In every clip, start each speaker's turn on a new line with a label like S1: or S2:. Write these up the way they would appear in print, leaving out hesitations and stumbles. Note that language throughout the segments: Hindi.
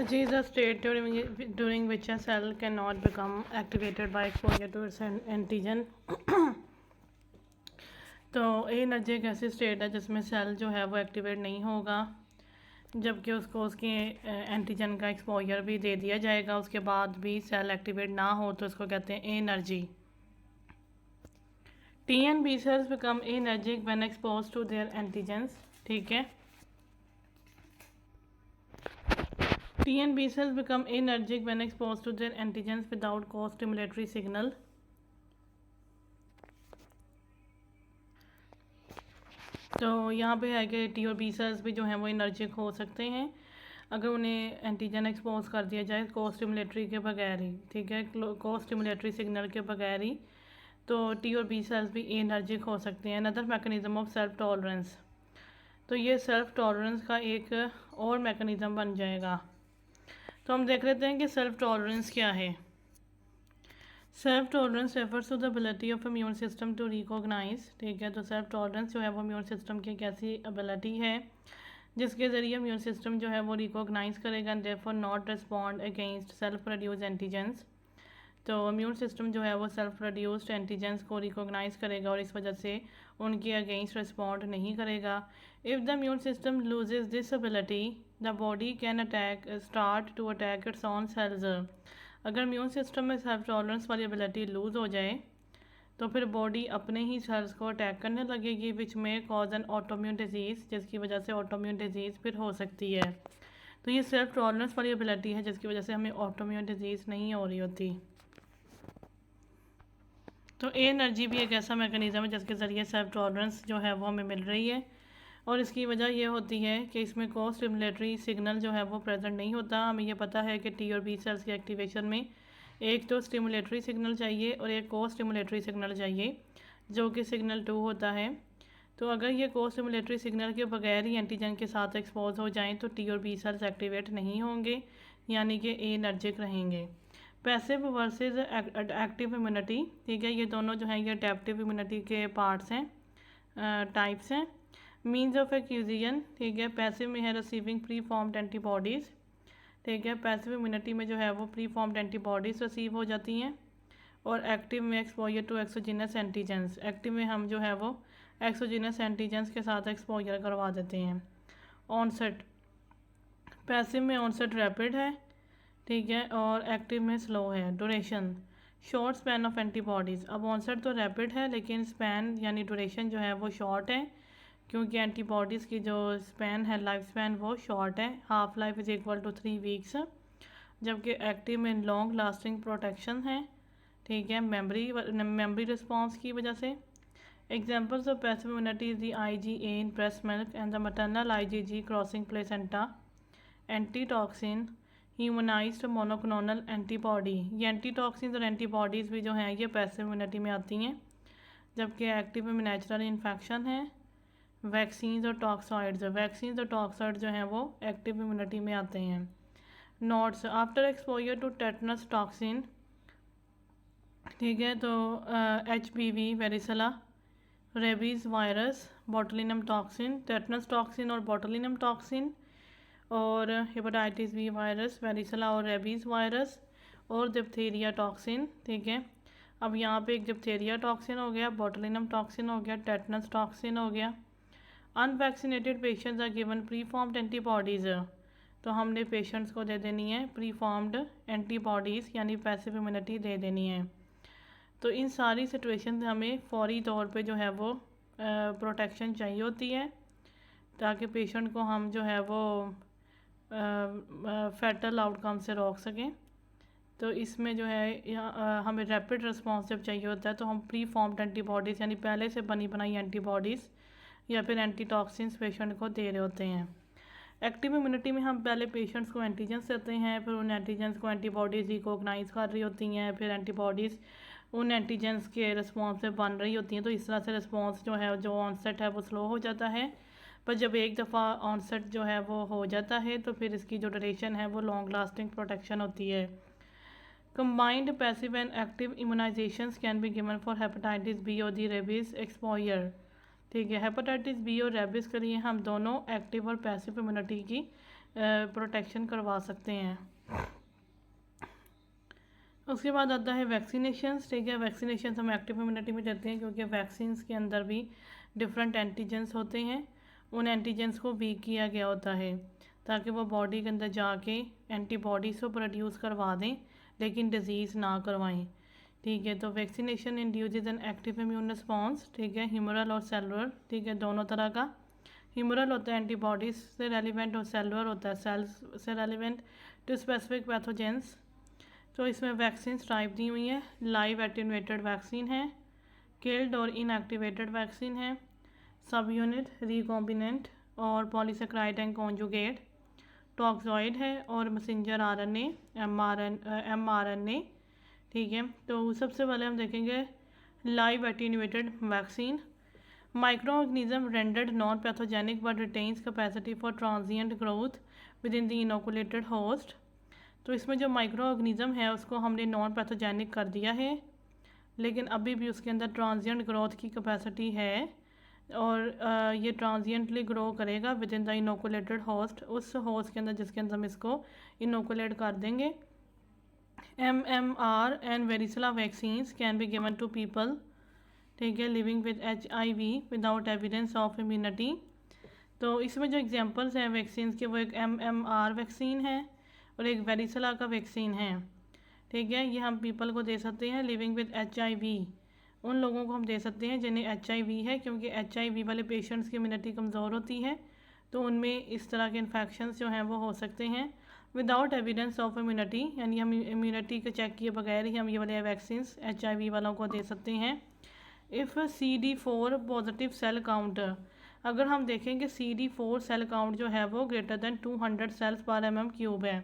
S1: Energy is a state during which a cell cannot become activated by exposure to its antigen. तो एनर्जी एक ऐसी स्टेट है जिसमें सेल जो है वो एक्टिवेट नहीं होगा जबकि उसको उसके एंटीजन का एक्सपोजर भी दे दिया जाएगा, उसके बाद भी सेल एक्टिवेट ना हो तो इसको कहते हैं anergy. T and B cells become anergic when exposed to their antigens. ठीक है, T and B cells become energetic when exposed to their antigens without co-stimulatory signal. तो यहाँ पे है कि टी और बी सेल्स भी जो हैं वो एनर्जिक हो सकते हैं अगर उन्हें एंटीजन एक्सपोज कर दिया जाए को स्टिमुलेटरी के बगैर ही। ठीक है, को स्टिमुलेटरी सिग्नल के बगैर ही तो टी और बी सेल्स भी एनर्जिक हो सकते हैं। Another mechanism of self tolerance, तो ये सेल्फ टॉलरेंस का एक और मैकेनिज्म बन जाएगा। तो हम देख लेते हैं कि सेल्फ टॉलरेंस क्या है। Self tolerance refers to the ability of immune system to recognise. ठीक है, तो सेल्फ टॉलरेंस जो है वो इम्यून सिस्टम की एक ऐसी एबिलिटी है जिसके ज़रिए इम्यून सिस्टम जो है वो रिकॉग्नाइज करेगा and therefore not respond against self produce antigens. तो इम्यून सिस्टम जो है वो सेल्फ प्रोड्यूस्ड एंटीजेंस को रिकॉग्नाइज करेगा और इस वजह से उनके अगेंस्ट रिस्पॉन्ड नहीं करेगा। If the immune system loses this ability the body can start to attack its own cells. अगर इम्यून सिस्टम में सेल्फ टॉलरेंस वाली एबिलिटी लूज़ हो जाए तो फिर बॉडी अपने ही सेल्स को अटैक करने लगेगी विच में कॉज एन ऑटोम्यून डिजीज़, जिसकी वजह से ऑटोम्यून डिजीज़ फिर हो सकती है। तो ये सेल्फ टॉलरेंस वाली एबिलिटी है जिसकी वजह से हमें ऑटोम्यून डिजीज़ नहीं हो रही होती। तो एनर्जी भी एक ऐसा मैकेनिज़्म है जिसके ज़रिए सेल्फ टॉलरेंस जो है वो हमें मिल रही है और इसकी वजह ये होती है कि इसमें को स्टिमुलेटरी सिग्नल जो है वो प्रेजेंट नहीं होता। हमें ये पता है कि टी और बी सेल्स की एक्टिवेशन में एक तो स्टिमुलेटरी सिग्नल चाहिए और एक को स्टिमुलेटरी सिग्नल चाहिए जो कि सिग्नल 2 होता है। तो अगर ये को स्टिमुलेटरी सिग्नल के बगैर ही एंटीजन के साथ एक्सपोज हो जाएँ तो टी और बी सेल्स एक्टिवेट नहीं होंगे, यानी कि एनर्जिक रहेंगे। Passive versus active immunity. ठीक है, ये दोनों जो हैं ये अडेप्टिव इम्यूनिटी के पार्ट्स हैं, टाइप्स हैं। Means of acquisition. ठीक है, पैसिव में है रिसीविंग प्री फॉर्म्ड एंटीबॉडीज़। ठीक है, पैसिव इम्यूनिटी में जो है वो प्री फॉर्म्ड एंटीबॉडीज़ रिसीव हो जाती हैं और एक्टिव में exposure to exogenous antigens. Active में हम जो है वो एक्सोजिनस एंटीजेंस के साथ एक्सपोजर करवा देते हैं। ऑनसेट, पैसिव में ऑनसेट रैपिड है। ठीक है, और एक्टिव में स्लो है। Duration, short span of antibodies. अब ऑनसेट तो रैपिड है लेकिन स्पैन यानी ड्यूरेशन जो है वो शॉर्ट है क्योंकि एंटीबॉडीज़ की जो स्पैन है, लाइफ स्पैन, वो शॉर्ट है। Half life is equal to 3 weeks. जबकि एक्टिव में लॉन्ग लास्टिंग प्रोटेक्शन है। ठीक है, मेमोरी रिस्पॉन्स की वजह से। Examples of passive immunity is the IgA in breast milk and the maternal IgG crossing placenta. Antitoxin, humanised monoclonal antibody. ये एंटीटॉक्सिन और एंटीबॉडीज़ भी जो हैं ये पैसिव इम्यूनिटी में आती हैं। जबकि एक्टिव में नेचुरल इन्फेक्शन है। वैक्सीन्स और टॉक्सॉइड्स, वैक्सीन्स और टॉक्सॉइड जो हैं वो एक्टिव इम्यूनिटी में आते हैं। Notes, after exposure to tetanus toxin. ठीक है, तो HPV, varicella, rabies virus, botulinum toxin, tetanus toxin और बोटुलिनम टॉक्सिन, और हेपेटाइटिस बी वायरस, वेरिसेला और रेबीज़ वायरस, और डिप्थीरिया टॉक्सिन। ठीक है, अब यहाँ पे एक डिप्थीरिया टॉक्सिन हो गया, बोटुलिनम टॉक्सिन हो गया, टेटनस टॉक्सिन हो गया। Unvaccinated patients are given pre formed antibodies. तो हमने पेशेंट्स को दे देनी है प्री फॉर्म्ड एंटीबॉडीज़ यानी पैसिव इम्यूनिटी दे देनी है। तो इन सारी सिचुएशन से हमें फौरी तौर पे जो है वो प्रोटेक्शन चाहिए होती है ताकि पेशेंट को हम जो है वो फैटल आउटकम से रोक सकें। तो इसमें जो है हमें रैपिड रिस्पॉन्स जब चाहिए होता है तो हम प्री फॉर्म्ड एंटीबॉडीज़ यानी पहले से बनी बनाई एंटीबॉडीज़ या फिर एंटीटॉक्सिन्स पेशेंट को दे रहे होते हैं। एक्टिव इम्यूनिटी में हम पहले पेशेंट्स को एंटीजेंस देते हैं, फिर उन एंटीजेंस को एंटीबॉडीज़ रिकॉग्नाइज कर रही होती हैं, फिर एंटीबॉडीज़ उन एंटीजेंस के रिस्पॉन्स से बन रही होती हैं। तो इस तरह से रिस्पॉन्स जो है जो ऑनसेट है वो स्लो हो जाता है, पर जब एक दफ़ा ऑनसेट जो है वो हो जाता है तो फिर इसकी जो ड्यूरेशन है वो लॉन्ग लास्टिंग प्रोटेक्शन होती है। Combined passive and active immunisations can be given for hepatitis B और दी रेबीज़ एक्सपोजर। ठीक है, हेपेटाइटिस बी और रेबीज़ के लिए हम दोनों एक्टिव और पैसिव इम्यूनिटी की प्रोटेक्शन करवा सकते हैं। उसके बाद आता है वैक्सीनेशंस, ठीक है। वैक्सीनेशंस हम एक्टिव इम्यूनिटी में देते हैं क्योंकि वैक्सीन्स के अंदर भी डिफरेंट एंटीजेंस होते हैं, उन एंटीजेंस को वीक किया गया होता है ताकि वो बॉडी के अंदर जाके एंटीबॉडीज़ को प्रोड्यूस करवा दें लेकिन डिजीज़ ना करवाएं, ठीक है। तो vaccination induces an active immune response, ठीक है, ह्यूमरल और सेलुलर, ठीक है, दोनों तरह का। ह्यूमरल होता है एंटीबॉडीज से रेलिवेंट और सेलुलर होता है सेल्स से रेलिवेंट टू स्पेसिफिक पैथोजेंस। तो इसमें वैक्सीन टाइप दी हुई है, लाइव एटेन्यूएटेड वैक्सीन है, किल्ड और इनएक्टिवेटेड वैक्सीन है, सब यूनिट, रिकॉम्बिनेंट और पॉलीसेक्राइड एंड कॉन्जुगेट, टॉक्सॉइड है और मैसेंजर आरएनए, एमआरएनए, ठीक है। तो सबसे पहले हम देखेंगे live attenuated vaccine. Micro organism rendered non pathogenic but retains capacity for transient growth with in the inoculated host. तो इसमें जो माइक्रो ऑर्गेनिज्म है उसको हमने नॉन पैथोजेनिक कर दिया है लेकिन अभी भी उसके अंदर ट्रांजिएंट ग्रोथ की कैपेसिटी है और ये ट्रांजिएंटली ग्रो करेगा with in the inoculated host, उस होस्ट के अंदर जिसके अंदर हम इसको इनोकुलेट कर देंगे। MMR and varicella vaccines can be given to people, ठीक है, living with HIV without evidence of immunity. तो इसमें जो एग्जांपल्स हैं वैक्सीन के वो एक MMR वैक्सीन है और एक वेरिसला का वैक्सीन है, ठीक है। ये हम पीपल को दे सकते हैं लिविंग विद HIV, उन लोगों को हम दे सकते हैं जिन्हें HIV है क्योंकि HIV वाले पेशेंट्स की इम्यूनिटी कमज़ोर होती है तो उनमें इस तरह के इन्फेक्शंस जो हैं वो हो सकते हैं विदाउट एविडेंस ऑफ इम्यूनिटी, यानी हम इम्यूनिटी के चेक किए बगैर ही हम ये वाले वैक्सीन HIV वालों को दे सकते हैं। If CD4 positive cell count, अगर हम देखें कि CD4 सेल काउंट जो है वो ग्रेटर दैन 200 सेल्स पर mm³ है,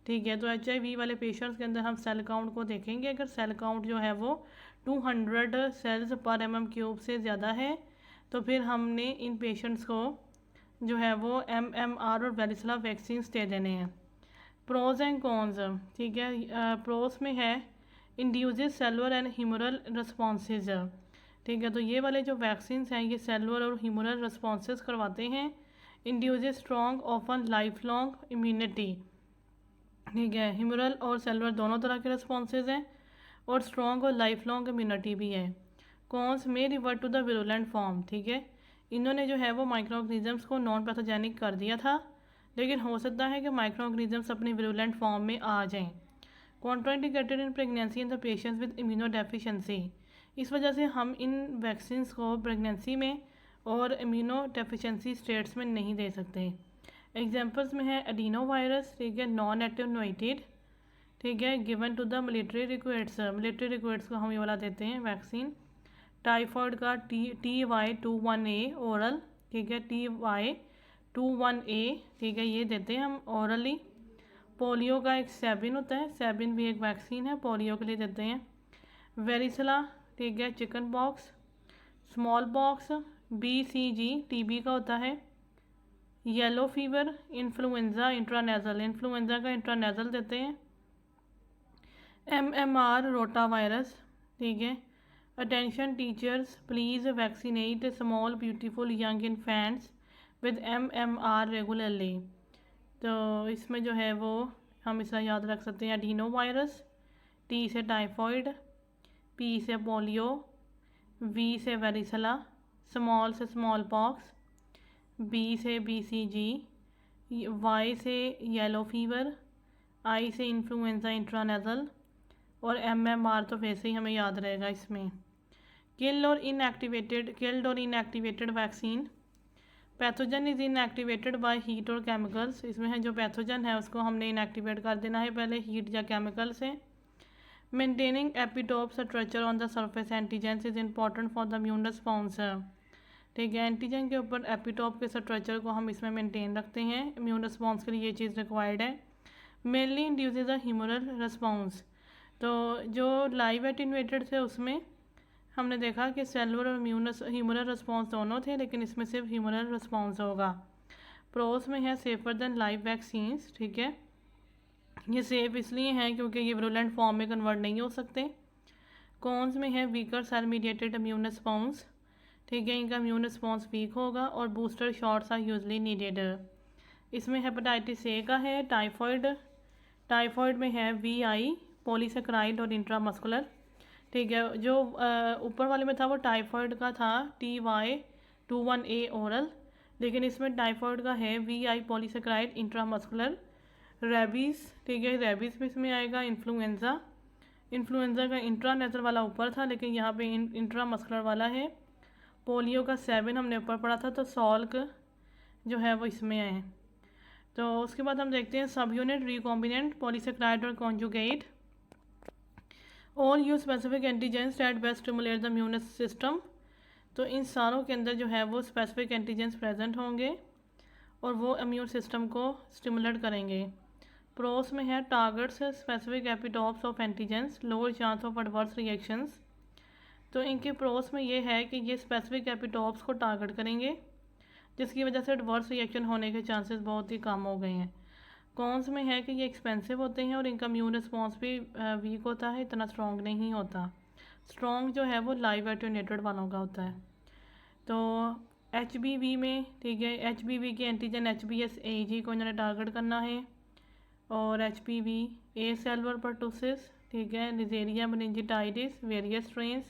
S1: ठीक है। तो HIV वाले पेशेंट्स के अंदर हम सेल काउंट को देखेंगे, अगर सेल काउंट जो है वो 200 सेल्स पर mm³ से ज़्यादा है तो फिर हमने इन पेशेंट्स को जो है वो MMR और वेरिसला वैक्सीन दे देने हैं। प्रोज एंड कॉन्स, ठीक है। प्रोज में है induces cellular and humoral responses, ठीक है। तो ये वाले जो वैक्सीन हैं ये सेलुलर और ह्यूमरल रिस्पॉन्सेज करवाते हैं। Induces strong often life long immunity, ठीक है। ह्यूमरल और सेलुलर दोनों तरह के रिस्पॉन्सेज हैं और स्ट्रॉन्ग और लाइफ लॉन्ग इम्यूनिटी भी है। कॉन्स में revert to the virulent form, ठीक है। इन्होंने जो है वो माइक्रो ऑर्गेनिजम्स को नॉन पैथोजेनिक कर दिया था लेकिन हो सकता है कि माइक्रो ऑर्गेनिजम्स अपने विरुलेंट फॉर्म में आ जाएं। Contraindicated in pregnancy in the patients with immunodeficiency, इस वजह से हम इन वैक्सीन को प्रेगनेंसी में और इम्यूनो डेफिशिएंसी स्टेट्स में नहीं दे सकते। एग्जांपल्स में है एडिनो वायरस, ठीक है, नॉन एटेन्यूएटेड, ठीक है, given to the military recruits, military recruits को हम ये वाला देते हैं वैक्सीन। टाइफॉइड का TY21A ओरल, ठीक है, TY21A, ठीक है, ये देते हैं हम ओरली। पोलियो का एक सैबिन होता है, सैबिन भी एक वैक्सीन है, पोलियो के लिए देते हैं। वेरिसला, ठीक है, chicken pox, small pox, BCG TB का होता है। Yellow fever, influenza intranasal, influenza का इंट्रानेजल देते हैं। MMR रोटा वायरस, ठीक है। Attention teachers, please vaccinate small beautiful young infants with MMR regularly. तो इसमें जो है वो हम इसका याद रख सकते हैं एडिनो वायरस, T से टाइफॉइड, P से पोलियो, V से वेरिसला, स्मॉल से स्मॉल पॉक्स, B से BCG, Y से येलो फीवर, I से इन्फ्लुएंजा इंट्रानेजल और MMR तो वैसे ही हमें याद रहेगा इसमें। किल्ड और inactivated vaccine, pathogen is inactivated by heat और केमिकल्स, इसमें है जो पैथोजन है उसको हमने इनएक्टिवेट कर देना है पहले हीट या केमिकल से। Maintaining epitope structure on the surface antigens is important for the immune response, ठीक है। एंटीजन के ऊपर एपिटोप के स्ट्रक्चर को हम इसमें मेंटेन रखते हैं, इम्यून रिस्पॉन्स के लिए ये चीज़ रिक्वायर्ड है। मेनली इंड्यूसेस अ ह्यूमरल रिस्पॉन्स, तो जो लाइव एटेन्यूएटेड थे उसमें हमने देखा कि सेलुलर और ह्यूमरल रिस्पॉन्स दोनों थे लेकिन इसमें सिर्फ ह्यूमरल रिस्पॉन्स होगा। प्रोस में है सेफर देन लाइव वैक्सीन्स, ठीक है, ये सेफ इसलिए हैं क्योंकि ये विरुलेंट फॉर्म में कन्वर्ट नहीं हो सकते। कॉन्स में है weaker cell mediated immune response, ठीक है, इनका इम्यून रिस्पॉन्स वीक होगा और booster shots are usually needed. इसमें हेपेटाइटिस ए का है, टाइफॉइड में है VI पॉलीसेकेराइड और इंट्रामस्कुलर। ठीक है, जो ऊपर वाले में था वो टाइफॉइड का था TY21A ओरल, लेकिन इसमें टाइफॉइड का है VI पॉलीसेकेराइड इंट्रामस्कुलर। रेबीज़, ठीक है, रेबीज़ भी इसमें आएगा। इन्फ्लुएंज़ा का इंट्रानेजल वाला ऊपर था, लेकिन यहाँ पे इंट्रामस्कुलर वाला है। पोलियो का 7 हमने ऊपर पढ़ा था, तो सॉल्क जो है वो इसमें है। तो उसके बाद हम देखते हैं सब यूनिट रिकॉम्बिनेंट पॉलीसेकेराइड और conjugate. All use specific antigens that best stimulate the immune system. तो इन सारों के अंदर जो है वो स्पेसिफिक एंटीजेंस प्रेजेंट होंगे और वो इम्यून सिस्टम को स्टिमुलेट करेंगे। प्रोस में है targets specific एपिटॉप्स of antigens, lower chance of adverse reactions. तो इनके प्रोस में ये है कि ये स्पेसिफिक एपिटॉप्स को टारगेट करेंगे, जिसकी वजह से एडवर्स रिएक्शन होने के चांसेस बहुत ही कम हो गए हैं। कॉन्स में है कि ये एक्सपेंसिव होते हैं और इनका इम्यून रिस्पॉन्स भी वीक होता है, इतना स्ट्रॉन्ग नहीं होता। स्ट्रॉन्ग जो है वो लाइव एटेन्यूएटेड वालों का होता है। तो HBV में, ठीक है, HBV के एंटीजन HBsAg को इन्होंने टारगेट करना है। और HPV ए सेलुलर परटूसिस, ठीक है, Neisseria meningitidis various strains,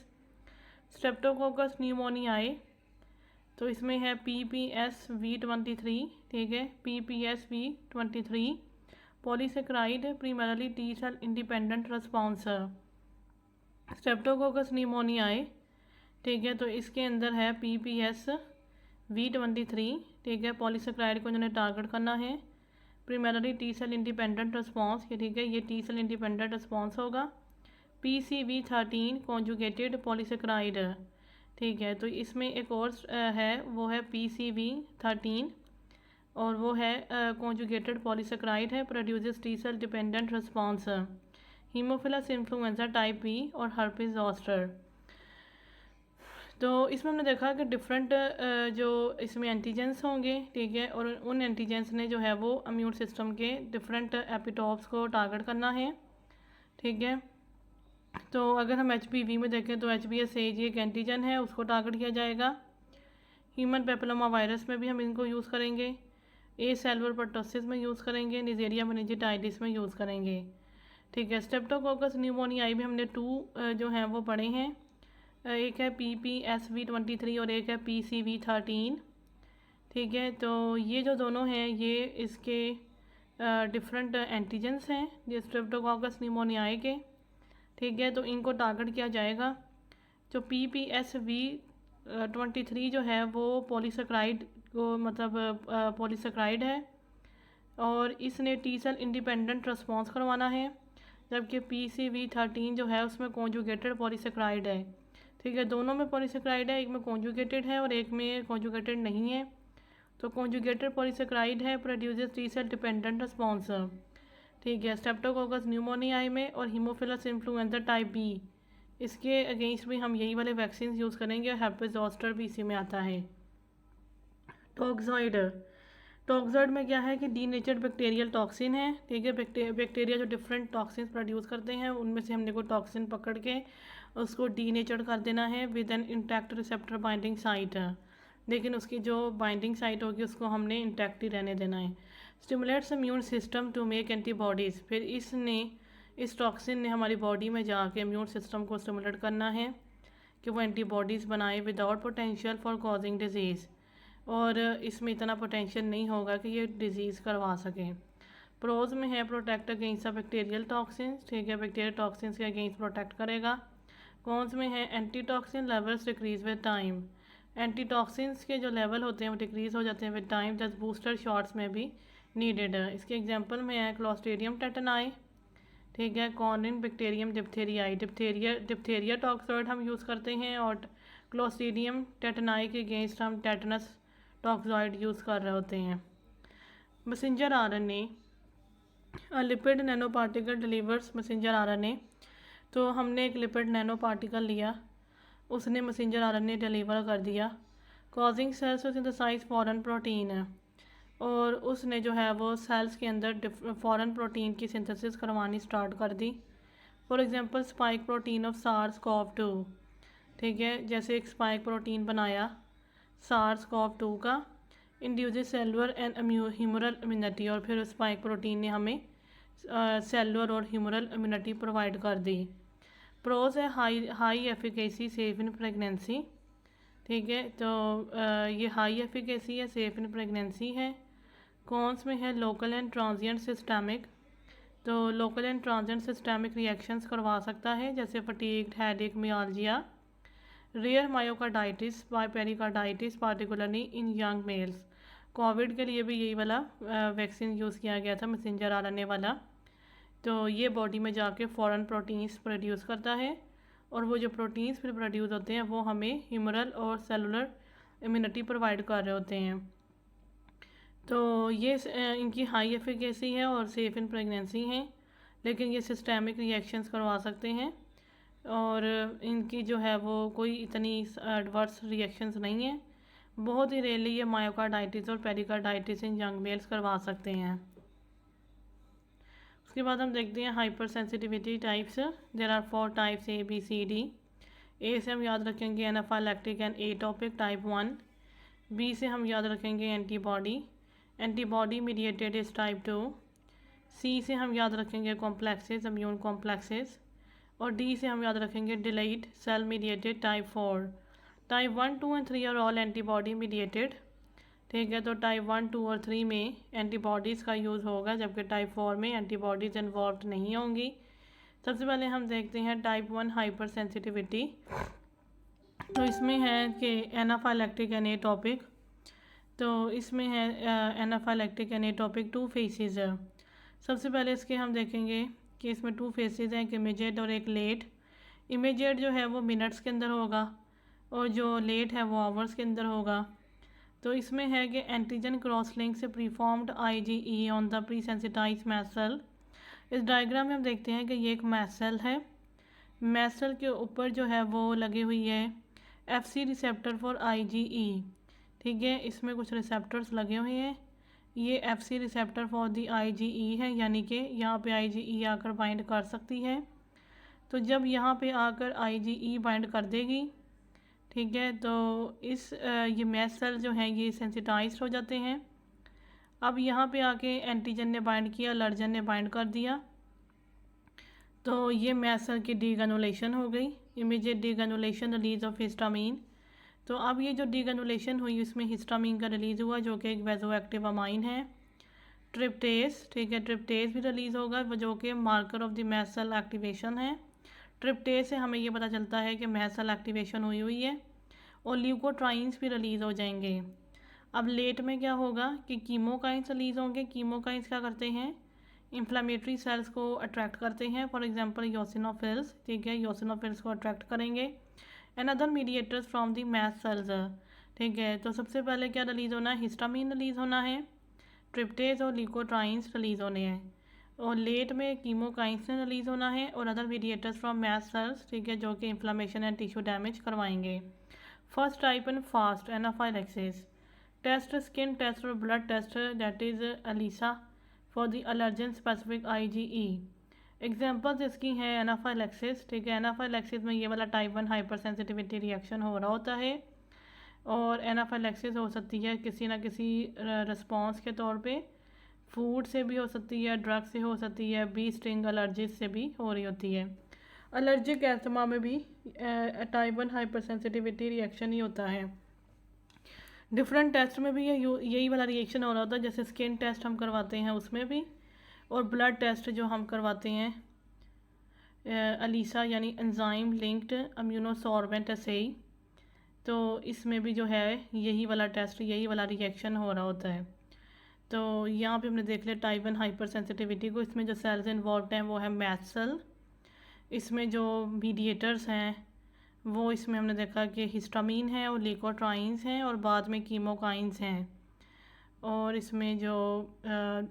S1: Streptococcus pneumoniae, तो इसमें है PPSV23, ठीक है, PPSV23 polysaccharide primarily T cell independent response. Streptococcus pneumoniae, ठीक है, तो इसके अंदर है PPSV23, ठीक है, पॉलीसेकेराइड को इन्होंने टारगेट करना है। Primarily T cell independent response, ठीक है, ये टी सेल इंडिपेंडेंट रिस्पॉन्स होगा। PCV13 कॉन्जुगेटेड पॉलीसेकेराइड, ठीक है, तो इसमें एक और है, वो है PCV13 और वो है कॉन्जुगेटेड पॉलीसेकेराइड है, produces T cell dependent response. Haemophilus influenzae type B और हर्पिस ज़ोस्टर। तो इसमें हमने देखा कि डिफरेंट जो इसमें एंटीजेंस होंगे, ठीक है, और उन एंटीजेंस ने जो है वो इम्यून सिस्टम के डिफरेंट एपिटॉप्स को टारगेट करना है। ठीक है, तो अगर हम HPV में देखें तो HBsAg एक एंटीजन है, उसको टारगेट किया जाएगा। ह्यूमन पेपिलोमा वायरस में भी हम इनको यूज़ करेंगे, ए सेलुलर परटोसिस में यूज़ करेंगे, निजेरिया मेनिंजिटाइटिस में यूज़ करेंगे। ठीक है, स्ट्रेप्टोकोकस न्यूमोनियाई में हमने 2 जो हैं वो पढ़े हैं, एक है PPSV23 और एक है PCV13। ठीक है, तो ये जो दोनों हैं ये इसके डिफरेंट एंटीजेंस हैं ये स्ट्रेप्टोकोकस न्यूमोनियाई के। ठीक है, तो इनको टारगेट किया जाएगा। जो PPSV23 जो है वो पॉलीसेकेराइड को मतलब पॉलीसेकेराइड है और इसने टी सेल इंडिपेंडेंट रिस्पॉन्स करवाना है, जबकि PCV13 जो है उसमें कॉन्जुगेटेड पॉलीसेकेराइड है। ठीक है, दोनों में पॉलीसेकेराइड है, एक में कॉन्जुगेटेड है और एक में कॉन्जुगेटेड नहीं है। तो कॉन्जुगेटेड पॉलीसेकेराइड है produces T cell dependent response. ठीक है, स्ट्रेप्टोकोकस न्यूमोनियाई में और हीमोफिलस इन्फ्लुएंजा टाइप B, इसके अगेंस्ट भी हम यही वाले वैक्सीन यूज़ करेंगे और हर्पिस ज़ोस्टर भी इसी में आता है। टॉक्सॉइड में क्या है कि डीनेचर्ड बैक्टीरियल टॉक्सिन है। ठीक है, बैक्टीरिया जो डिफरेंट टॉक्सिन्स प्रोड्यूस करते हैं उनमें से हमने कोई टॉक्सिन पकड़ के उसको डीनेचर्ड कर देना है with an intact receptor binding site, लेकिन उसकी जो बाइंडिंग साइट होगी उसको हमने इंटैक्ट ही रहने देना है। Stimulates immune system to make antibodies, फिर इस टॉक्सिन ने हमारी बॉडी में जाके इम्यून सिस्टम को स्टिमुलेट करना है कि वो एंटीबॉडीज़ बनाए without potential for causing disease, और इसमें इतना पोटेंशियल नहीं होगा कि ये डिजीज़ करवा सकें। प्रोज में है प्रोटेक्ट अगेंस्ट बैक्टीरियल टॉक्सिन्स, ठीक है, बैक्टीरियल टॉक्सिन्स के अगेंस्ट प्रोटेक्ट करेगा। कॉन्स में है anti toxin levels decrease with time, anti toxins के जो लेवल होते हैं वो डिक्रीज़ हो जाते हैं with time, just booster shots में भी नीडेड है। इसके एग्जांपल में है क्लोस्ट्रीडियम टेटनाई, ठीक है, कॉर्निन बैक्टीरियम डिप्थेरियाई, डिप्थेरिया टॉक्सॉइड हम यूज़ करते हैं और क्लोस्ट्रीडियम टेटनाई के अगेंस्ट हम टेटनस टॉक्सॉइड यूज़ कर रहे होते हैं। Messenger RNA, lipid nano particle delivers messenger RNA, तो हमने एक लिपिड नैनो पार्टिकल लिया, उसने मैसेंजर RNA डिलीवर कर दिया, causing cells to synthesize foreign protein है, और उसने जो है वो सेल्स के अंदर फॉरेन प्रोटीन की सिंथेसिस करवानी स्टार्ट कर दी। For example spike protein of SARS-CoV-2, ठीक है, जैसे एक स्पाइक प्रोटीन बनाया SARS-CoV-2 का, induces cellular and humoral immunity, और फिर स्पाइक प्रोटीन ने हमें सेलुलर और ह्यूमरल इम्यूनिटी प्रोवाइड कर दी। प्रोज है high efficacy safe in pregnancy, ठीक है, तो ये हाई एफिकेसी है, सेफ इन प्रेगनेंसी है। कॉन्स में है लोकल एंड ट्रांजिएंट सिस्टमिक, तो local and transient systemic reactions करवा सकता है, जैसे fatigue, headache, myalgia. Rare myocarditis by pericarditis particularly in young males. Covid के लिए भी यही वाला वैक्सीन यूज़ किया गया था, मैसेंजर आरएनए वाला। तो ये बॉडी में जाके फ़ॉरेन प्रोटीन्स प्रोड्यूस करता है, और वो जो प्रोटीन्स फिर प्रोड्यूस होते हैं वो हमें ह्यूमरल और सेलुलर इम्यूनिटी प्रोवाइड कर रहे होते हैं। तो ये इनकी हाई एफिकेसी है और सेफ इन प्रेगनेंसी हैं, लेकिन ये सिस्टेमिक रिएक्शंस करवा सकते हैं, और इनकी जो है वो कोई इतनी एडवर्स रिएक्शंस नहीं है। बहुत ही रेयरली ये मायोकार्डाइटिस और पेरिकार्डाइटिस इन यंग मेल्स करवा सकते हैं। उसके बाद हम देखते हैं hypersensitivity types. There are 4 types ABCD। A से हम याद रखेंगे anaphylactic and atopic type 1। B से हम याद रखेंगे antibody, antibody mediated is type 2। C से हम याद रखेंगे कॉम्प्लेक्सेस, इम्यून कॉम्प्लेक्सेस, और डी से हम याद रखेंगे delayed cell mediated type 4। Type 1, 2 and 3 are all antibody mediated, ठीक है, तो टाइप 1, 2 और 3 में एंटीबॉडीज़ का यूज़ होगा, जबकि टाइप 4 में एंटीबॉडीज़ इन्वॉल्व नहीं होंगी। सबसे पहले हम देखते हैं टाइप 1 हाइपर सेंसिटिविटी। तो इसमें है कि एनाफाइलैक्टिक एंड एटोपिक, तो इसमें है एनाफाइलैक्टिक एंड एटोपिक 2 फेसेस है। सबसे पहले इसके हम देखेंगे कि इसमें 2 फेसेस हैं, एक इमीडिएट और एक लेट। इमीडिएट जो है वो मिनट्स के अंदर होगा, और जो लेट है वो आवर्स के अंदर होगा। तो इसमें है कि एंटीजन क्रॉस लिंक से preformed IgE on the pre sensitise mast cell. इस डायग्राम में हम देखते हैं कि ये एक मैस्ट सेल है। मैस्ट सेल के ऊपर जो है वो लगी हुई है FC रिसेप्टर फॉर IgE, ठीक है, इसमें कुछ रिसेप्टर्स लगे हुए हैं। ये FC receptor for the IgE है, यानी कि यहाँ पे IgE आकर बाइंड कर सकती है। तो जब यहाँ पे आकर IgE बाइंड कर देगी, ठीक है, तो इस ये मैस्ट सेल जो हैं ये सेंसिटाइज्ड हो जाते हैं। अब यहाँ पे आके एंटीजन ने बाइंड किया, अलर्जन ने बाइंड कर दिया, तो ये मैस्ट सेल की डीग्रेनुलेशन हो गई, इमीडिएट डीग्रेनुलेशन, रिलीज ऑफ हिस्टामीन। तो अब ये जो डीग्रेनुलेशन हुई इसमें हिस्टामीन का रिलीज़ हुआ, जो कि एक वेजो एक्टिव अमाइन है। ट्रिप्टेस, ठीक है, ट्रिप्टेस भी रिलीज़ होगा, जो कि marker of the mast cell activation है। ट्रिप्टेस से हमें ये पता चलता है कि मैस्ट सेल एक्टिवेशन हुई हुई है, और ल्यूकोट्राइन्स भी रिलीज़ हो जाएंगे। अब लेट में क्या होगा कि कीमोकाइंस रिलीज़ होंगे। कीमोकाइंस क्या करते हैं, इन्फ्लामेटरी सेल्स को अट्रैक्ट करते हैं, फॉर एग्जांपल योसिनोफिल्स, ठीक है, योसिनोफिल्स को अट्रैक्ट करेंगे। And other mediators from the mast cells, ठीक है, तो सबसे पहले क्या रिलीज़ होना है, हिस्टामीन रिलीज़ होना है, ट्रिप्टेस और ल्यूकोट्राइन्स रिलीज़ होने हैं, और लेट में कीमोकाइंस ने रिलीज़ होना है, और other mediators from mast cells, ठीक है, जो कि इन्फ्लामेशन एंड टिश्यू डैमेज करवाएंगे। First type and fast anaphylaxis test, skin test और blood test, that is ELISA for the allergen specific IgE। Examples इसकी हैं एनाफाइलैक्सिस, ठीक है, एनाफाइलैक्सिस में ये वाला टाइप 1 हाइपर सेंसिटिविटी रिएक्शन हो रहा होता है, और एनाफाइलैक्सिस हो सकती है किसी ना किसी रिस्पॉन्स के तौर पे, फूड से भी हो सकती है, ड्रग से हो सकती है, बी स्टिंग एलर्जीज से भी हो रही होती है। एलर्जिक एस्थमा में भी टाइप 1 हाइपर सेंसिटिविटी रिएक्शन ही होता है। डिफरेंट टेस्ट में भी यही वाला रिएक्शन हो रहा होता है, जैसे स्किन टेस्ट हम करवाते हैं उसमें भी, और ब्लड टेस्ट जो हम करवाते हैं ELISA यानी एंजाइम लिंक्ड इम्यूनोसॉर्बेंट असेई, तो इसमें भी जो है यही वाला टेस्ट, यही वाला रिएक्शन हो रहा होता है। तो यहाँ पे हमने देख लिया टाइप 1 हाइपर सेंसिटिविटी को। इसमें जो सेल्स इन्वॉल्व हैं वो है मैस्ट सेल। इसमें जो मीडिएटर्स हैं वो इसमें हमने देखा कि हिस्टामीन है और ल्यूकोट्राइन्स हैं, और बाद में कीमोकाइंस हैं, और इसमें जो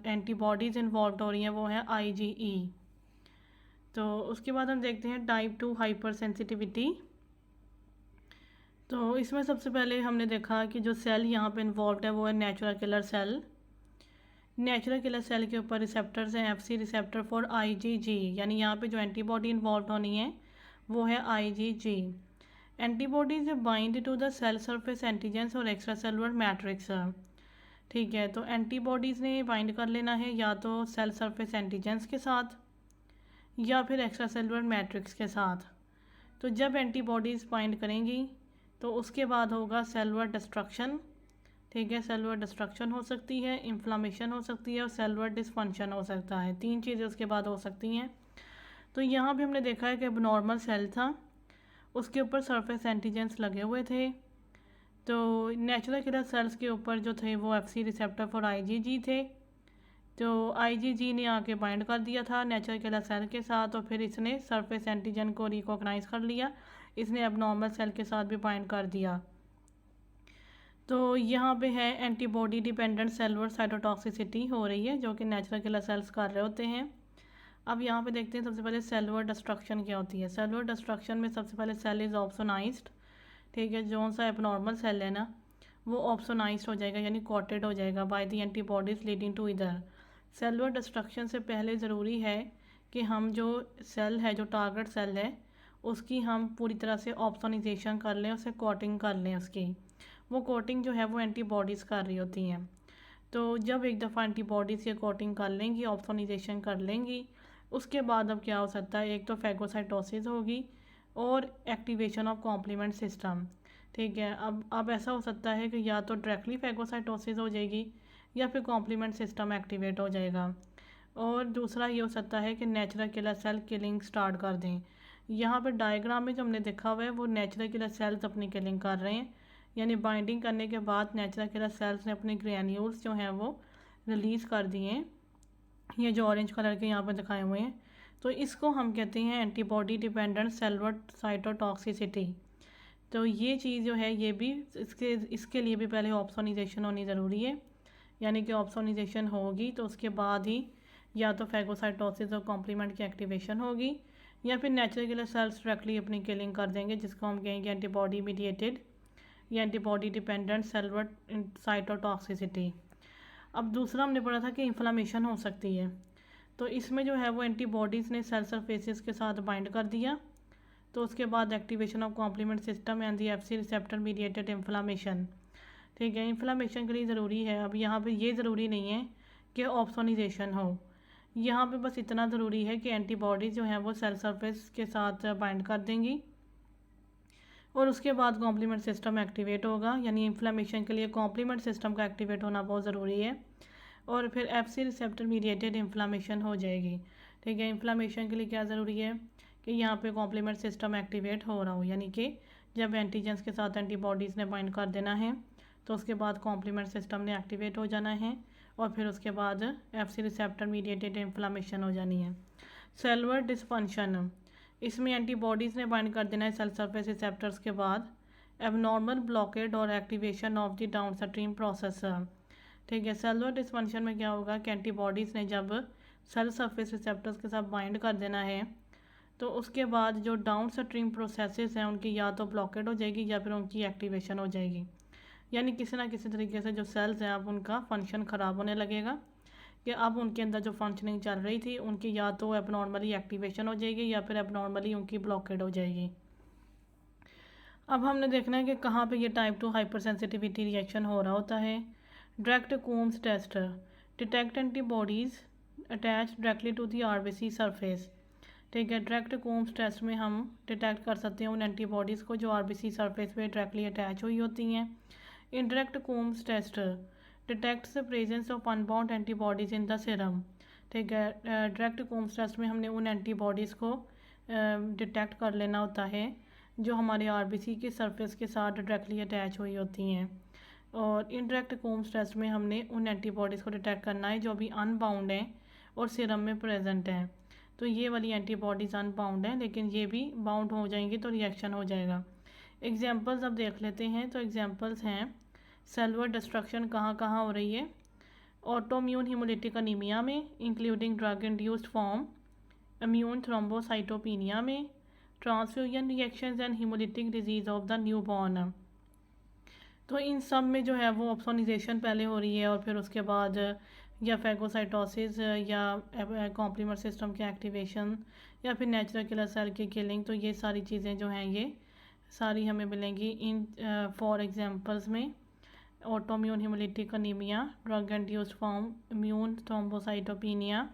S1: एंटीबॉडीज़ इन्वॉल्व हो रही हैं वो है IgE। तो उसके बाद हम देखते हैं टाइप 2 हाइपर सेंसिटिविटी। तो इसमें सबसे पहले हमने देखा कि जो सेल यहाँ पे इन्वॉल्व है वो है natural killer cell. Natural killer cell के ऊपर रिसेप्टर्स हैं FC रिसेप्टर फॉर IgG, यानी यहाँ पे जो एंटीबॉडी इन्वॉल्व होनी है वो है IgG। Antibodies bind to the cell surface antigens और एक्स्ट्रा सेलुलर मैट्रिक्स। ठीक है, तो एंटीबॉडीज़ ने बाइंड कर लेना है या तो सेल सरफेस एंटीजेंस के साथ या फिर एक्स्ट्रा सेलुलर मैट्रिक्स के साथ। तो जब एंटीबॉडीज़ बाइंड करेंगी तो उसके बाद होगा सेलुलर डिस्ट्रक्शन। ठीक है, सेलुलर डिस्ट्रक्शन हो सकती है, इन्फ्लामेशन हो सकती है और सेलुलर डिसफंक्शन हो सकता है। 3 चीज़ें उसके बाद हो सकती हैं। तो यहाँ भी हमने देखा है कि नॉर्मल सेल था, उसके ऊपर सरफेस एंटीजेंस लगे हुए थे। तो नेचुरल किलर सेल्स के ऊपर जो थे वो एफसी रिसेप्टर फॉर आईजीजी थे। तो आईजीजी ने आके बाइंड कर दिया था नेचुरल किलर सेल के साथ और फिर इसने सरफेस एंटीजन को रिकॉग्नाइज कर लिया, इसने एबनॉर्मल सेल के साथ भी बाइंड कर दिया। तो यहाँ पे है एंटीबॉडी डिपेंडेंट सेलुलर साइटोटॉक्सिसिटी हो रही है जो कि नेचुरल किलर सेल्स कर रहे होते हैं। अब यहाँ पे देखते हैं सबसे पहले सेलुलर डिस्ट्रक्शन क्या होती है। सेलुलर डिस्ट्रक्शन में सबसे पहले सेल इज़ ऑप्सोनाइज्ड। ठीक है, जो सा एबनॉर्मल सेल है ना वो ऑप्सोनाइज्ड हो जाएगा यानी कॉटेड हो जाएगा by the antibodies leading to इधर। सेलुलर डिस्ट्रक्शन से पहले ज़रूरी है कि हम जो सेल है, जो टारगेट सेल है, उसकी हम पूरी तरह से ऑप्सोनाइजेशन कर लें, उसे कोटिंग कर लें। उसकी वो कोटिंग जो है वो एंटीबॉडीज़ कर रही होती हैं। तो जब एक दफ़ा एंटीबॉडीज़ ये कोटिंग कर लेंगी, ऑप्सोनाइजेशन कर लेंगी, उसके बाद अब क्या हो सकता है, एक तो फैगोसाइटोसिस होगी और एक्टिवेशन ऑफ कॉम्प्लीमेंट सिस्टम। ठीक है, अब ऐसा हो सकता है कि या तो डायरेक्टली फैगोसाइटोसिस हो जाएगी या फिर कॉम्प्लीमेंट सिस्टम एक्टिवेट हो जाएगा। और दूसरा ये हो सकता है कि natural killer cell killing start कर दें। यहाँ पर डायग्राम में जो हमने देखा हुआ है वो नेचुरल किलर सेल्स अपनी किलिंग कर रहे हैं, यानी बाइंडिंग करने के बाद नेचुरल किलर सेल्स ने अपने ग्रैन्यूल्स जो हैं वो रिलीज़ कर दिए, ये जो ऑरेंज कलर के यहाँ पर दिखाए हुए हैं। तो इसको हम कहते हैं एंटीबॉडी डिपेंडेंट सेलुलर साइटोटॉक्सिसिटी। तो ये चीज़ जो है ये भी इसके लिए भी पहले ऑप्सोनाइजेशन होनी ज़रूरी है, यानी कि ऑप्सोनाइजेशन होगी तो उसके बाद ही या तो फैगोसाइटोसिस और कॉम्प्लीमेंट की एक्टिवेशन होगी या फिर नेचुरल किलर सेल्स डायरेक्टली अपनी किलिंग कर देंगे, जिसको हम कहेंगे एंटीबॉडी मीडिएटेड या एंटीबॉडी डिपेंडेंट सेलुलर साइटोटॉक्सिसिटी। अब दूसरा हमने पढ़ा था कि इन्फ्लामेशन हो सकती है। तो इसमें जो है वो एंटीबॉडीज़ ने सेल सरफेसेस के साथ बाइंड कर दिया, तो उसके बाद activation of complement system and the FC receptor mediated inflammation. ठीक है, इन्फ्लामेशन के लिए ज़रूरी है। अब यहाँ पे ये ज़रूरी नहीं है कि ऑप्सोनाइजेशन हो, यहाँ पे बस इतना ज़रूरी है कि एंटीबॉडीज़ जो हैं वो सेल सरफेस के साथ बाइंड कर देंगी और उसके बाद कॉम्प्लीमेंट सिस्टम एक्टिवेट होगा, यानी इन्फ्लामेशन के लिए कॉम्प्लीमेंट सिस्टम का एक्टिवेट होना बहुत ज़रूरी है और फिर एफसी रिसेप्टर मीडिएटेड इन्फ्लामेशन हो जाएगी। ठीक है, इन्फ्लामेशन के लिए क्या ज़रूरी है कि यहाँ पे कॉम्प्लीमेंट सिस्टम एक्टिवेट हो रहा हो, यानी कि जब एंटीजेंस के साथ एंटीबॉडीज़ ने बाइंड कर देना है तो उसके बाद कॉम्प्लीमेंट सिस्टम ने एक्टिवेट हो जाना है और फिर उसके बाद एफसी रिसेप्टर मीडिएटेड इन्फ्लामेशन हो जानी है। सेलुलर डिसफंक्शन, इसमें एंटीबॉडीज़ ने बाइंड कर देना है सेल सरफेस रिसेप्टर्स के बाद एबनॉर्मल ब्लॉकेड और activation of the downstream process. ठीक है, सेलुलर डिसफंक्शन में क्या होगा कि एंटीबॉडीज़ ने जब सेल सरफेस रिसेप्टर्स के साथ बाइंड कर देना है तो उसके बाद जो डाउनस्ट्रीम प्रोसेसेस हैं उनकी या तो ब्लॉकेड हो जाएगी या फिर उनकी एक्टिवेशन हो जाएगी, यानी किसी ना किसी तरीके से जो सेल्स हैं अब उनका फंक्शन ख़राब होने लगेगा कि अब उनके अंदर जो फंक्शनिंग चल रही थी उनकी या तो एबनॉर्मली एक्टिवेशन हो जाएगी या फिर एबनॉर्मली उनकी ब्लॉकेड हो जाएगी। अब हमने देखना है कि कहाँ पे ये टाइप 2 हाइपर सेंसिटिविटी रिएक्शन हो रहा होता है। Direct Coombs test detect antibodies attach directly to the RBC surface. ठीक है, डायरेक्ट कूम्स टेस्ट में हम डिटेक्ट कर सकते हैं उन एंटीबॉडीज़ को जो आरबीसी सरफेस पे डायरेक्टली अटैच हुई होती हैं। Indirect Coombs test detects the presence of unbound antibodies in the serum. ठीक है, डायरेक्ट कूम्स टेस्ट में हमने उन एंटीबॉडीज़ को डिटेक्ट कर लेना होता है जो हमारे आरबीसी के सरफेस के साथ डायरेक्टली अटैच हुई होती हैं। और इनडायरेक्ट कूम्स टेस्ट में हमने उन एंटीबॉडीज़ को डिटेक्ट करना है जो अभी अनबाउंड हैं और सीरम में प्रेजेंट हैं। तो ये वाली एंटीबॉडीज़ अनबाउंड हैं, लेकिन ये भी बाउंड हो जाएंगी तो रिएक्शन हो जाएगा। एग्जांपल्स अब देख लेते हैं। तो एग्जांपल्स हैं सेलुलर डिस्ट्रक्शन कहाँ कहाँ हो रही है। ऑटोम्यून हिमोलिटिक अनीमिया में including drug induced form, immune thrombocytopenia में, transfusion reactions and haemolytic disease of the newborn. तो इन सब में जो है वो ऑप्सोनाइजेशन पहले हो रही है और फिर उसके बाद या फैगोसाइटोसिस या कॉम्प्लीमेंट सिस्टम के एक्टिवेशन या फिर नेचुरल किलर सेल की किलिंग। तो ये सारी चीज़ें जो हैं ये सारी हमें मिलेंगी इन 4 एग्जांपल्स में। autoimmune hemolytic anemia, drug-induced form, immune thrombocytopenia,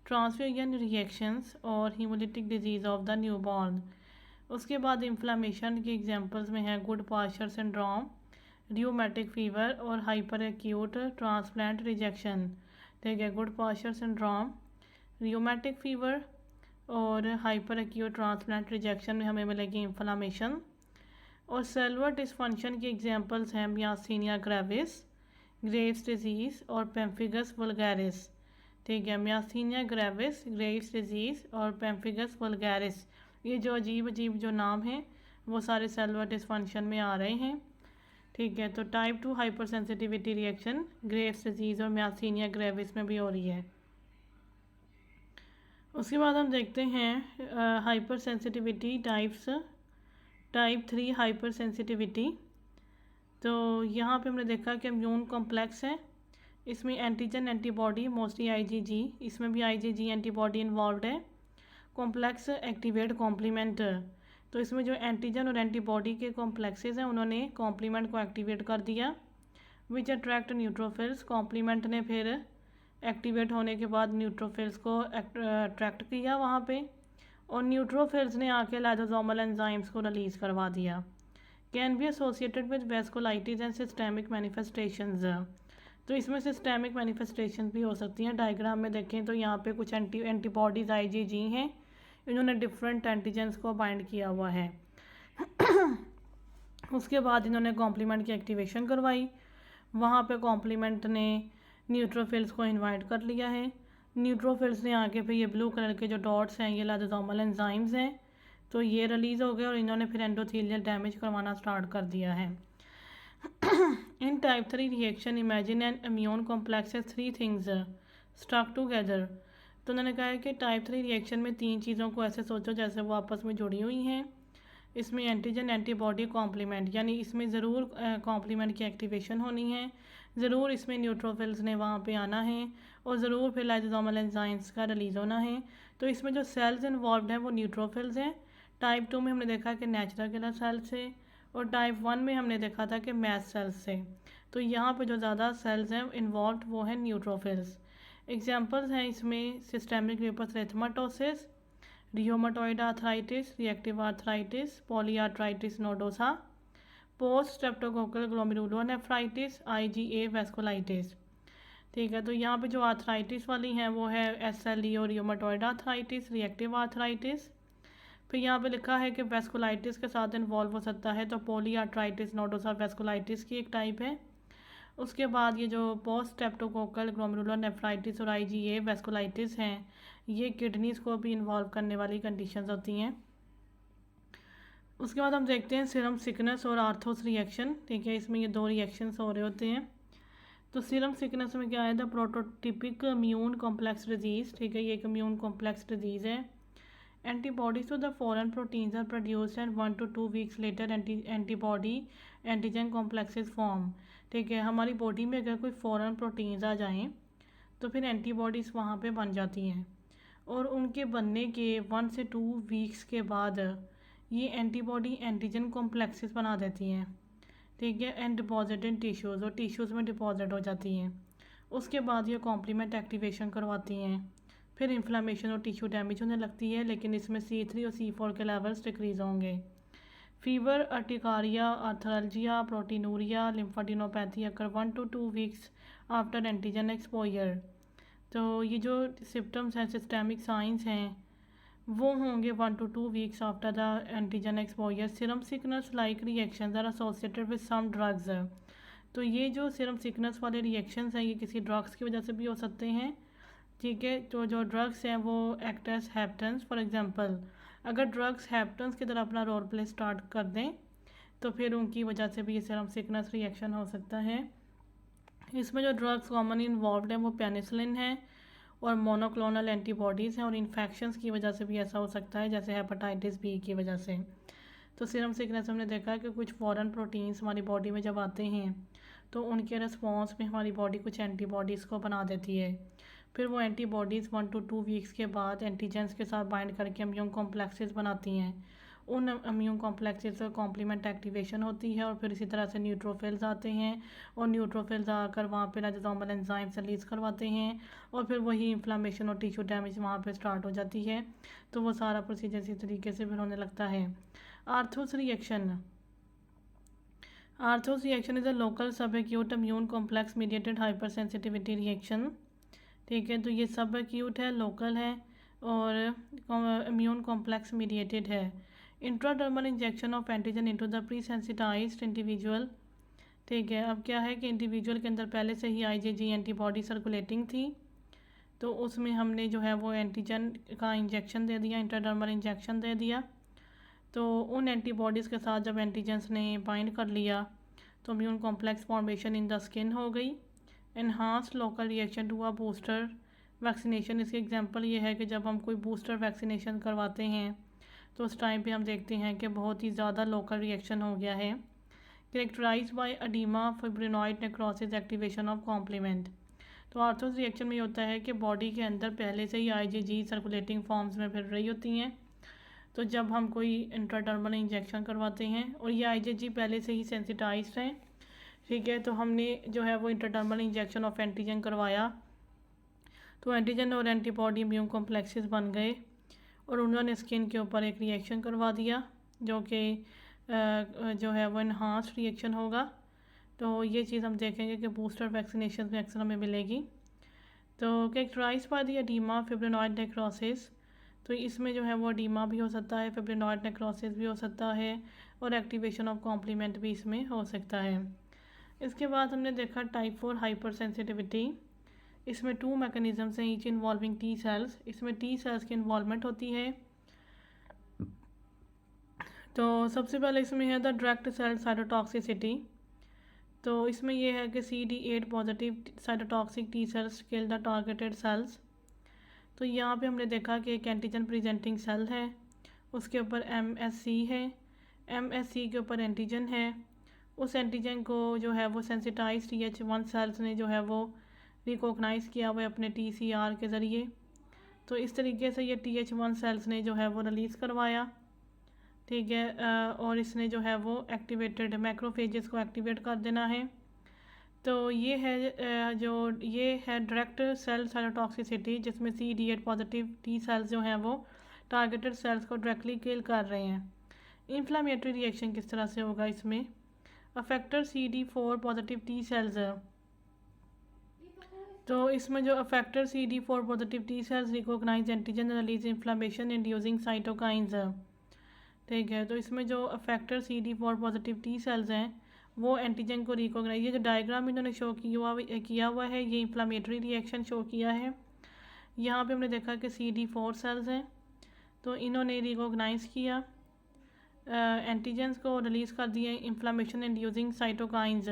S1: transfusion reactions और hemolytic disease of the newborn। उसके बाद इन्फ्लामेशन के एग्जांपल्स में है गुड पाश्चर सिंड्रोम, रियोमेटिक फीवर और हाइपर एक्यूट ट्रांसप्लांट रिजेक्शन। ठीक है, गुड पाश्चर सिंड्रोम, रियोमेटिक फीवर और हाइपर एक्यूट ट्रांसप्लांट रिजेक्शन में हमें मिलेगी इन्फ्लामेशन। और सेलुलर डिसफंक्शन के एग्जांपल्स हैं मियास्थीनिया ग्रेविस, ग्रेव्स डिजीज़ और पेम्फिगस वल्गैरिस। ठीक है, मियास्थीनिया ग्रेविस, ग्रेव्स डिजीज़ और पेम्फिगस वल्गैरिस, ये जो अजीब अजीब जो नाम हैं वो सारे सेलुलर डिसफंक्शन में आ रहे हैं। ठीक है, तो type 2 hyper sensitivity reaction Graves disease और मियास्थीनिया ग्रेविस में भी हो रही है। उसके बाद हम देखते हैं hypersensitivity types. Type 3 hyper sensitivity, तो यहाँ पे हमने देखा कि इम्यून कॉम्प्लेक्स है, इसमें एंटीजन एंटीबॉडी मोस्टली आईजीजी, इसमें भी आईजीजी एंटीबॉडी इन्वॉल्व है। कॉम्प्लेक्स एक्टिवेट कॉम्प्लीमेंट, तो इसमें जो एंटीजन और एंटीबॉडी के कॉम्प्लेक्सेस हैं उन्होंने कॉम्प्लीमेंट को एक्टिवेट कर दिया, विच अट्रैक्ट न्यूट्रोफिल्स। कॉम्प्लीमेंट ने फिर एक्टिवेट होने के बाद न्यूट्रोफिल्स को अट्रैक्ट किया वहाँ पे, और न्यूट्रोफिल्स ने आके लाइसोसोमल एंजाइम्स को रिलीज़ करवा दिया। Can be associated with vasculitis and systemic manifestations, तो इसमें सिस्टेमिक मैनिफेस्टेशन भी हो सकती हैं। डायग्राम में देखें तो यहाँ पे कुछ एंटीबॉडीज़ आईजीजी हैं, इन्होंने डिफरेंट एंटीजेंस को बाइंड किया हुआ है। उसके बाद इन्होंने कॉम्प्लीमेंट की एक्टिवेशन करवाई, वहाँ पे कॉम्प्लीमेंट ने न्यूट्रोफिल्स को इनवाइट कर लिया है। न्यूट्रोफिल्स ने आके फिर ये ब्लू कलर के जो डॉट्स हैं ये लाइसोसोमल एंजाइम्स हैं, तो ये रिलीज़ हो गए और इन्होंने फिर एंडोथेलियल डैमेज करवाना स्टार्ट कर दिया है। In type 3 reaction imagine an immune complexes 3 things stuck together, तो उन्होंने कहा है कि टाइप 3 रिएक्शन में 3 चीज़ों को ऐसे सोचो जैसे वो आपस में जुड़ी हुई हैं। इसमें एंटीजन एंटीबॉडी कॉम्प्लीमेंट, यानी इसमें ज़रूर कॉम्प्लीमेंट की एक्टिवेशन होनी है, ज़रूर इसमें न्यूट्रोफिल्स ने वहाँ पे आना है, और ज़रूर फिर लाइसोसोमल एंजाइम्स का रिलीज़ होना है। तो इसमें जो सेल्स इन्वॉल्व हैं वो न्यूट्रोफिल्स हैं। टाइप 2 में हमने देखा कि नेचुरल किलर सेल्स से, और टाइप 1 में हमने देखा था कि मैस सेल्स से। तो यहाँ पे जो ज़्यादा सेल्स हैं इन्वॉल्व वो हैं न्यूट्रोफिल्स। एग्जांपल्स हैं इसमें systemic lupus erythematosus, rheumatoid arthritis, reactive arthritis, polyarthritis nodosa, post streptococcal glomerulonephritis, IgA vasculitis. ठीक है, तो यहाँ पे जो आर्थराइटिस वाली हैं वो है एसएलई और रियोमेटॉइड आर्थराइटिस, रिएक्टिव आर्थराइटिस। फिर यहाँ पे लिखा है कि वेस्कुलाइटिस के साथ इन्वॉल्व हो सकता है, तो पॉलीआर्थराइटिस नोडोसा वेस्कुलाइटिस की एक टाइप है। उसके बाद ये जो पोस्ट स्ट्रेप्टोकोकल ग्लोमेरुलोनेफ्राइटिस और आईजीए वेस्कुलाइटिस हैं, ये किडनीज़ को भी इन्वॉल्व करने वाली कंडीशंस होती हैं। उसके बाद हम देखते हैं सीरम सिकनेस और आर्थोस रिएक्शन। ठीक है, इसमें ये 2 रिएक्शंस हो रहे होते हैं। तो सीरम सिकनेस में क्या है, the prototypic immune complex disease. ठीक है, ये एक इम्यून कॉम्प्लेक्स डिजीज़ है। Antibodies to the foreign proteins are produced and 1 to 2 weeks later antibody antigen complexes form. ठीक है, हमारी बॉडी में अगर कोई फॉरेन प्रोटीन्स आ जाएँ तो फिर एंटीबॉडीज़ वहाँ पे बन जाती हैं, और उनके बनने के 1 से 2 वीक्स के बाद ये एंटीबॉडी एंटीजन कॉम्प्लेक्सेस बना देती हैं। ठीक है, एंड डिपॉजिट इन टिश्यूज़, और टिश्यूज़ में डिपॉजिट हो जाती हैं। उसके बाद ये कॉम्प्लीमेंट एक्टिवेशन करवाती हैं, फिर इन्फ्लामेशन और टिश्यू डैमेज होने लगती है, लेकिन इसमें C3 और C4 के लेवल्स डिक्रीज़ होंगे। Fever, urticaria, arthralgia, proteinuria, lymphadenopathy occur 1 to 2 weeks after antigen exposure. तो ये जो सिम्टम्स हैं, सिस्टेमिक साइंस हैं, वो होंगे 1 to 2 weeks after the antigen exposure. Serum sickness like reactions are associated with some drugs, तो ये जो सीरम सिकनेस वाले रिएक्शंस हैं ये किसी ड्रग्स की वजह से भी हो सकते हैं। ठीक है, तो जो ड्रग्स हैं वो act as haptens. For example, अगर ड्रग्स हैप्टेंस की तरह अपना रोल प्ले स्टार्ट कर दें तो फिर उनकी वजह से भी ये सीरम सिकनेस रिएक्शन हो सकता है। इसमें जो ड्रग्स कॉमनली इन्वॉल्व हैं वो पेनिसिलिन है और मोनोक्लोनल एंटीबॉडीज़ हैं, और इन्फेक्शंस की वजह से भी ऐसा हो सकता है जैसे हेपेटाइटिस बी की वजह से। तो सीरम सिकनेस हमने देखा है कि कुछ फॉरेन प्रोटीन्स हमारी बॉडी में जब आते हैं तो उनके रिस्पॉन्स में हमारी बॉडी कुछ एंटीबॉडीज़ को बना देती है, फिर वो एंटीबॉडीज़ 1 to 2 वीक्स के बाद एंटीजेंस के साथ बाइंड करके इम्यून कॉम्प्लेक्सेस बनाती हैं, उन इम्यून कॉम्प्लेक्सेस का कॉम्प्लीमेंट एक्टिवेशन होती है और फिर इसी तरह से न्यूट्रोफिल्स आते हैं और न्यूट्रोफिल्स आकर वहाँ पे लाइसोसोमल एंजाइम्स रिलीज़ करवाते हैं और फिर वही इन्फ्लामेशन और टिश्यू डैमेज वहाँ पे स्टार्ट हो जाती है। तो वो सारा प्रोसीजर इसी तरीके से फिर होने लगता है। आर्थोस रिएक्शन इज़ अ लोकल सब acute immune complex mediated hyper sensitivity reaction. ठीक है, तो ये सब एक्यूट है, लोकल है और इम्यून कॉम्प्लेक्स मीडिएटेड है। Intradermal injection of antigen into the pre sensitised individual. ठीक है, अब क्या है कि इंडिविजुअल के अंदर पहले से ही आईजीजी एंटीबॉडी सर्कुलेटिंग थी, तो उसमें हमने जो है वो एंटीजन का इंजेक्शन दे दिया, इंट्राडर्मल इंजेक्शन दे दिया। तो उन एंटीबॉडीज़ के साथ जब एंटीजन्स ने बाइंड कर लिया तो immune complex formation in the skin हो गई। Enhanced local reaction to a booster vaccination, इसकी एग्जांपल ये है कि जब हम कोई बूस्टर वैक्सीनेशन करवाते हैं तो उस टाइम पे हम देखते हैं कि बहुत ही ज़्यादा लोकल रिएक्शन हो गया है। Characterised by oedema, fibrinoid necrosis, activation of complement. तो आर्थोस रिएक्शन में ये होता है कि बॉडी के अंदर पहले से ही आईजीजी सर्कुलेटिंग फॉर्म्स में फिर रही होती हैं, तो जब हम कोई इंट्राडर्मल इंजेक्शन करवाते हैं और ये आईजीजी पहले से ही सेंसिटाइज्ड हैं, ठीक है, तो हमने जो है वो इंट्राडर्मल इंजेक्शन ऑफ एंटीजन करवाया तो एंटीजन और एंटीबॉडी इम्यून कॉम्प्लेक्सेस बन गए और उन्होंने स्किन के ऊपर एक रिएक्शन करवा दिया जो कि जो है वो इन्हांस्ड रिएक्शन होगा। तो ये चीज़ हम देखेंगे कि बूस्टर वैक्सीनेशन में अक्सर हमें मिलेगी। तो characterise by the oedema fibrinoid necrosis, तो इसमें जो है वो एडीमा भी हो सकता है, फिब्रिनॉइड नेक्रोसिस भी हो सकता है और एक्टिवेशन ऑफ कॉम्प्लीमेंट भी इसमें हो सकता है। इसके बाद हमने देखा टाइप 4 हाइपर सेंसिटिविटी। इसमें 2 मैकेनिज़म्स हैं ईच इन्वॉल्विंग टी सेल्स। इसमें टी सेल्स की इन्वॉल्वमेंट होती है। तो सबसे पहले इसमें है द डायरेक्ट सेल साइटोटॉक्सिसिटी। तो इसमें यह है कि CD8 positive cytotoxic T cells kill the targeted cells. तो यहाँ पे हमने देखा कि एक एंटीजन प्रेजेंटिंग सेल है, उसके ऊपर MSC है, MSC के ऊपर एंटीजन है, उस एंटीजन को जो है वो सेंसिटाइज TH1 सेल्स ने जो है वो रिकॉग्नाइज़ किया हुआ है अपने TCR के ज़रिए। तो इस तरीके से ये TH1 सेल्स ने जो है वो रिलीज़ करवाया, ठीक है, और इसने जो है वो एक्टिवेटेड मैक्रोफेजेस को एक्टिवेट कर देना है। तो ये है जो ये है डायरेक्ट सेल साइटोटॉक्सिसिटी, जिसमें CD8 पॉजिटिव टी सेल्स जो हैं वो टारगेटेड सेल्स को डायरेक्टली किल कर रहे हैं। इन्फ्लामेटरी रिएक्शन किस तरह से होगा इसमें? Effector CD4 positive T sales, तो इसमें जो effector CD4 positive T cells recognise antigen release inflammation inducing cytokines. ठीक है, तो इसमें जो effector CD4 positive T sales हैं वो एंटीजन को रिकॉग्नाइज, ये जो डायग्राम इन्होंने शो किया हुआ है ये इन्फ्लामेटरी रिएक्शन शो किया है। यहाँ पे हमने देखा कि CD4 सेल्स हैं, तो इन्होंने रिकॉग्नाइज किया एंटीजन्स को रिलीज़ कर दिए इन्फ्लामेशन इंड्यूसिंग साइटोकाइंस।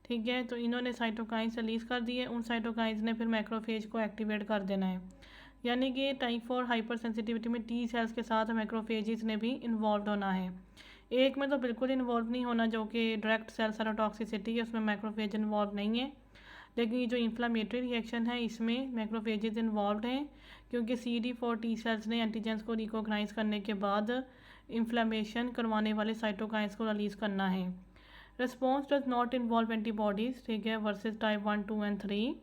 S1: ठीक है, तो इन्होंने साइटोकाइंस रिलीज़ कर दिए, उन साइटोकाइंस ने फिर मैक्रोफेज को एक्टिवेट कर देना है। यानी कि टाइप 4 हाइपर सेंसिटिविटी में टी सेल्स के साथ मैक्रोफेजेस ने भी इन्वॉल्व होना है। एक में तो बिल्कुल इन्वॉल्व नहीं होना जो कि डायरेक्ट सेल साइटोटॉक्सिसिटी है, उसमें मैक्रोफेज इन्वॉल्व नहीं है। लेकिन ये जो इन्फ्लामेटरी रिएक्शन है इसमें मैक्रोफेजेस इन्वॉल्व हैं, क्योंकि CD4 टी सेल्स ने एंटीजन्स को रिकॉग्नाइज करने के बाद इन्फ्लामेशन करवाने वाले साइटोकाइंस को रिलीज़ करना है। Response does not involve antibodies, ठीक है, वर्सेज टाइप 1, 2 एंड 3।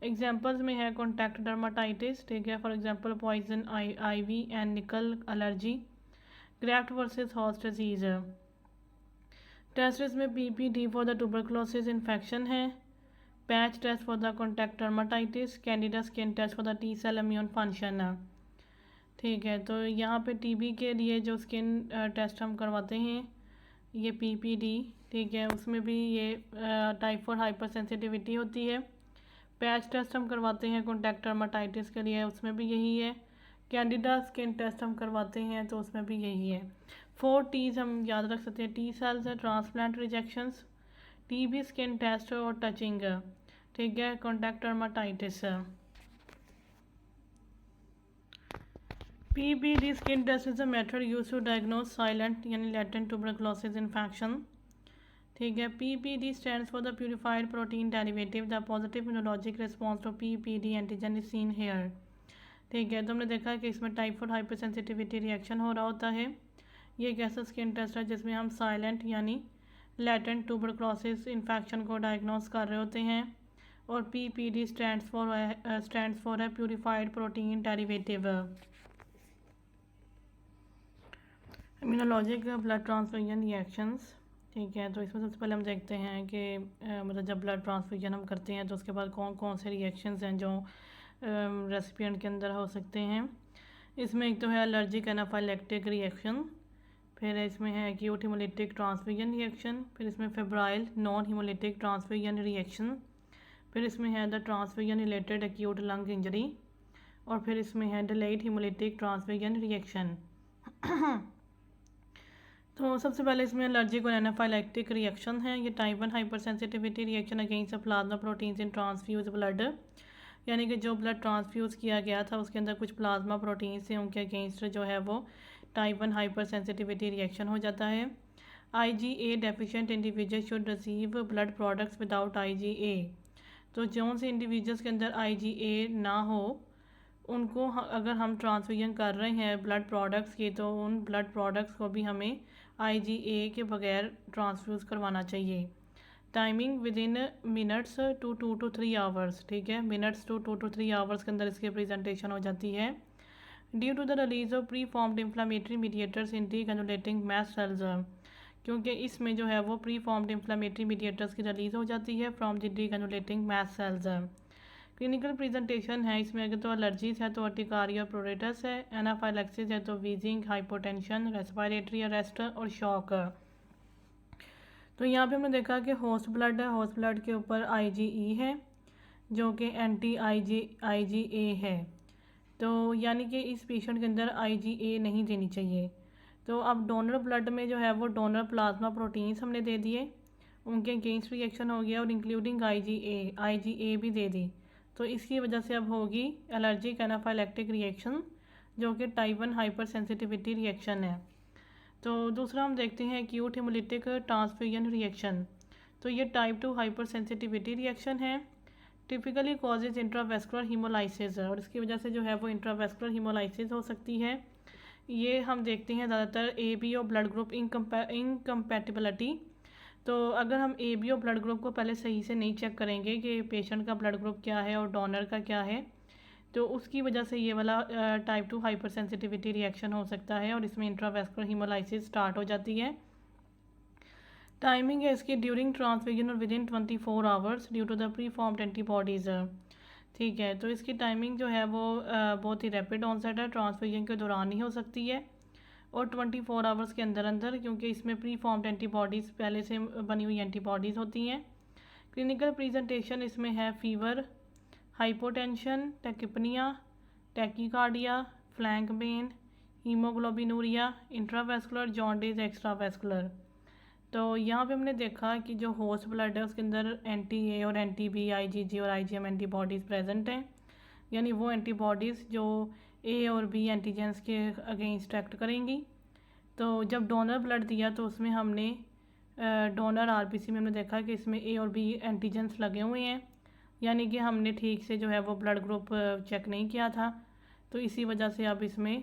S1: एग्जाम्पल्स में है कॉन्टैक्ट डर्माटाइटिस, ठीक है, for example poison ivy and nickel allergy. Graft versus host disease. Test में PPD for the tuberculosis infection है, patch test for the contact dermatitis, Candida skin test for the T cell immune function. ठीक है, तो यहाँ पे TB के लिए जो स्किन टेस्ट हम करवाते हैं ये PPD, ठीक है, उसमें भी ये टाइप 4 हाइपर सेंसिटिविटी होती है। पैच टेस्ट हम करवाते हैं कॉन्टैक्ट डर्माटाइटिस के लिए, उसमें भी यही है। कैंडिडा स्किन टेस्ट हम करवाते हैं तो उसमें भी यही है। 4 T's हम याद रख सकते हैं, टी सेल्स है, transplant rejections, TB skin test और टचिंग, ठीक है, contact dermatitis. PPD skin test is a method use to diagnose silent यानी लेटेंट ट्यूबरकुलोसिस इन्फेक्शन। ठीक है, PPD stands for the purified protein derivative, the positive immunologic response to PPD antigen is seen here. ठीक है, तो हमने देखा कि इसमें टाइप 4 हाइपर सेंसिटिविटी रिएक्शन हो रहा होता है। ये एक ऐसा स्किन टेस्ट है जिसमें हम साइलेंट यानी लैटेंट ट्यूबरक्लोसिस इन्फेक्शन को डायग्नोस कर रहे होते हैं। और PPD स्टैंड्स फॉर है purified protein derivative. Immunologic blood transfusion reactions, ठीक है। तो इसमें सबसे पहले हम देखते हैं कि मतलब जब ब्लड ट्रांसफ्यूजन हम करते हैं तो उसके बाद कौन कौन से रिएक्शंस हैं जो रेसिपिएंट के अंदर हो सकते हैं। इसमें एक तो है एलर्जिक एनाफाइलेक्टिक रिएक्शन, फिर इसमें है एक्यूट हीमोलिटिक ट्रांसफ्यूजन रिएक्शन, फिर इसमें febrile non haemolytic transfusion reaction, फिर इसमें है the transfusion related acute lung injury, और फिर इसमें है डिलेड हीमोलिटिक ट्रांसफ्यूजन रिएक्शन। तो सबसे पहले इसमें एलर्जिक और एनाफाइलेक्टिक रिएक्शन है। ये type 1 hyper sensitivity reaction against plasma proteins इन ट्रांसफ्यूज ब्लड, यानी कि जो ब्लड ट्रांसफ्यूज़ किया गया था उसके अंदर कुछ प्लाज्मा प्रोटीन्स हैं, उनके अगेंस्ट जो है वो टाइप 1 हाइपर सेंसिटिविटी रिएक्शन हो जाता है। IgA deficient individual should receive blood products without IgA। तो जौन से इंडिविजुअल्स के अंदर IgA ना हो उनको अगर हम ट्रांसफ्यूजन कर रहे हैं ब्लड प्रोडक्ट्स की, तो उन ब्लड प्रोडक्ट्स को भी हमें IgA के बगैर ट्रांसफ्यूज़ करवाना चाहिए। Timing within minutes to 2 to 3 hours, ठीक है। मिनट्स टू 2 to 3 आवर्स के अंदर इसकी प्रेजेंटेशन हो जाती है। Due to the release of pre formed inflammatory mediators in degranulating mast cells, क्योंकि इसमें जो है वो प्री फॉर्म्ड इन्फ्लामेटरी मीडिएटर्स की रिलीज हो जाती है from the degranulating mast cells. Clinical presentation है इसमें, अगर तो एलर्जीज है तो अर्टिकारिया प्रोरेटस है, एनाफाइलेक्सिस है तो वीजिंग, हाइपोटेंशन, रेस्पिरेटरी अरेस्ट और शॉक। तो यहाँ पे हमने देखा कि होस्ट ब्लड है, होस्ट ब्लड के ऊपर IgE है जो कि एंटी IgA है, तो यानी कि इस पेशेंट के अंदर IgA नहीं देनी चाहिए। तो अब डोनर ब्लड में जो है वो डोनर प्लाज्मा प्रोटीन्स हमने दे दिए, उनके अगेंस्ट रिएक्शन हो गया और इंक्लूडिंग IgA भी दे दी, तो इसकी वजह से अब होगी एलर्जिक एनाफाइलेक्टिक रिएक्शन जो कि टाइप 1 हाइपर सेंसिटिविटी रिएक्शन है। तो दूसरा हम देखते हैं एक्यूट हीमोलिटिक ट्रांसफ्यूजन रिएक्शन। तो ये टाइप 2 हाइपर सेंसिटिविटी रिएक्शन है, टिपिकली कॉजेज इंट्रावेस्कुलर हीमोलाइसिस, और इसकी वजह से जो है वो इंट्रावेस्कुलर हीमोलाइसिस हो सकती है। ये हम देखते हैं ज़्यादातर ABO ब्लड ग्रुप इनकम्पैटिबिलिटी। तो अगर हम ABO ब्लड ग्रुप को पहले सही से नहीं चेक करेंगे कि पेशेंट का ब्लड ग्रुप क्या है और डोनर का क्या है, तो उसकी वजह से ये वाला टाइप 2 हाइपर सेंसिटिविटी रिएक्शन हो सकता है और इसमें इंट्रावेस्कुलर हीमोलाइसिस स्टार्ट हो जाती है। टाइमिंग है इसकी ड्यूरिंग ट्रांसफ्यूजन और within 24 hours due to the pre formed antibodies, ठीक है। तो इसकी टाइमिंग जो है वो बहुत ही रैपिड ऑनसेट है, ट्रांसफ्यूजन के दौरान ही हो सकती है और 24 आवर्स के अंदर अंदर, क्योंकि इसमें प्री फॉर्म्ड एंटीबॉडीज़ पहले से बनी हुई एंटीबॉडीज़ होती हैं। क्लिनिकल प्रेजेंटेशन इसमें है fever, hypotension, tachypnoea, tachycardia, flank pain, haemoglobinuria, intravascular, jaundice, extravascular. तो यहाँ पे हमने देखा कि जो होस्ट ब्लड है उसके अंदर एंटी-A और एंटी-B, IgG और IgM एंटीबॉडीज़ प्रेजेंट हैं, यानी वो एंटीबॉडीज़ जो A और B एंटीजेंस के अगेंस्ट एक्ट करेंगी। तो जब डोनर ब्लड दिया तो उसमें हमने डोनर RBC में हमने देखा कि इसमें A और B एंटीजेंस लगे हुए हैं, यानी कि हमने ठीक से जो है वो ब्लड ग्रुप चेक नहीं किया था, तो इसी वजह से अब इसमें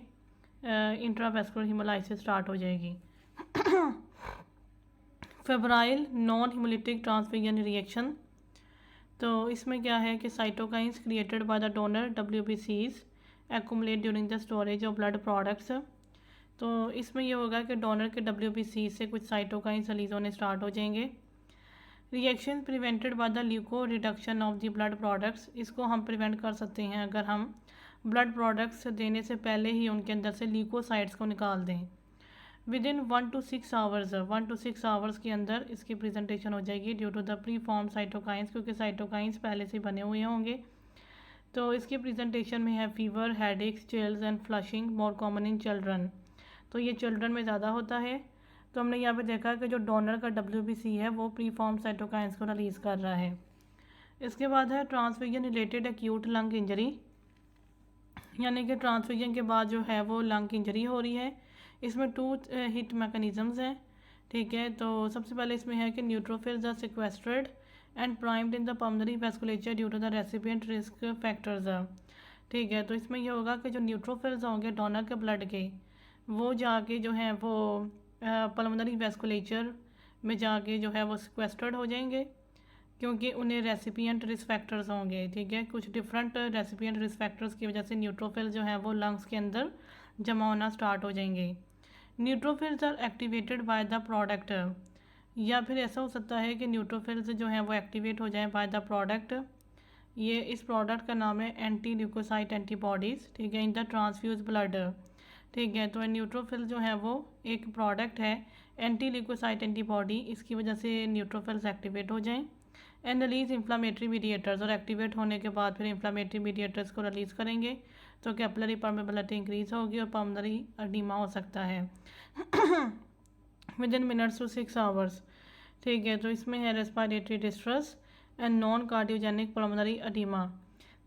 S1: इंट्रावेस्कुलर हीमोलाइसिस स्टार्ट हो जाएगी। Febrile non haemolytic transfusion reaction, तो इसमें क्या है कि cytokines created by the donor WBCs accumulate during the storage of blood products. तो इसमें यह होगा कि डोनर के WBC से कुछ साइटोकाइंस रिलीज होने स्टार्ट हो जाएंगे। Reaction prevented by the leuco reduction of the blood products, इसको हम प्रिवेंट कर सकते हैं अगर हम ब्लड प्रोडक्ट्स देने से पहले ही उनके अंदर से ल्यूकोसाइड्स को निकाल दें। Within 1 to 6 hours, 1 to 6 hours के अंदर इसकी प्रेजेंटेशन हो जाएगी due to the pre form cytokines, क्योंकि साइटोकाइंस पहले से बने हुए होंगे। तो इसकी प्रेजेंटेशन में है fever, headaches, chills and flushing, more common in children. तो ये चिल्ड्रन में ज़्यादा होता है। तो हमने यहाँ पे देखा कि जो डोनर का WBC है वो प्री फॉर्म साइटोकाइंस को रिलीज़ कर रहा है। इसके बाद है transfusion related acute lung injury, यानी कि ट्रांसफ्यूजन के बाद जो है वो लंग इंजरी हो रही है। इसमें 2 हिट मैकेनिज़म्स हैं, ठीक है। तो सबसे पहले इसमें है कि neutrophils are sequestered and primed in the pulmonary vasculature due to the recipient risk factors, ठीक है। तो इसमें यह होगा कि जो न्यूट्रोफिल्स होंगे डोनर के ब्लड के, वो जाके जो है वो पल्मोनरी वेस्कुलेचर में जाके जो है वो सिक्वेस्टर्ड हो जाएंगे, क्योंकि उन्हें रेसिपिएंट रिस्क फैक्टर्स होंगे। ठीक है, कुछ डिफरेंट रेसिपिएंट रिस्क फैक्टर्स की वजह से न्यूट्रोफिल जो है वो लंग्स के अंदर जमा होना स्टार्ट हो जाएंगे। Neutrophils are activated by the product, या फिर ऐसा हो सकता है कि न्यूट्रोफिल्स जो है वो एक्टिवेट हो जाए बाय द प्रोडक्ट। ये इस प्रोडक्ट का नाम है एंटी ल्यूकोसाइट एंटीबॉडीज़। ठीक है, इन द ट्रांसफ्यूज ब्लड। ठीक है, तो न्यूट्रोफिल जो है वो एक प्रोडक्ट है एंटी ल्यूकोसाइट एंटीबॉडी, इसकी वजह से न्यूट्रोफिल्स एक्टिवेट हो जाएं एंड रिलीज इन्फ्लामेटरी मीडिएटर्स, और एक्टिवेट होने के बाद फिर इन्फ्लामेटरी मीडिएटर्स को रिलीज़ करेंगे तो कैपिलरी परमेबिलिटी इंक्रीज होगी और पल्मोनरी एडिमा हो सकता है within minutes to 6 hours. ठीक है, तो इसमें है respiratory distress and non cardiogenic pulmonary oedema.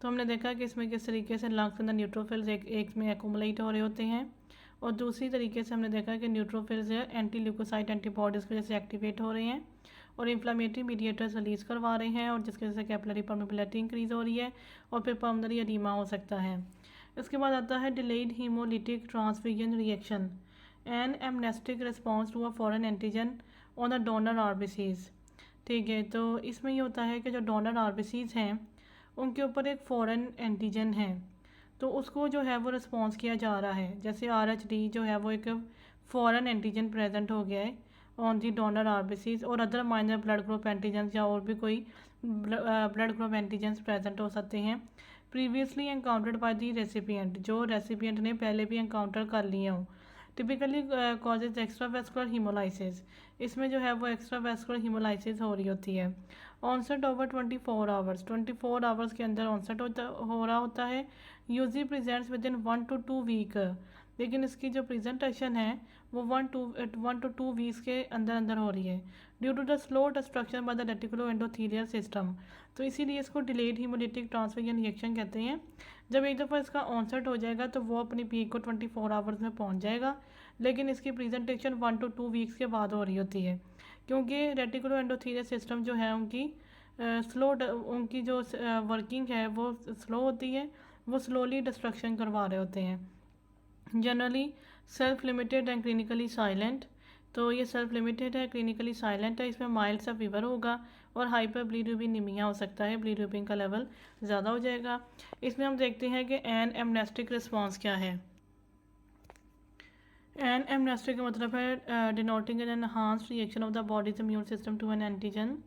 S1: तो हमने देखा कि इसमें किस तरीके से लंग्स के अंदर न्यूट्रोफिल्स एक में एक्यूमुलेट हो रहे होते हैं, और दूसरी तरीके से हमने देखा कि न्यूट्रोफिल्स एंटी ल्यूकोसाइट एंटीबॉडीज़ की वजह से एक्टिवेट हो रहे हैं और इन्फ्लामेटरी मीडिएटर्स रिलीज़ करवा रहे हैं, और जिसकी वजह से कैपिलरी परमेबिलिटी इंक्रीज़ हो रही है और फिर पल्मोनरी एडिमा हो सकता है। इसके बाद आता है delayed haemolytic transfusion reaction an amnestic response to a foreign antigen on the donor RBCs. ठीक है, तो इसमें ये होता है कि जो डोनर आरबीसीज हैं उनके ऊपर एक फ़ॉरेन एंटीजन है, तो उसको जो है वो रिस्पॉन्स किया जा रहा है। जैसे आरएचडी जो है वो एक फ़ॉरेन एंटीजन प्रेजेंट हो गया है ऑन दी डोनर आरबीसीज, और other minor blood group antigen या और भी कोई ब्लड ग्रुप एंटीजन प्रेजेंट हो सकते हैं previously encountered by the recipient, जो रेसिपिएंट ने पहले भी एनकाउंटर कर लिए हों। Typically causes extra vascular haemolysis, इसमें जो है वो एक्स्ट्रा वेस्कुलर हीमोलाइसिस हो रही होती है। ऑनसेट ओवर 24 आवर्स, 24 आवर्स के अंदर ऑनसेट हो रहा होता है। Usually presents within 1 to 2 week, लेकिन इसकी जो प्रेजेंटेशन है वो 1 to 2 वीक्स के अंदर अंदर हो रही है due to the slow destruction by the reticulo endothelial system. तो इसीलिए इसको डिलेड हीमोलिटिक ट्रांसफ्यूजन रिएक्शन कहते हैं। जब एक दफ़ा इसका ऑनसेट हो जाएगा तो वो अपनी पीक को 24 आवर्स में पहुंच जाएगा, लेकिन इसकी प्रेजेंटेशन 1 to 2 वीक्स के बाद हो रही होती है, क्योंकि रेटिकुलो एंडोथीलियल सिस्टम जो है उनकी उनकी जो वर्किंग है वो स्लो होती है, वो स्लोली डिस्ट्रक्शन करवा रहे होते हैं। Generally self limited and clinically silent, तो ये सेल्फ लिमिटेड है, क्लिनिकली साइलेंट है, इसमें माइल्ड सा फीवर होगा और हाइपर ब्लीरूबिनीमिया हो सकता है, ब्लीरूबिन का लेवल ज़्यादा हो जाएगा। इसमें हम देखते हैं कि एन एमनेस्टिक रिस्पॉन्स क्या है। एन एमनेस्टिक का मतलब है denoting an enhanced reaction of the body's immune system to an antigen.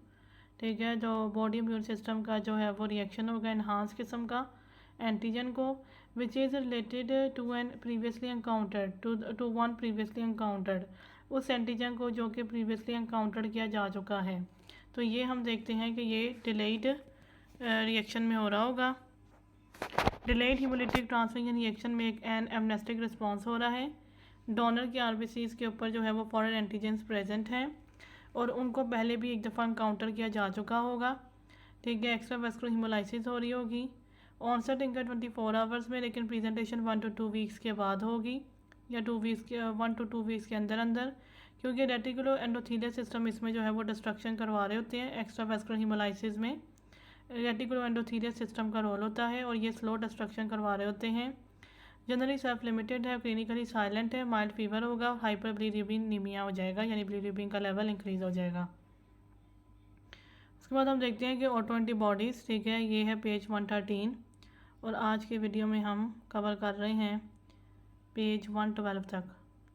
S1: ठीक है, जो बॉडी इम्यून सिस्टम का जो है वो रिएक्शन होगा एनहांस किस्म का एंटीजन को, which is related to an previously encountered to one previously encountered, उस एंटीजन को जो कि प्रीवियसली एनकाउंटर्ड किया जा चुका है। तो ये हम देखते हैं कि ये डिलेड रिएक्शन में हो रहा होगा। डिलेड हीमोलिटिक ट्रांसफ्यूजन रिएक्शन में एक एन एमनेस्टिक रिस्पॉन्स हो रहा है। डोनर के आरबीसीज के ऊपर जो है वो फॉरेन एंटीजेंस प्रेजेंट हैं और उनको पहले भी एक दफ़ा एनकाउंटर किया जा चुका होगा। ठीक है, एक्स्ट्रा वेस्कुलर हीमोलाइसिस हो रही होगी। ऑनसेट इनका 24 आवर्स में, लेकिन प्रेजेंटेशन 1 to 2 वीक्स के बाद होगी, या 1 to 2 वीक्स के अंदर अंदर, क्योंकि रेटिकुलो एंडोथीलियल सिस्टम इसमें जो है वो डिस्ट्रक्शन करवा रहे होते हैं। एक्स्ट्रा वेस्कुलर हीमोलाइसिस में रेटिकुलो एंडोथीलियल सिस्टम का रोल होता है और ये स्लो डिस्ट्रक्शन करवा रहे होते हैं। जनरली सेल्फ लिमिटेड है, क्लिनिकली साइलेंट है, माइल्ड फीवर होगा और हाइपर ब्लीरूबिनीमिया हो जाएगा, यानी ब्लीरूबिन का लेवल इंक्रीज़ हो जाएगा। उसके बाद हम देखते हैं कि ऑटो एंटीबॉडीज़। ठीक है, ये है पेज 113 और आज के वीडियो में हम कवर कर रहे हैं पेज 112 तक।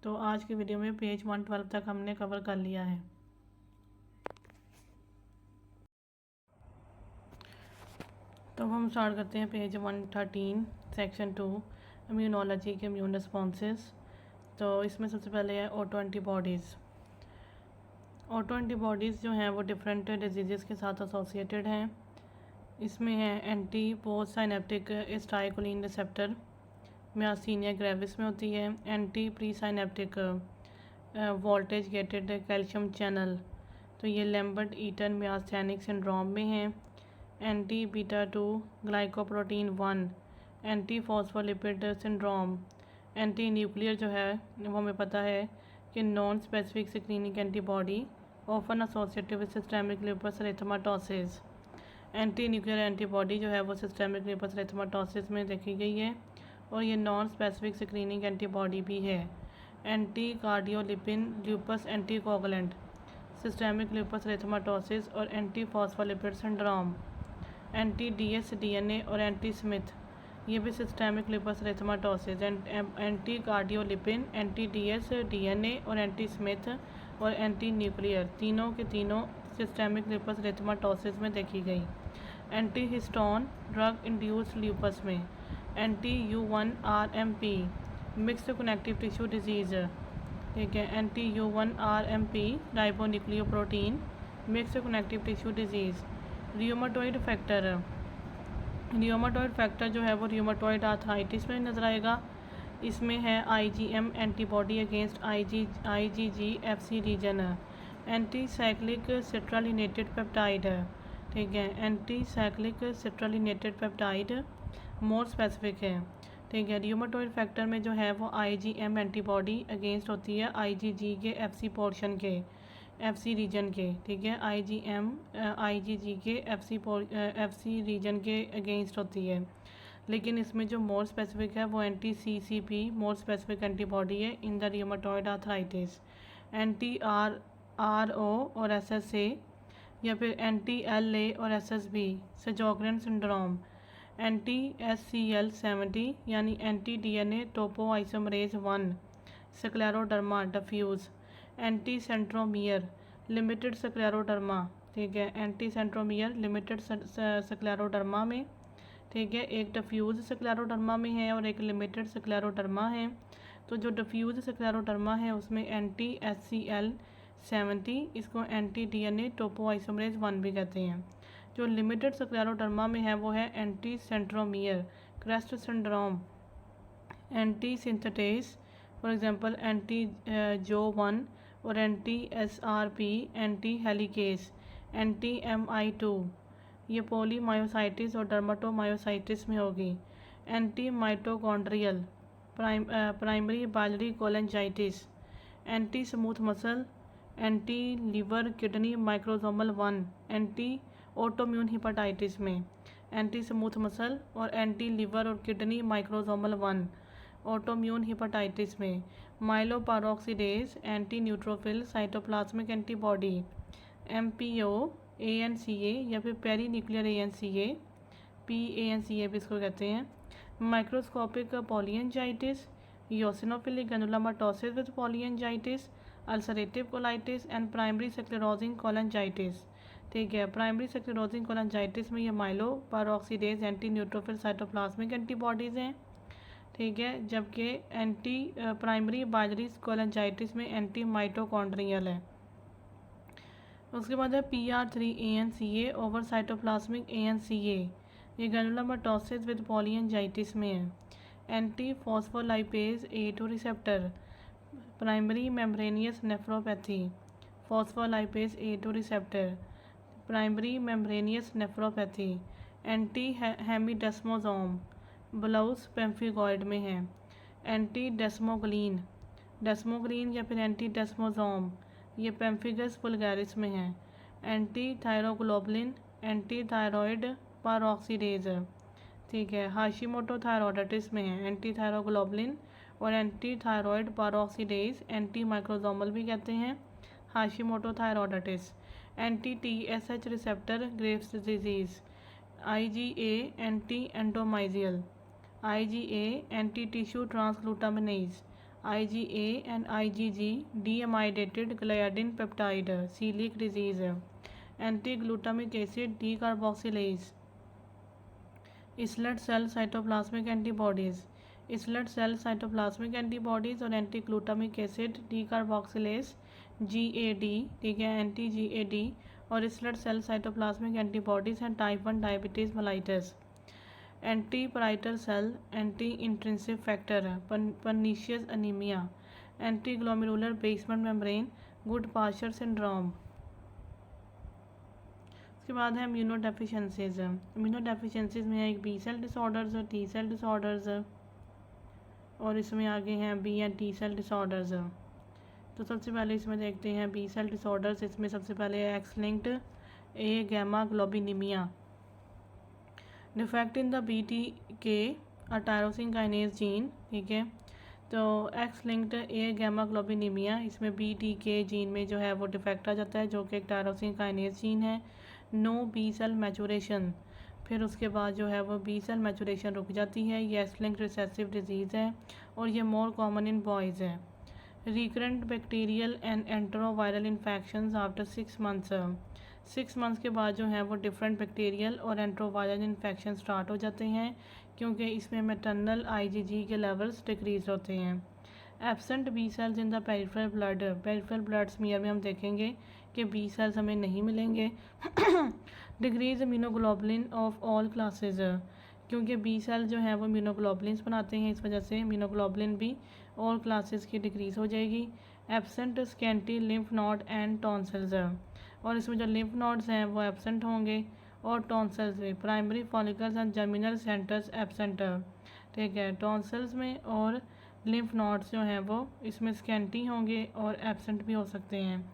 S1: तो आज के वीडियो में पेज 112 तक हमने कवर कर लिया है। तो हम स्टार्ट करते हैं पेज 113 सेक्शन 2 इम्यूनोलॉजी के इम्यून रिस्पॉन्सेस। तो इसमें सबसे पहले है ऑटो एंटीबॉडीज़। ऑटो एंटीबॉडीज़ जो हैं वो डिफरेंट डिजीज़ के साथ एसोसिएटेड हैं। इसमें है anti post synaptic acetylcholine receptor, myasthenia gravis में होती है। Anti pre synaptic voltage gated calcium channel, तो ये लैम्बर्ट ईटन मियास्थेनिक सिंड्रोम में है। Anti beta 2 glycoprotein 1, anti phospholipid syndrome. Anti nuclear जो है वो हमें पता है कि non specific screening antibody often associated with systemic lupus erythematosus. Anti nuclear antibody जो है वो सिस्टेमिक लूपस एरिथेमेटोसिस में देखी गई है और ये नॉन स्पेसिफिक स्क्रीनिंग एंटीबॉडी भी है। Anti cardiolipin lupus anticoagulant, systemic lupus erythematosus और anti phospholipid syndrome, anti DS DNA और एंटी स्मिथ, ये भी systemic lupus erythematosus, anti cardiolipin, anti DS DNA और एंटी स्मिथ और एंटी न्यूक्लियर, तीनों के तीनों सिस्टेमिक ल्यूपस एरिथेमेटोसिस में देखी गई। Anti histone drug induced lupus में, anti U1RMP mixed connective tissue disease, ठीक है, anti U1RMP ribonucleoprotein mixed connective tissue disease. Rheumatoid factor, रियोमेटॉइड factor जो है वो रियोमेटॉइड आर्थराइटिस में नज़र आएगा। इसमें है IgM antibody against IgG-Fc region, anti cyclic citrullinated peptide, ठीक है, anti cyclic citrullinated peptide more specific है, ठीक है। रियोमेटॉइड फैक्टर में जो है वो IgM एंटीबॉडी अगेंस्ट होती है IgG के FC पोर्शन के, FC रीजन के, ठीक है, IgM IgG के FC रीजन के अगेंस्ट होती है। लेकिन इसमें जो मोर स्पेसिफिक है वो anti CCP more specific antibody है in the rheumatoid arthritis. Anti RO और SSA या फिर एंटी LA और SSB Sjogren syndrome, anti SCL70 यानी anti DNA topoisomerase 1 scleroderma diffuse, anti centromere limited scleroderma, ठीक है, एंटी सेंट्रोमियर लिमिटेड स्क्लेरोडर्मा में, ठीक है, एक डिफ्यूज स्क्लेरोडर्मा में है और एक लिमिटेड स्क्लेरोडर्मा है। तो जो डिफ्यूज स्क्लेरोडर्मा है उसमें एंटी SCL70, इसको एंटी DNA टोपोआइसोमरेज 1 भी कहते हैं। जो लिमिटेड स्क्लेरोडर्मा में है वो है anti centromere CREST syndrome, anti synthetase for example anti JO1 और anti SRP, anti helicase, anti MI2, ये पोलीमायोसाइटिस और डर्माटोमायोसाइटिस में होगी। Anti mitochondrial primary biliary cholangitis, anti smooth muscle, anti liver kidney microsomal 1, anti autoimmune hepatitis में, एंटी स्मूथ मसल और एंटी लिवर और किडनी माइक्रोसोमल 1 ऑटोम्यून हिपेटाइटिस में। Myeloperoxidase anti neutrophil cytoplasmic antibody, MPO ANCA या फिर पेरी न्यूक्लियर ANCA, PANCA भी इसको कहते हैं। Microscopic polyangiitis, eosinophilic granulomatosis with polyangiitis, ulcerative colitis and primary sclerosing cholangitis, ठीक है। प्राइमरी स्क्लेरोजिंग कोलेंजाइटिस में ये myeloperoxidase anti neutrophil cytoplasmic antibodies हैं, ठीक है, जबकि एंटी प्राइमरी बाइलरी कोलेंजाइटिस में एंटी माइटोकॉन्ड्रियल है। उसके बाद है PR3 ANCA over cytoplasmic ANCA, ये ग्रैनुलोमाटोसिस विद पॉलीएंजाइटिस में है। Anti phospholipase A2 receptor, primary membranous nephropathy, phospholipase A2 receptor, primary membranous nephropathy. Anti hemidesmosome bullous pemphigoid में है। एंटी डेस्मोग्लिन, डेस्मोग्लिन या फिर एंटी डेस्मोसोम, ये पेम्फिगस वल्गैरिस में है। Anti thyroglobulin, anti thyroid peroxidase, ठीक है, हाशिमोटो थायरॉयडाइटिस में है एंटी थायरोग्लोबुलिन और anti thyroid peroxidase, anti microsomal भी कहते हैं, Hashimoto thyroiditis. Anti TSH receptor Graves disease, IgA anti endomysial, IgA anti tissue transglutaminase, IgA and IgG deamidated gliadin peptide, celiac disease, anti-glutamic acid decarboxylase, islet cell cytoplasmic antibodies, islet cell cytoplasmic antibodies और anti-glutamic acid decarboxylase GAD, ठीक है, एंटी GAD और इसलेट सेल साइटोप्लाज्मिक एंटीबॉडीज़ हैं type 1 diabetes mellitus. Anti parietal cell anti intrinsic factor है pernicious anaemia, anti glomerular basement membrane Goodpasture syndrome. उसके बाद है इम्यूनो डेफिशिएंसीज। इम्यूनो डेफिशिएंसीज में एक B cell disorders, T cell disorders और इसमें आगे हैं B and T cell disorders. तो सबसे पहले इसमें देखते हैं B सेल डिसऑर्डर्स। इसमें सबसे पहले X linked A gamma globulinaemia, defect in the BTK tyrosine kinase gene, ठीक है। तो X linked agammaglobulinaemia, इसमें BTK जीन में जो है वो डिफेक्ट आ जाता है, जो कि एक टायरोसिन काइनेज जीन है। नो बी सेल मैचुरेशन, फिर उसके बाद जो है वो बी सेल मैचुरेशन रुक जाती है। ये एक्स लिंक्ड रिसेसिव डिजीज़ है और ये मोर कॉमन इन बॉयज़ है। Recurrent bacterial and enteroviral infection after 6 months, 6 months के बाद जो है वो डिफरेंट बैक्टीरियल और एंटेरोवायरल इन्फेक्शन स्टार्ट हो जाते हैं, क्योंकि इसमें मैटरनल IgG के लेवल्स डिक्रीज होते हैं। Absent B cells in the peripheral blood, peripheral blood smear में हम देखेंगे कि बी सेल्स हमें नहीं मिलेंगे। Decrease immunoglobulin of all classes, क्योंकि बी सेल जो है वो इम्यूनोग्लोबुलिन्स बनाते हैं, इस वजह से इम्यूनोग्लोबुलिन भी ऑल क्लासेस की डिक्रीज हो जाएगी। Absent scanty lymph node and tonsils, और इसमें जो लिम्फ नोड्स हैं वो एब्सेंट होंगे और टॉन्सिल्स में primary follicles and germinal centres absent, ठीक है। टॉन्सिल्स में और लिम्फ नोड्स जो हैं वो इसमें स्कैंटी होंगे और एब्सेंट भी हो सकते हैं।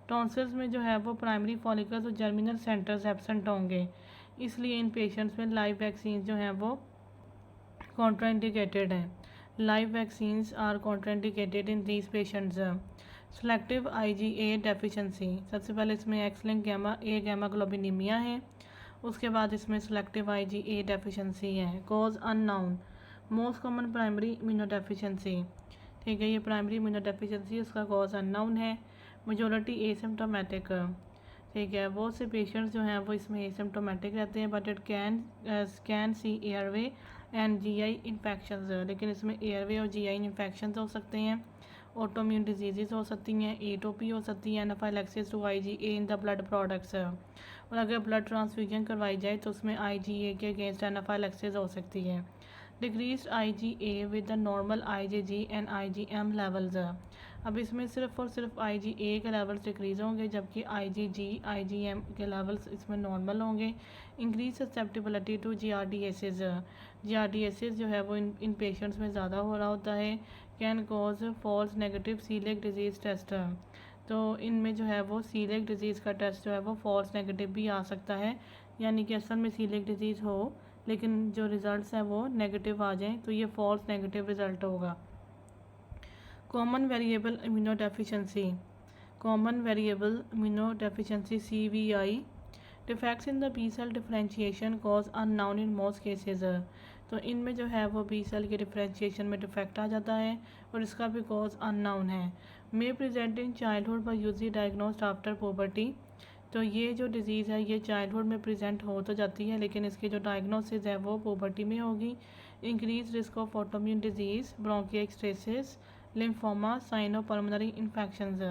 S1: टॉन्सिल्स में जो है वो प्राइमरी फॉलिकल्स और जर्मिनल सेंटर्स एब्सेंट होंगे, इसलिए इन पेशेंट्स में लाइव वैक्सीन जो हैं वो कॉन्ट्राइंडिकेटेड हैं। Live vaccines are contraindicated in these patients. Selective IgA deficiency, सबसे पहले इसमें एक्स लिंक गैमा ग्लोबिनीमिया है, उसके बाद इसमें सेलेक्टिव IgA डेफिशिएंसी है। Cause unknown, most common primary immunodeficiency, ठीक है, ये प्राइमरी इम्यूनोडेफिशिएंसी, उसका कॉज अननाउन है। मेजोरिटी एसिम्टोमेटिक, ठीक है, बहुत से पेशेंट्स जो हैं वो इसमें एसिम्टोमेटिक रहते हैं, but it can see airway and GI infections, लेकिन इसमें एयरवे और GI इन्फेक्शंस हो सकते हैं। ऑटोम्यून डिजीज़ हो सकती हैं, एटोपी हो सकती है, anaphylaxis to IgA in the blood products, और अगर ब्लड ट्रांसफ्यूजन करवाई जाए तो उसमें IgA के अगेंस्ट एनाफाइलैक्सिस हो सकती है। Decrease IgA with the normal IgG and IgM levels, अब इसमें सिर्फ और सिर्फ IgA के लेवल्स डिक्रीज़ होंगे, जबकि IgG IgM के लेवल्स इसमें नॉर्मल होंगे। Increase susceptibility to GRDSs, GRDSs जो है वो इन पेशेंट्स में ज़्यादा हो रहा होता है। Can cause false negative coeliac disease test, तो इनमें जो है वो सीलिक डिजीज़ का टेस्ट जो है वो फॉल्स नेगेटिव भी आ सकता है, यानी कि असल में सीलिक डिजीज़ हो लेकिन जो रिज़ल्ट्स हैं वो नेगेटिव आ जाएं, तो ये फॉल्स नेगेटिव रिज़ल्ट होगा। Common variable immunodeficiency, common variable immunodeficiency CVI, defects in the B cell differentiation cause unknown in most cases, तो इनमें जो है वो बी सेल के डिफरेंशिएशन में डिफेक्ट आ जाता है और इसका भी कॉज अननाउन है। May present in childhood but usually diagnosed after puberty, तो ये जो डिज़ीज़ है ये चाइल्डहुड में प्रेजेंट हो तो जाती है, लेकिन इसकी जो डायग्नोसिस है वो पुबर्टी में होगी। Increase risk of autoimmune disease, bronchiectasis, lymphoma, sinopulmonary infections,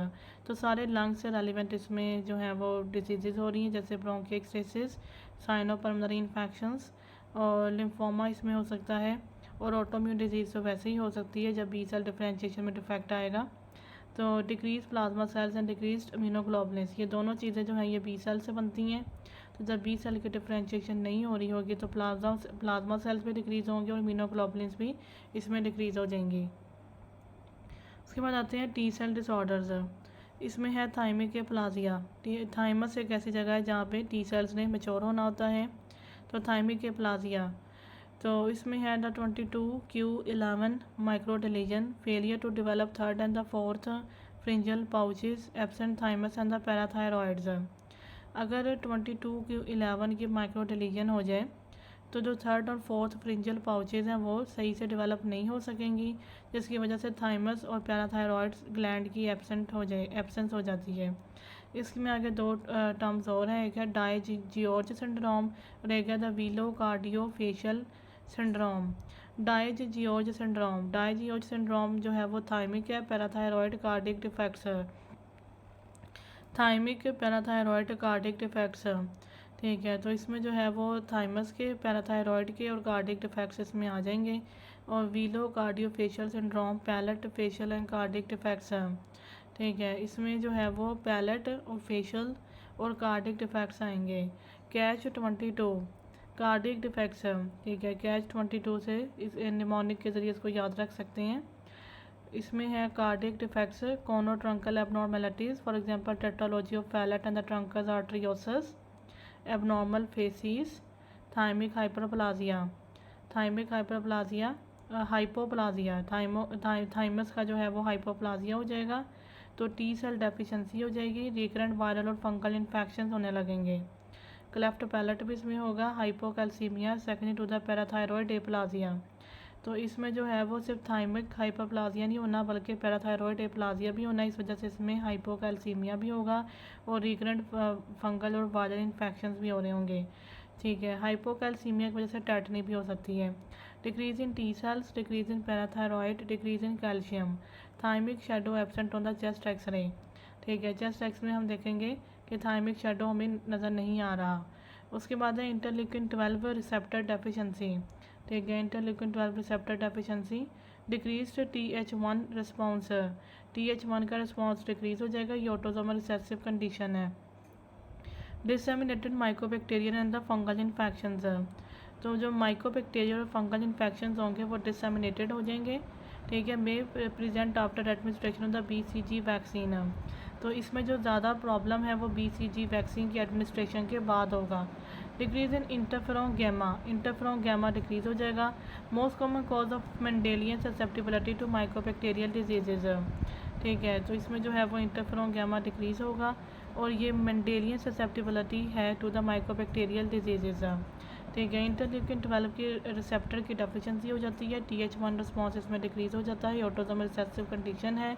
S1: तो सारे लंग से रेलिवेंट इसमें जो है वो डिजीज़ हो रही हैं, जैसे ब्रोंकिएक्सटेसिस, साइनोपल्मोनरी इन्फेक्शंस और लिम्फोमा इसमें हो सकता है, और ऑटोम्यून डिजीज़ तो वैसे ही हो सकती है जब बी सेल डिफरेंशिएशन में डिफेक्ट आएगा। तो decrease plasma cells and decrease immunoglobulins, ये दोनों चीज़ें जो हैं ये बी सेल से बनती हैं, तो जब बी सेल की डिफरेंशिएशन नहीं हो रही होगी तो प्लाज्मा सेल्स भी डिक्रीज़ होंगे और इम्यूनोग्लोबुलिन्स भी इसमें डिक्रीज़ हो जाएंगी। उसके बाद आते हैं टी सेल डिसऑर्डर्स, इसमें है थाइमिक प्लाजिया। थाइमस एक ऐसी जगह है जहाँ पे टी सेल्स ने मेच्योर होना होता है, तो थाइमिक प्लाजिया, तो इसमें है the 22q11 micro deletion, failure to develop third and the fourth pharyngeal pouches, absent thymus and the parathyroids. अगर 22q11 की माइक्रो डिलीजन हो जाए तो जो थर्ड और फोर्थ फ्रिंजल पाउचेज हैं वो सही से डेवलप नहीं हो सकेंगी, जिसकी वजह से थाइमस और पैराथायरॉइड्स ग्लैंड की एब्सेंस हो जाती है। इसमें आगे दो टर्म्स और हैं, एक है डायजियोर्ज सिंड्रोम और एक है the willow cardiofacial syndrome. डायजियोर्ज syndrome जो है वो थाइमिक है, parathyroid cardiac defects, thymic parathyroid cardiac defects, ठीक है, तो इसमें जो है वो थाइमस के, पैराथायरॉइड के और कार्डिक डिफेक्ट्स इसमें आ जाएंगे, और velo cardiofacial syndrome palate facial and cardiac defects, ठीक है, इसमें जो है वो पैलेट और फेशियल और कार्डिक डिफेक्ट्स आएंगे। कैच 22 कार्डिक डिफेक्ट्स, ठीक है, कैच 22 से इस निमोनिक के ज़रिए इसको याद रख सकते हैं। इसमें है cardiac defects, conotruncal abnormalities, for example tetralogy of Fallot and the truncus arteriosus, abnormal facies, thymic hyperplasia, hypoplasia, thymus का जो है वो हाइपोप्लाजिया हो जाएगा, तो टी सेल डेफिशिएंसी हो जाएगी, रिकरेंट वायरल और फंगल इन्फेक्शन होने लगेंगे। क्लेफ्ट पैलेट भी इसमें होगा, hypocalcaemia secondary to the parathyroid aplasia. तो इसमें जो है वो सिर्फ थाइमिक हाइपोप्लाजिया नहीं होना बल्कि पैराथायरॉयड एप्लाजिया भी होना, इस वजह से इसमें हाइपोकैल्सीमिया भी होगा और रिकरेंट फंगल और वायरल इन्फेक्शन भी हो रहे होंगे। ठीक है, हाइपोकैल्सीमिया की वजह से टेटनी भी हो सकती है। Decrease in T cells, decrease in parathyroid, decrease in calcium, thymic shadow absent on the chest X-ray. ठीक है, चेस्ट एक्स में हम देखेंगे कि थाइमिक शेडो हमें नज़र नहीं आ रहा। उसके बाद है इंटरल्यूकिन 12 रिसेप्टर डेफिशिएंसी। ठीक है, interleukin 12 receptor deficiency, decrease TH1 response, TH1 का रिस्पॉन्स डिक्रीज हो जाएगा, ये ऑटोसोमल रिसेसिव कंडीशन है। Disseminated mycobacterial and the fungal infections, तो जो माइकोबैक्टीरियल और फंगल इन्फेक्शंस होंगे वो डिसएमिनेटेड हो जाएंगे। ठीक है, may present after administration of the BCG vaccine, तो इसमें जो ज़्यादा प्रॉब्लम है वो BCG वैक्सीन की एडमिनिस्ट्रेशन के बाद होगा। Decrease in interferon gamma decrease हो जाएगा। Most common cause of Mendelian susceptibility to mycobacterial diseases. ठीक है, तो इसमें जो है वो इंटरफेरोन गैमा डिक्रीज होगा और ये मेंडेलियन ससेप्टिबिलिटी है टू द माइकोबैक्टीरियल डिजीजेज। ठीक है, इंटरल्यूकिन 12 की रिसेप्टर की डेफिशिएंसी हो जाती है, TH1 रिस्पॉन्स इसमें डिक्रीज हो जाता है, ऑटोसोमल रिसेसिव कंडीशन है।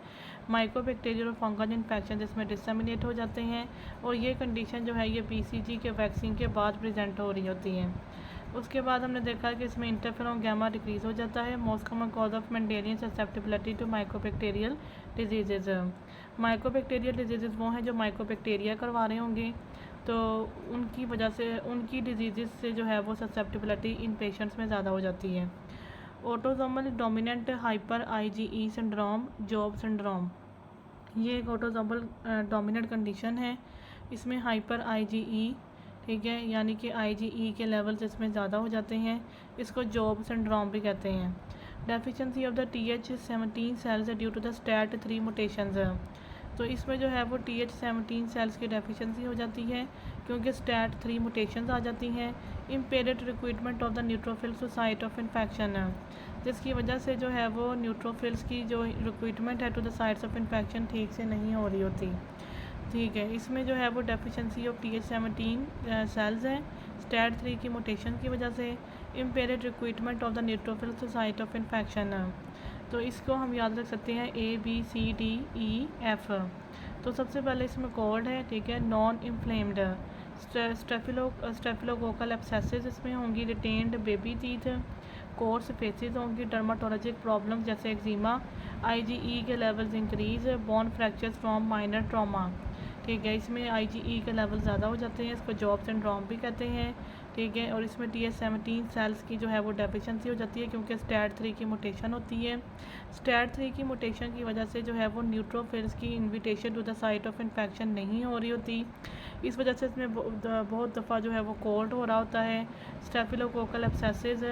S1: माइकोबैक्टीरियल और फंगल इन्फेक्शन इसमें डिसएमिनेट हो जाते हैं और ये कंडीशन जो है ये BCG के वैक्सीन के बाद प्रेजेंट हो रही होती है। उसके बाद हमने देखा कि इसमें इंटरफेरोन गैमा डिक्रीज हो जाता है। Most common cause of Mendelian susceptibility to mycobacterial diseases, mycobacterial diseases वो हैं जो माइकोबैक्टीरिया करवा रहे होंगे, तो उनकी वजह से उनकी डिजीज़ से जो है वो ससेप्टिबिलिटी इन पेशेंट्स में ज़्यादा हो जाती है। Autosomal dominant hyper IgE syndrome, job syndrome, ये एक ऑटोसोमल डोमिनेंट कंडीशन है। इसमें हाइपर IgE, ठीक है, यानी कि IgE के लेवल्स इसमें ज़्यादा हो जाते हैं, इसको जॉब सिंड्रोम भी कहते हैं। Deficiency of the TH17 cells due to the STAT3 mutations, तो इसमें जो है वो TH17 सेल्स की डेफिशिएंसी हो जाती है क्योंकि STAT3 मुटेशंस आ जाती हैं। Impaired recruitment of the neutrophils to site of infection, जिसकी वजह से जो है वो न्यूट्रोफिल्स की जो रिक्रूटमेंट है to the sites of infection ठीक से नहीं हो रही होती। ठीक है, इसमें जो है वो डेफिशिएंसी ऑफ TH17 सेल्स हैं STAT3 की मुटेशन की वजह से। Impaired recruitment of the neutrophils to site of infection, तो इसको हम याद रख सकते हैं ABCDEF। तो सबसे पहले इसमें कोड है, ठीक है, नॉन इन्फ्लेम्ड स्टेफिलोकोकल एब्सेसिस इसमें होंगी, retained baby teeth, coarse faces होंगी, डर्माटोलॉजिक प्रॉब्लम जैसे एक्जिमा, IgE के levels increase, bone fractures from minor trauma. ठीक है, इसमें IgE के लेवल ज़्यादा हो जाते हैं, इसको जॉब सिंड्रोम भी कहते हैं। ठीक है, और इसमें TH17 सेल्स की जो है वो डेफिशिएंसी हो जाती है क्योंकि STAT3 की मुटेशन होती है। STAT3 की मुटेशन की वजह से जो है वो न्यूट्रोफिल्स की invitation to the site of infection नहीं हो रही होती, इस वजह से इसमें बहुत दफ़ा जो है वो कोल्ड हो रहा होता है। Staphylococcal abscesses,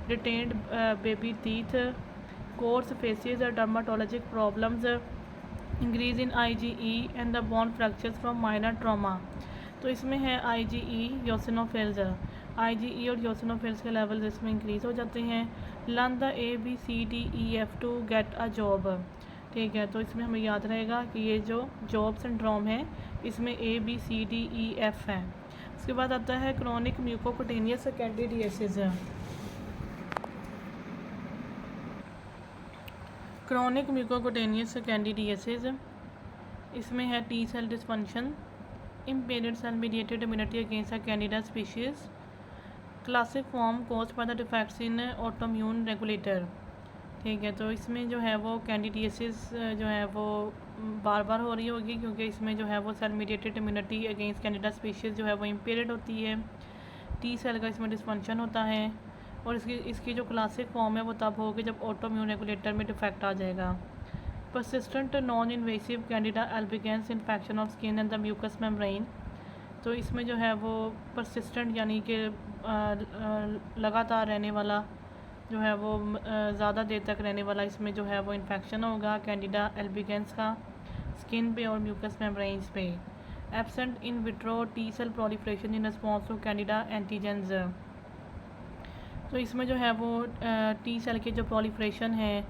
S1: retained baby teeth, coarse facies, dermatologic problems, increase in IgE and the bone fractures from minor trauma. तो इसमें है IgE योसिनोफिल्स, IgE और योसिनोफिल्स के लेवल इसमें इंक्रीज हो जाते हैं। Learn the ABCDEF to get a job. ठीक है, तो इसमें हमें याद रहेगा कि ये जो जॉब सिंड्रोम है इसमें ABCDEF है। उसके बाद आता है chronic mucocutaneous candidiasis. Chronic mucocutaneous candidiasis, इसमें है T cell dysfunction, impaired cell mediated immunity against a candida species, classic form caused by the defects in autoimmune regulator। ठीक है, तो इसमें जो है वो कैंडिडियासिस जो है वो बार बार हो रही होगी क्योंकि इसमें जो है वो cell mediated immunity against Candida species जो है वो इम्पेयर्ड होती है, T सेल का इसमें डिस्फंक्शन होता है और इसकी जो क्लासिक फॉर्म है वो तब होगी जब ऑटोइम्यून रेगुलेटर में डिफेक्ट आ जाएगा। Persistent non invasive Candida albicans infection of skin and the mucous membrane, तो इसमें जो है वो परसिस्टेंट यानी कि लगातार रहने वाला जो है वो ज़्यादा देर तक रहने वाला इसमें जो है वो इन्फेक्शन होगा कैंडिडा एल्बिगेंस का स्किन पे और म्यूकस मेम्ब्रेन्स पे। Absent in vitro T cell proliferation in response to Candida antigens, तो इसमें जो है वो टी सेल की जो प्रोलिफ्रेशन है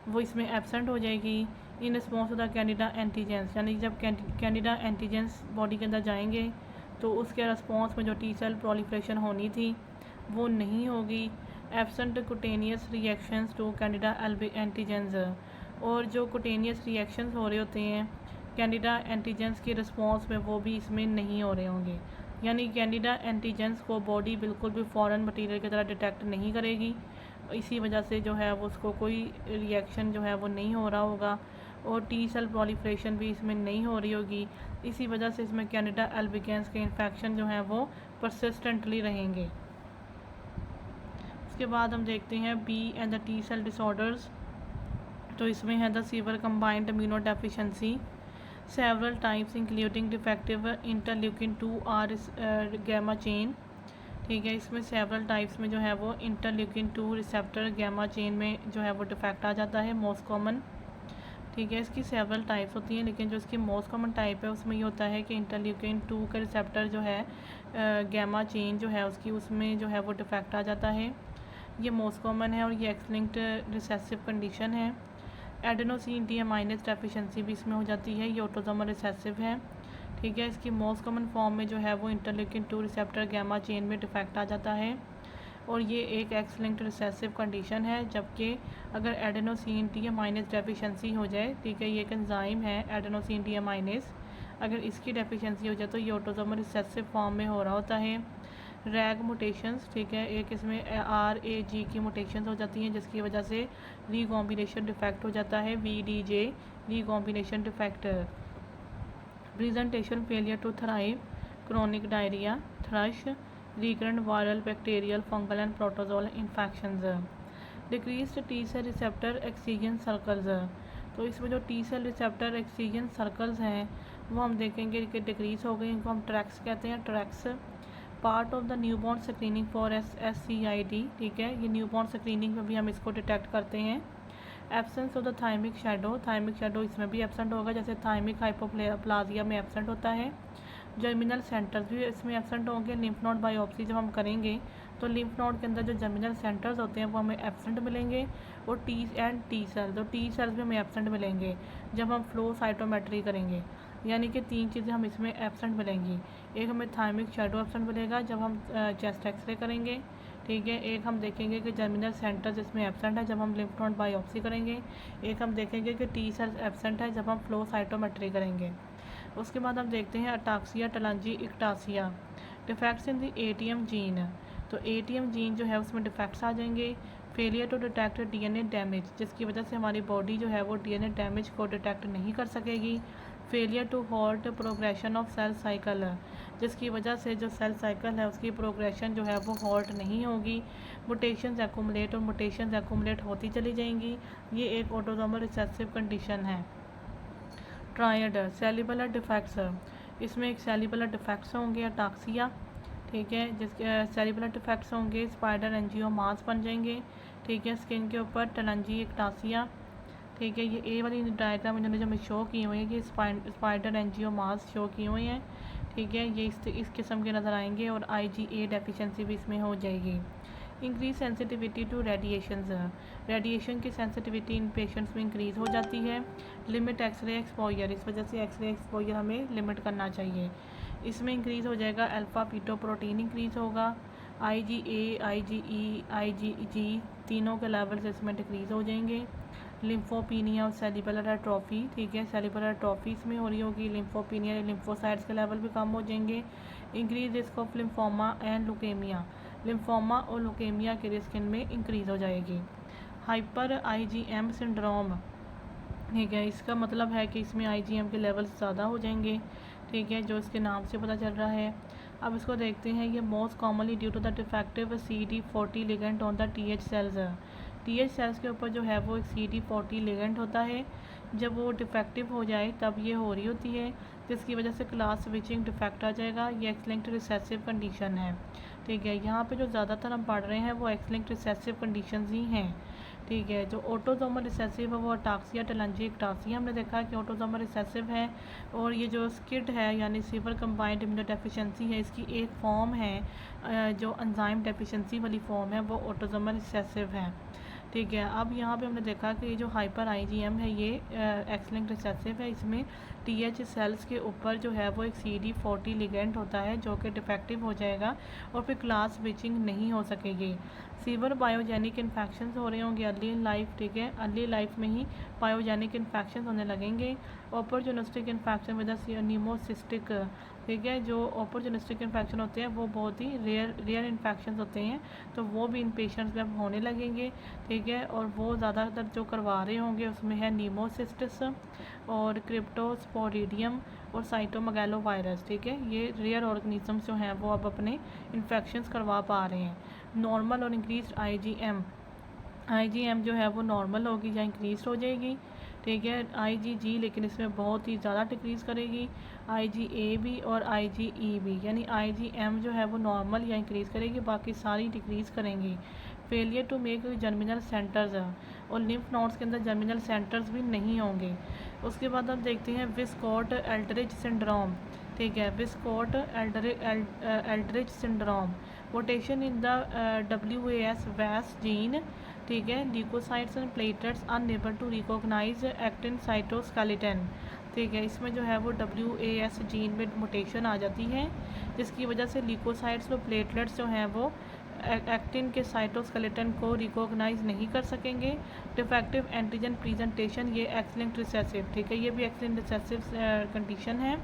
S1: वो इसमें एब्सेंट हो जाएगी in response to the Candida antigens, यानी जब कैंडिडा एंटीजेंस बॉडी के अंदर जाएंगे तो उसके रिस्पॉन्स में जो टी सेल प्रोलिफ्रेशन होनी थी वो नहीं होगी। Absent cutaneous reactions to Candida antigens, और जो कुटेनियस रिएक्शंस हो रहे होते हैं कैंडिडा एंटीजेंस के रिस्पॉन्स में वो भी इसमें नहीं हो रहे होंगे, यानी कैंडिडा एंटीजेंस को बॉडी बिल्कुल भी फॉरेन मटेरियल की तरह डिटेक्ट नहीं करेगी। इसी वजह से जो है वो उसको कोई रिएक्शन जो है वो नहीं हो रहा होगा और टी सेल प्रोलिफ्रेशन भी इसमें नहीं हो रही होगी। इसी वजह से इसमें कैंडिडा एल्बिगेंस के इन्फेक्शन जो है वो परसिस्टेंटली रहेंगे। उसके बाद हम देखते हैं B and the T cell disorders. तो इसमें है the severe combined immuno deficiency several types including defective interleukin 2 R gamma chain. ठीक है, इसमें सेवरल टाइप्स में जो है वो इंटरल्यूकिन 2 रिसेप्टर गैमा चेन में जो है वो डिफेक्ट आ जाता है मोस्ट कॉमन। ठीक है, इसकी सेवरल टाइप्स होती हैं, लेकिन जो इसकी मोस्ट कॉमन टाइप है उसमें ये होता है कि इंटरल्यूकिन 2 का रिसेप्टर जो है गैमा चेन जो है उसकी उसमें जो है वो डिफेक्ट आ जाता है। ये मोस्ट कॉमन है और ये एक्स-लिंक्ड रिसेसिव कंडीशन है। एडेनोसिन डीएमाइनेज डेफिशिएंसी भी इसमें हो जाती है, ये ऑटोसोमल रिसेसिव है। ठीक है, इसकी मोस्ट कॉमन फॉर्म में जो है वो इंटरल्यूकिन 2 रिसेप्टर गैमा चेन में डिफेक्ट आ जाता है और ये एक एक्स-लिंक्ड रिसेसिव कंडीशन है। जबकि अगर एडेनोसिन डीएमाइनेज डेफिशिएंसी हो जाए, ठीक है, ये एक एंजाइम है एडेनोसिन डीएमाइनेज, अगर इसकी डेफिशिएंसी हो जाए तो ये ऑटोसोमल रिसेसिव फॉर्म में हो रहा होता है। रैग मोटेशंस, ठीक है, एक इसमें RAG की मोटेशंस हो जाती हैं जिसकी वजह से रीकॉम्बिनेशन डिफेक्ट हो जाता है VDJ recombination defect. Presentation failure to thrive, chronic diarrhoea, thrush, recurrent viral bacterial fungal and protozoal infections. Decreased T cell receptor excision circles. तो इसमें जो T cell receptor excision circles हैं वो हम देखेंगे कि डिक्रीज हो गई, इनको हम ट्रैक्स कहते हैं। Tracks part of the newborn screening for SCID। ठीक है, ये न्यूबॉर्न स्क्रीनिंग में भी हम इसको डिटेक्ट करते हैं। Absence of the thymic shadow, thymic shadow इसमें भी एब्सेंट होगा, जैसे थाइमिक हाइपोप्लाजिया में एब्सेंट होता है। जर्मिनल सेंटर्स भी इसमें एब्सेंट होंगे। लिम्फ नोड बायोप्सी जब हम करेंगे तो लिम्फ नोड के अंदर जो जर्मिनल सेंटर्स होते हैं वो हमें एब्सेंट मिलेंगे और टी सेल्स, तो टी सेल्स भी हमें एब्सेंट मिलेंगे जब हम फ्लो साइटोमेट्री करेंगे। यानी कि 3 चीज़ें हम इसमें एब्सेंट मिलेंगी। एक हमें थाइमिक शैडो एब्सेंट मिलेगा जब हम चेस्ट एक्सरे करेंगे। ठीक है, एक हम देखेंगे कि जर्मिनल सेंटर्स इसमें एब्सेंट है जब हम लिम्फ नोड बायोप्सी करेंगे। एक हम देखेंगे कि टी सेल्स एब्सेंट है जब हम फ्लो साइटोमेट्री करेंगे। उसके बाद हम देखते हैं ataxia telangiectasia, defects in the ATM gene. तो ATM जीन जो है उसमें डिफेक्ट्स आ जाएंगे। Failure to detect DNA damage, जिसकी वजह से हमारी बॉडी जो है वो DNA डैमेज को डिटेक्ट नहीं कर सकेगी। Failure to halt progression of cell cycle, जिसकी वजह से जो सेल साइकिल है उसकी प्रोग्रेशन जो है वो हॉल्ट नहीं होगी। म्यूटेशंस एक्यूमुलेट और म्यूटेशंस एक्यूमुलेट होती चली जाएंगी। ये एक ऑटोसोमल रिसेसिव कंडीशन है। ट्रायड सेलिबुलर डिफेक्ट्स, इसमें एक सेलिबुलर डिफेक्ट्स होंगे अटाक्सिया। ठीक है, जिसके सेलिबुलर डिफेक्ट्स होंगे, स्पाइडर एंजियोमास बन जाएंगे। ठीक है, स्किन के ऊपर टलांजी इक्टासिया। ठीक है, ये ए वाली डायग्राम इन्होंने जो हमें शो किए हुए हैं, ये स्पाइडर एंजियोमास शो किए हुए हैं। ठीक है, ये इस किस्म के नज़र आएंगे और IgA डेफिशिएंसी भी इसमें हो जाएगी। Increase sensitivity to radiations, radiation की सेंसिटिविटी इन पेशेंट्स में इंक्रीज़ हो जाती है। लिमिट एक्सरे एक्सपोजर, इस वजह से एक्सरे एक्सपोजर हमें लिमिट करना चाहिए। इसमें इंक्रीज़ हो जाएगा अल्फ़ा पीटोप्रोटीन इंक्रीज़ होगा। IgA, IgE, IgG तीनों के लेवल्स इसमें डिक्रीज़ हो जाएंगे। लिम्फोपीनिया और सेलिबुलर एट्रोफी, ठीक है, सेलिबुलर एट्रोफी इसमें हो रही होगी। लिम्फोपीनिया, लिम्फोसाइट्स के लेवल भी कम हो जाएंगे। Increase risk of lymphoma and leukaemia, lymphoma और लुकेमिया के रिस्क इनमें इंक्रीज़ हो जाएगी। हाइपर IgM सिंड्रोम, ठीक है, इसका मतलब है कि इसमें IgM के लेवल्स ज़्यादा हो जाएंगे। ठीक है, जो इसके नाम से पता चल रहा है। अब इसको देखते हैं। ये most commonly due to the defective CD40 ligand on the TH cells. TH cells के ऊपर जो है वो एक CD40 लिगेंड होता है, जब वो डिफेक्टिव हो जाए तब ये हो रही होती है, जिसकी वजह से क्लास स्विचिंग डिफेक्ट आ जाएगा। ये एक्स-लिंक्ड रिसेसिव कंडीशन है। ठीक है, यहाँ पे जो ज़्यादातर हम पढ़ रहे हैं वो एक्स-लिंक्ड रिसेसिव कंडीशंस ही हैं। ठीक है। जो ऑटोसोमल रिसेसिव है वो अटाक्सिया टेलंजियोक्टासिया हमने देखा कि ऑटोसोमल रिसेसिव है। और ये जो स्किड है यानी सीवर कंबाइंड इम्यूनोडेफिशिएंसी है, इसकी एक फॉर्म है जो एंजाइम डेफिशिएंसी वाली फॉर्म है, वो ऑटोसोमल रिसेसिव है। ठीक है। अब यहाँ पे हमने देखा कि ये जो हाइपर आईजीएम है ये एक्स लिंक्ड रिसेसिव है। इसमें टीएच सेल्स के ऊपर जो है वो एक CD40 लिगेंड होता है जो कि डिफेक्टिव हो जाएगा और फिर क्लास स्विचिंग नहीं हो सकेगी। सीवर बायोजेनिक इन्फेक्शन हो रहे होंगे अर्ली इन लाइफ। ठीक है, अर्ली लाइफ में ही बायोजेनिक इन्फेक्शन होने लगेंगे। ऑपर्चुनिस्टिक इन्फेक्शन विद न्यूमोसिस्टिक, ठीक है, जो ऑपर्चुनिस्टिक इन्फेक्शन होते हैं वो बहुत ही रेयर इन्फेक्शन होते हैं, तो वो भी इन पेशेंट्स में अब होने लगेंगे। ठीक है, और वो ज़्यादातर जो करवा रहे होंगे उसमें है नीमोसिस्टिस और क्रिप्टोस्पोरिडियम और साइटोमेगालोवायरस। ठीक है, ये रेयर ऑर्गेनिजम्स जो हैं वो अब अपने इन्फेक्शंस करवा पा रहे हैं। नॉर्मल और इंक्रीज आईजीएम जो है वो नॉर्मल होगी या इंक्रीज हो जाएगी। ठीक है, आईजीजी लेकिन इसमें बहुत ही ज़्यादा डिक्रीज़ करेगी, आईजीए भी और आईजीई भी, यानी आईजीएम जो है वो नॉर्मल या इंक्रीज़ करेगी, बाकी सारी डिक्रीज़ करेंगी। Failure to make germinal centres और लिम्फ नोड्स के अंदर जर्मिनल सेंटर्स भी नहीं होंगे। उसके बाद आप देखते हैं विस्कॉट एल्डरिच सिंड्रोम। ठीक है, Wiskott Aldrich syndrome, mutation in the WAS gene. ठीक है, leukocytes and platelets unable to recognise actin cytoskeleton. ठीक है, इसमें जो है वो WAS जीन में म्यूटेशन आ जाती है जिसकी वजह से ल्यूकोसाइट्स और प्लेटलेट्स जो हैं वो एक्टिन के साइटोस्केलेटन को रिकॉग्नाइज नहीं कर सकेंगे। डिफेक्टिव एंटीजन प्रेजेंटेशन, ये एक्स लिंक्ड रिसेसिव। ठीक है, ये भी एक्स लिंक्ड रिसेसिव कंडीशन है।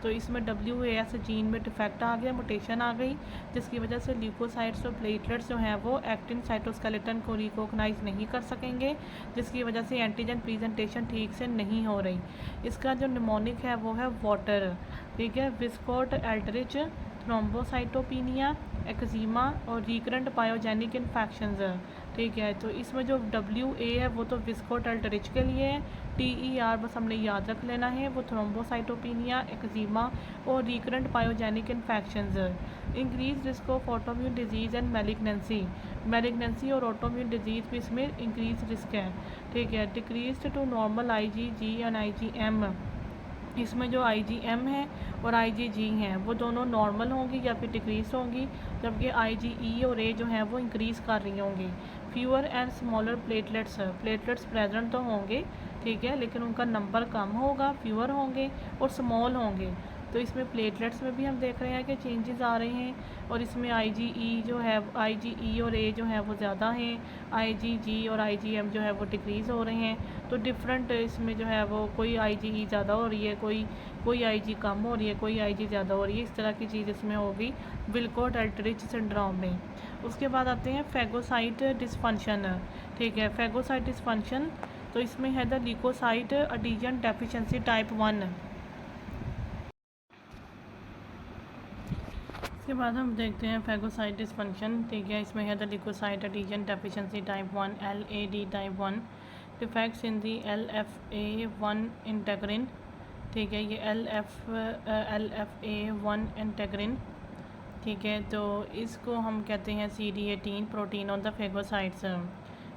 S1: तो इसमें WAS जीन में डिफेक्ट आ गया, म्यूटेशन आ गई, जिसकी वजह से ल्यूकोसाइट्स और प्लेटलेट्स जो हैं वो एक्टिन साइटोस्केलेटन को रिकॉग्नाइज नहीं कर सकेंगे, जिसकी वजह से एंटीजन प्रेजेंटेशन ठीक से नहीं हो रही। इसका जो निमोनिक है वो है वाटर। ठीक है, विस्कॉट एल्डरिच, थ्रोम्बोसाइटोपिनिया, एक्जिमा और रिकरेंट बायोजेनिक इन्फेक्शंस। ठीक है, तो इसमें जो WA है वो तो विस्कोट एल्टरिच के लिए है, TER बस हमने याद रख लेना है, वो थ्रोम्बोसाइटोपिनिया, एक्जिमा और recurrent pyogenic infections. Increase risk of autoimmune disease and malignancy और ऑटोम्यून डिजीज़ भी इसमें इंक्रीज रिस्क है। ठीक है, decrease to normal IgG and IgM। इसमें जो IgM है और IgG हैं वो दोनों नॉर्मल होंगी या फिर डिक्रीज होंगी, जबकि IgE और A जो हैं वो इंक्रीज़ कर रही होंगी। Fewer and smaller platelets present तो होंगे, ठीक है, लेकिन उनका नंबर कम होगा, फ्यूअर होंगे और स्मॉल होंगे। तो इसमें प्लेटलेट्स में भी हम देख रहे हैं कि चेंजेस आ रहे हैं, और इसमें IgE जो है, IgE और A जो है वो ज़्यादा हैं, IgG और IgM जो है वो डिक्रीज़ हो रहे हैं। तो डिफरेंट इसमें जो है वो कोई IgE ज़्यादा हो रही है, कोई IG कम हो रही है, कोई IG ज़्यादा हो रही है, इस तरह की चीज़ इसमें होगी विल्कोट एल्टरिच सिंड्रोम में। उसके बाद आते हैं फैगोसाइट डिसफंक्शन। ठीक है, फैगोसाइट डिसफंक्शन, तो इसमें है the leukocyte adhesion deficiency type 1। इसके बाद हम देखते हैं फैगोसाइट डिसफंक्शन। ठीक है, इसमें है the leukocyte adhesion deficiency type 1 LAD type 1, defects in the LFA1 integrin. ठीक है, ये LFA1 इंटेग्रिन। ठीक है, तो इसको हम कहते हैं CD18 protein on the phagocytes.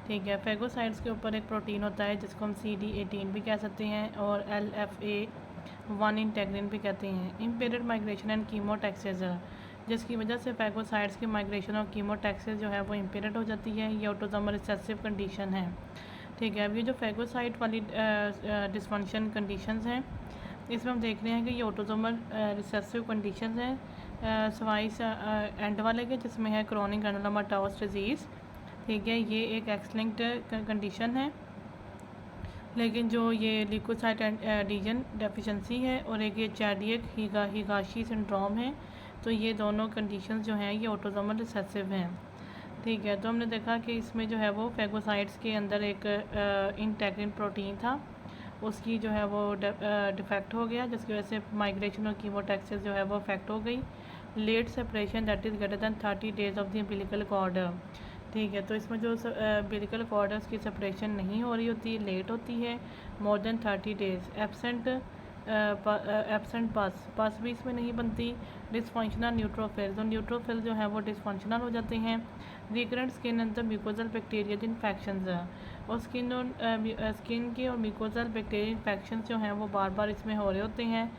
S1: ठीक है, फैगोसाइट्स के ऊपर एक प्रोटीन होता है जिसको हम CD18 भी कह सकते हैं और LFA1 इंटेग्रिन भी कहते हैं। इम्पेयर्ड माइग्रेशन एंड कीमोटैक्सिस, जिसकी वजह से फैगोसाइट्स की माइग्रेशन और कीमोटैक्सिस जो है वो इम्पेयर्ड हो जाती है। ये ऑटोसोमल रिसेसिव कंडीशन है। ठीक है, अब ये जो फैगोसाइट वाली डिसफंक्शन कंडीशंस हैं, इसमें हम देख रहे हैं कि ये ऑटोसोमल रिसेसिव कंडीशंस हैं सवाइस एंड वाले के, जिसमें है क्रोनिक ग्रैनुलोमाटोस डिजीज़। ठीक है, ये एक एक्स लिंक्ड कंडीशन है, लेकिन जो ये ल्यूकोसाइट एडिशन डेफिशिएंसी है और एक ये चैडियक हिगाशी सिंड्रोम है, तो ये दोनों कंडीशंस जो हैं ये ऑटोसोमल रिसेसिव हैं। ठीक है, तो हमने देखा कि इसमें जो है वो फैगोसाइट्स के अंदर एक इंटेग्रिन प्रोटीन था, उसकी जो है वो डिफेक्ट हो गया, जिसकी वजह से माइग्रेशन और कीमोटैक्सिस जो है वो अफेक्ट हो गई। Late separation that is greater than 30 days of the umbilical cord. ठीक है, तो इसमें जो अम्बिलिकल कॉर्ड की सेपरेशन नहीं हो रही होती, लेट होती है, more than 30 days. Absent absent पस भी इसमें नहीं बनती। डिसफंक्शनल न्यूट्रोफिल, तो न्यूट्रोफिल जो है वो डिसफंक्शनल हो जाते हैं। Recurrent skin and the mucosal bacterial infection, और स्किन के और म्यूकोजल बैक्टीरियल इन्फेक्शन जो हैं वो बार बार इसमें हो रहे होते हैं।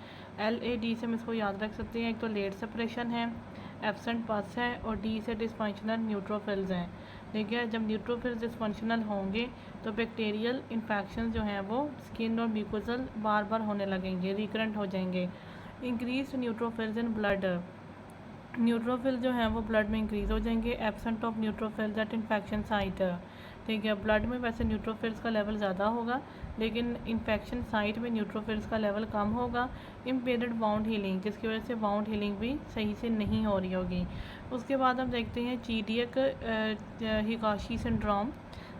S1: LAD से हम इसको याद रख सकते हैं, एक तो लेट सेपरेशन है, एब्सेंट पस है, और D से डिसफंक्शनल न्यूट्रोफिल्स हैं। ठीक है, जब न्यूट्रोफिल्स डिसफंक्शनल होंगे तो बैक्टीरियल इन्फेक्शन जो हैं वो स्किन और म्यूकोजल बार बार होने लगेंगे, रिकरेंट हो जाएंगे। Increase neutrophils in blood, neutrophil जो हैं वो ब्लड में इंक्रीज़ हो जाएंगे। Absent of neutrophils at infection site, ठीक है, ब्लड में वैसे न्यूट्रोफिल्स का लेवल ज़्यादा होगा, लेकिन इन्फेक्शन साइट में न्यूट्रोफिल्स का लेवल कम होगा। इम्पेयर्ड वाउंड हीलिंग, जिसकी वजह से वाउंड हीलिंग भी सही से नहीं हो रही होगी। उसके बाद हम देखते हैं चीडियक हिगाशी सिंड्रोम,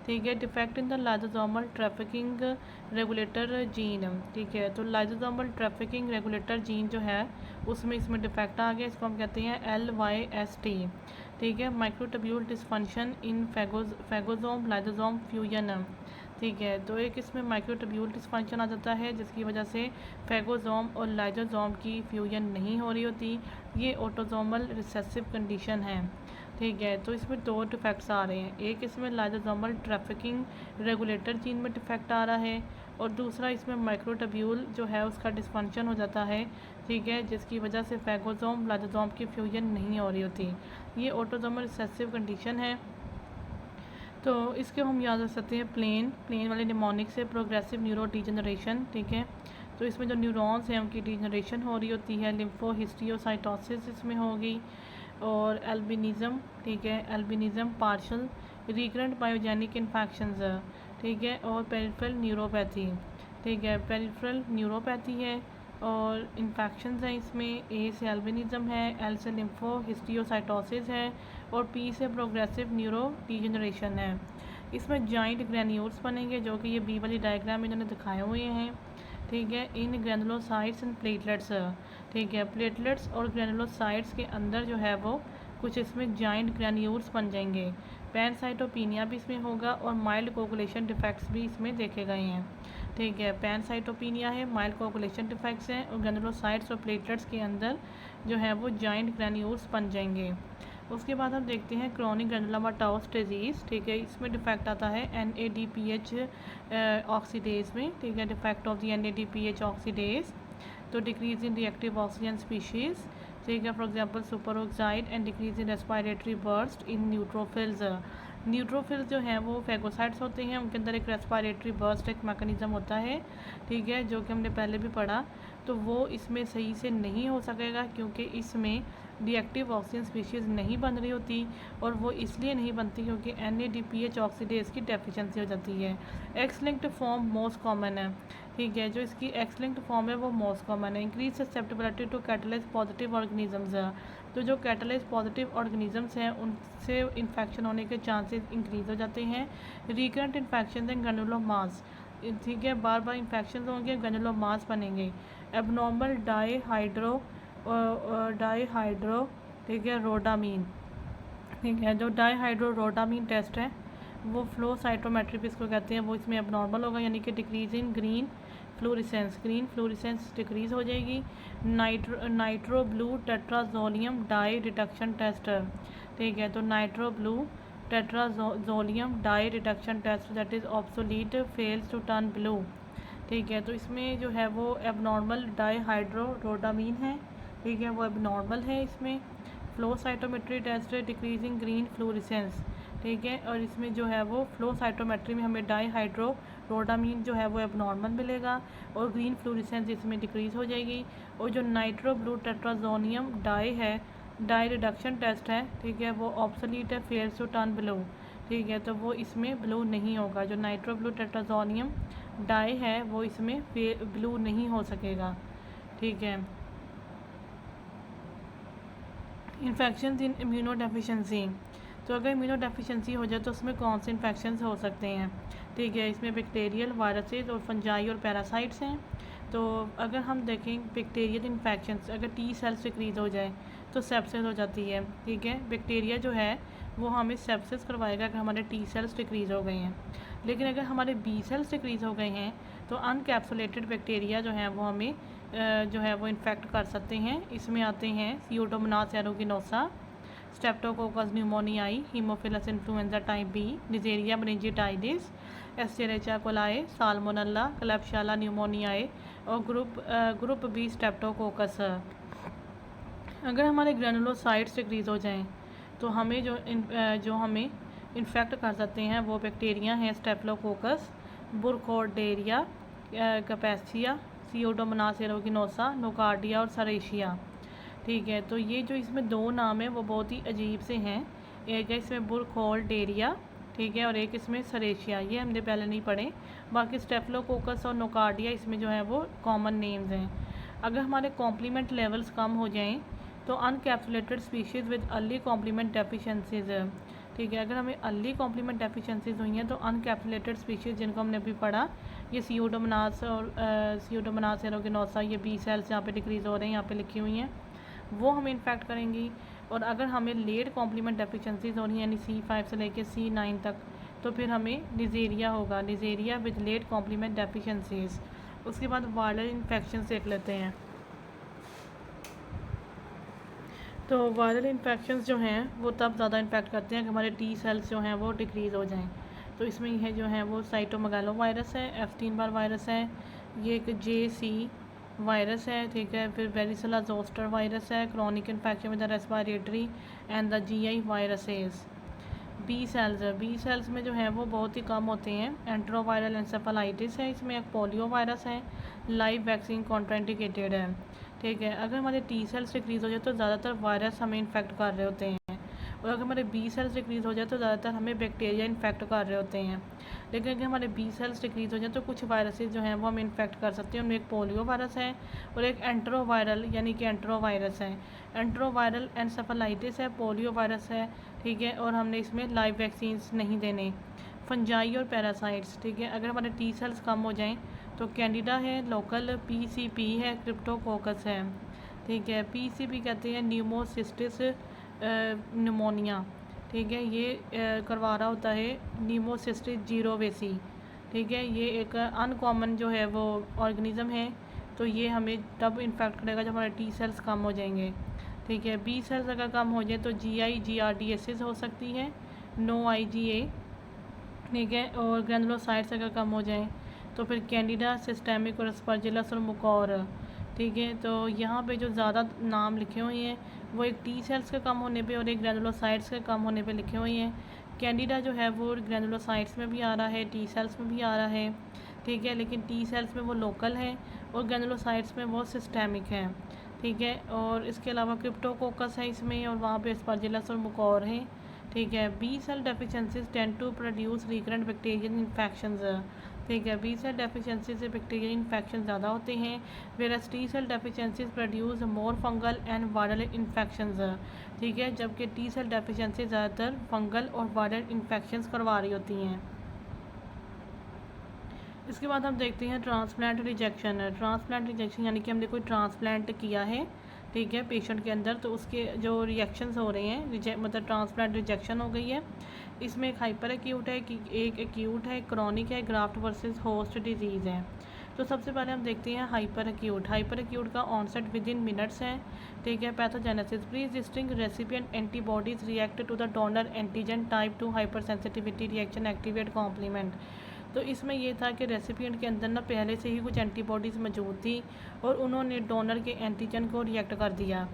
S1: ठीक है, defect in the lysosomal trafficking regulator gene. ठीक है, तो लाइसोसोमल ट्रैफिकिंग रेगुलेटर जीन जो है उसमें इसमें डिफेक्ट आ गया, इसको हम कहते हैं LYST। ठीक है, माइक्रोट्यूब्यूल डिसफंक्शन इन फैगोसोम लाइसोसोम फ्यूजन। ठीक है, तो एक इसमें माइक्रोट्यूब्यूल डिसफंक्शन आ जाता है जिसकी वजह से फैगोसोम और लाइसोसोम की फ्यूजन नहीं हो रही होती। ये ऑटोसोमल रिसेसिव कंडीशन है। ठीक है, तो इसमें दो डिफेक्ट्स आ रहे हैं, एक इसमें लाइसोसोमल ट्रैफिकिंग रेगुलेटर जीन में डिफेक्ट आ रहा है, और दूसरा इसमें माइक्रोट्यूब्यूल जो है उसका डिसफंक्शन हो जाता है। ठीक है, जिसकी वजह से फैगोसोम लाइसोसोम की फ्यूजन नहीं हो रही होती। ये ऑटोसोमल रिसेसिव कंडीशन है। तो इसके हम याद रख सकते हैं प्लेन वाले निमोनिक से प्रोग्रेसिव न्यूरो डिजनरेशन। ठीक है, तो इसमें जो न्यूरॉन्स हैं उनकी डिजनरेशन हो रही होती है। लिम्फोहिस्टियोसाइटोसिस इसमें होगी, और एल्बिनिज़म, ठीक है, albinism partial recurrent pyogenic infections, ठीक है, और पेरिफेरल न्यूरोपैथी। ठीक है, पेरिफेरल न्यूरोपैथी है और इन्फेक्शंस हैं इसमें। A से एल्बिनिज़म है, L से लिम्फोहिस्टियोसाइटोसिस है, और P से प्रोग्रेसिव न्यूरो डिजनरेशन है। इसमें जॉइंट ग्रैन्यूल्स बनेंगे, जो कि ये B वाली डायग्राम इन्होंने दिखाए हुए हैं। ठीक है, इन ग्रैनुलोसाइट्स एंड प्लेटलेट्स। ठीक है, प्लेटलेट्स और ग्रैनुलोसाइट्स के अंदर जो है वो कुछ इसमें जॉइंट ग्रैन्यूल्स बन जाएंगे। पैनसाइटोपिनिया भी इसमें होगा, और माइल्ड कोगुलेशन डिफेक्ट्स भी इसमें देखे गए हैं। ठीक है, पैनसाइटोपिनिया है, माइल्ड कोगुलेशन डिफेक्ट्स हैं, और ग्रैनुलोसाइट्स और प्लेटलेट्स के अंदर जो है वो जॉइंट ग्रैन्यूल्स बन जाएंगे। उसके बाद हम देखते हैं क्रॉनिक ग्रैनुलोमाटोस डिजीज़। ठीक है, इसमें डिफेक्ट आता है NADPH ऑक्सीडेज में। ठीक है, defect of the NADPH oxidase, तो decrease in reactive oxygen species. ठीक है, for example super oxide and decrease in respiratory burst in neutrophils. Neutrophils जो हैं वो फैगोसाइट्स होते हैं, उनके अंदर एक रेस्पिरेटरी बर्स्ट एक मैकेनिज़्म होता है। ठीक है, जो कि हमने पहले भी पढ़ा, तो वो इसमें सही से नहीं हो सकेगा क्योंकि इसमें रिएक्टिव ऑक्सीजन स्पीशीज़ नहीं बन रही होती, और वो इसलिए नहीं बनती क्योंकि NADPH ऑक्सीडेज की डेफिशिएंसी हो जाती है। X linked form most common है। ठीक है, जो इसकी एक्स लिंक्ड फॉर्म है वो मोस्ट कॉमन है। Increase susceptibility to catalase positive organisms है, तो जो कैटलाइज पॉजिटिव ऑर्गेनिजम्स हैं उनसे इन्फेक्शन होने के चांसेस इंक्रीज़ हो जाते हैं। रिकरेंट इन्फेक्शन एंड ग्रैनुलोमास, ठीक है, बार बार इन्फेक्शन होंगे, ग्रैनुलोमास बनेंगे। एबनॉर्मल डाईहाइड्रो, ठीक है, रोडामीन। ठीक है, जो डाईहाइड्रो रोडामीन टेस्ट है वो फ्लो साइटोमेट्री भी इसको कहते हैं, वो इसमें एबनॉर्मल होगा, यानी कि decrease in green fluorescence decrease हो जाएगी। Nitro blue tetrazolium dye detection test. ठीक है, तो nitro blue tetrazolium dye detection test that is obsolete fails to turn blue. ठीक है, तो इसमें जो है वो एबनॉर्मल डाईहाइड्रो रोडामीन है। ठीक है, वो एबनॉर्मल है। इसमें फ्लो साइटोमेट्री टेस्ट है, डिक्रीजिंग ग्रीन फ्लोरेसेंस। ठीक है, और इसमें जो है वो फ्लो साइटोमेट्री में हमें डाईहाइड्रो रोडामीन जो है वो एबनॉर्मल मिलेगा, और ग्रीन फ्लोरेसेंस इसमें डिक्रीज़ हो जाएगी। और जो नाइट्रो ब्लू टेट्राजोनियम डाई है, डाई रिडक्शन टेस्ट है, ठीक है, वो ऑब्सोलीट है, फेल्स टू टर्न ब्लू। ठीक है, तो वो इसमें ब्लू नहीं होगा। जो नाइट्रो ब्लू टेट्राजोनियम डाई है वो इसमें ब्लू नहीं हो सकेगा। ठीक है, इन्फेक्शन इन इम्यूनो डेफिशिएंसी, तो अगर इम्यूनो डेफिशिएंसी हो जाए तो उसमें कौन से इन्फेक्शन हो सकते हैं। ठीक है, इसमें बैक्टीरियल, वायरसेस और फंजाई और पैरासाइट्स हैं। तो अगर हम देखें बैक्टीरियल इन्फेक्शंस, अगर T सेल्स डिक्रीज़ हो जाए तो सेप्सिस हो जाती है। ठीक है, बैक्टीरिया जो है वो हमें सेप्सिस करवाएगा अगर हमारे T सेल्स डिक्रीज़ हो गए हैं। लेकिन अगर हमारे B सेल्स डिक्रीज़ हो गए हैं तो अनकैप्सुलेटेड बैक्टीरिया जो हैं वो हमें जो है वो इन्फेक्ट कर सकते हैं। इसमें आते हैं Pseudomonas aeruginosa, Streptococcus pneumoniae, Haemophilus influenzae type B, Neisseria meningitidis, Escherichia coli, Salmonella, Klebsiella pneumoniae और ग्रुप बी स्ट्रेप्टोकोकस। अगर हमारे ग्रेनुलोसाइट्स डिक्रीज़ हो जाएं तो हमें जो हमें इन्फेक्ट कर सकते हैं वो बैक्टीरिया हैं स्टेफिलोकोकस, बुरखोर्डेरिया, कैपेसिया, स्यूडोमोनास एरोगिनोसा, नोकार्डिया और सरेशिया। ठीक है, तो ये जो इसमें दो नाम हैं वो बहुत ही अजीब से हैं। एक है इसमें बुरखोर्डेरिया, ठीक है, और एक इसमें सरेशिया, ये हमने पहले नहीं पढ़े। बाकी स्टेफिलोकोकस और नोकार्डिया इसमें जो है वो कॉमन नेम्स हैं। अगर हमारे कॉम्प्लीमेंट लेवल्स कम हो जाएं तो unencapsulated species with early complement deficiencies, ठीक है, अगर हमें अर्ली कॉम्प्लीमेंट डेफिशिएंसीज हुई हैं तो अनकैप्सुलेटेड स्पीशीज़ जिनको हमने अभी पढ़ा, ये स्यूडोमोनास और स्यूडोमोनास एरोगिनोसा, ये बी सेल्स यहाँ पे डिक्रीज़ हो रहे हैं, यहाँ पे लिखी हुई हैं, वो हमें इन्फेक्ट करेंगी। और अगर हमें लेट कॉम्प्लीमेंट डेफिशिएंसीज हो रही हैं यानी C5 से लेकर C9 तक, तो फिर हमें निजेरिया होगा, Neisseria with late complement deficiencies. उसके बाद वायरल इन्फेक्शन देख लेते हैं। तो वायरल इन्फेक्शंस जो हैं वो तब ज़्यादा इन्फेक्ट करते हैं कि हमारे टी सेल्स जो हैं वो डिक्रीज़ हो जाएं। तो इसमें यह जो है वो साइटोमेगालो वायरस है, एप्स्टीन-बार वायरस है, ये एक JC वायरस है, ठीक है, फिर वेरिसेला जोस्टर वायरस है, chronic infection with the respiratory and the GI viruses. B cells में जो है वो बहुत ही कम होते हैं। एंट्रोवायरल एंसेफेलाइटिस है, इसमें एक पोलियो वायरस है, लाइव वैक्सीन कॉन्ट्राइंडिकेटेड है, ठीक है। अगर हमारे टी सेल्स डिक्रीज़ हो जाए तो ज़्यादातर वायरस हमें इन्फेक्ट कर रहे होते हैं, और अगर हमारे बी सेल्स डिक्रीज़ हो जाए तो ज़्यादातर हमें बैक्टीरिया इन्फेक्ट कर रहे होते हैं। लेकिन अगर हमारे बी सेल्स डिक्रीज़ हो जाए तो कुछ वायरसेस जो हैं वो हमें इन्फेक्ट कर सकते हैं। उनमें एक पोलियो वायरस है और एक एंट्रोवायरल यानी कि एंट्रोवायरस है। एंट्रोवायरल एंसेफेलाइटिस है, पोलियो वायरस है, ठीक है, और हमने इसमें लाइव वैक्सीन्स नहीं देने। फंजाई और पैरासाइट्स, ठीक है, अगर हमारे टी सेल्स कम हो जाएँ तो कैंडिडा है, लोकल PCP है, क्रिप्टोकोकस है, ठीक है। PCP कहते हैं न्यूमोसिस्टिस न्यूमोनिया, ठीक है, ये करवा रहा होता है न्यूमोसिस्टिस जीरोवेसी, ठीक है, ये एक अनकॉमन जो है वो ऑर्गेनिज़म है। तो ये हमें तब इन्फेक्ट करेगा जब हमारे टी सेल्स कम हो जाएंगे, ठीक है। बी सेल्स अगर कम हो जाए तो GI GRDSs हो सकती है, नो IgA, ठीक है, और ग्रेनुलोसाइट्स अगर कम हो जाएं तो फिर कैंडिडा, सिस्टेमिक और स्पर्जिलस और मुकौर, ठीक है। तो यहाँ पे जो ज़्यादा नाम लिखे हुए हैं वो एक टी सेल्स के कम होने पे और एक ग्रेनुलोसाइट्स के कम होने पे लिखे हुए हैं। कैंडिडा जो है वो ग्रेनुलोसाइट्स में भी आ रहा है, टी सेल्स में भी आ रहा है, ठीक है, लेकिन टी सेल्स में वो लोकल है और ग्रेनुलोसाइट्स में वो सिस्टेमिक है, ठीक है। और इसके अलावा क्रिप्टोकोकस है इसमें, और वहाँ पे स्पर्जिलस और मुकौर है, ठीक है। B cell deficiencies tend to produce recurrent bacterial infections, ठीक है। बी सेल डेफिशिएंसी से बैक्टीरियल इन्फेक्शन ज़्यादा होते हैं, versus T cell deficiencies produce more fungal and viral infections, ठीक है, जबकि टी सेल डेफिशिएंसी ज़्यादातर फंगल और वायरल इन्फेक्शंस करवा रही होती हैं। इसके बाद हम देखते हैं ट्रांसप्लांट रिजेक्शन। ट्रांसप्लांट रिजेक्शन यानी कि हमने कोई ट्रांसप्लांट किया है, ठीक है, पेशेंट के अंदर, तो उसके जो रिएक्शंस हो रहे हैं, मतलब ट्रांसप्लांट रिजेक्शन हो गई है। इसमें एक हाइपर एक्यूट है, कि एक एक्यूट है, क्रॉनिक है, ग्राफ्ट वर्सेस होस्ट डिजीज़ है। तो सबसे पहले हम देखते हैं हाइपर एक्यूट। हाइपर एक्यूट का ऑनसेट विद इन मिनट्स है, ठीक है। Pathogenesis, pre existing recipient antibodies react to the donor antigen type 2 hyper sensitivity reaction activate complement. तो इसमें ये था कि रेसिपिएंट के अंदर ना पहले से ही कुछ एंटीबॉडीज़ मौजूद थी और उन्होंने डोनर के एंटीजन को रिएक्ट कर दिया।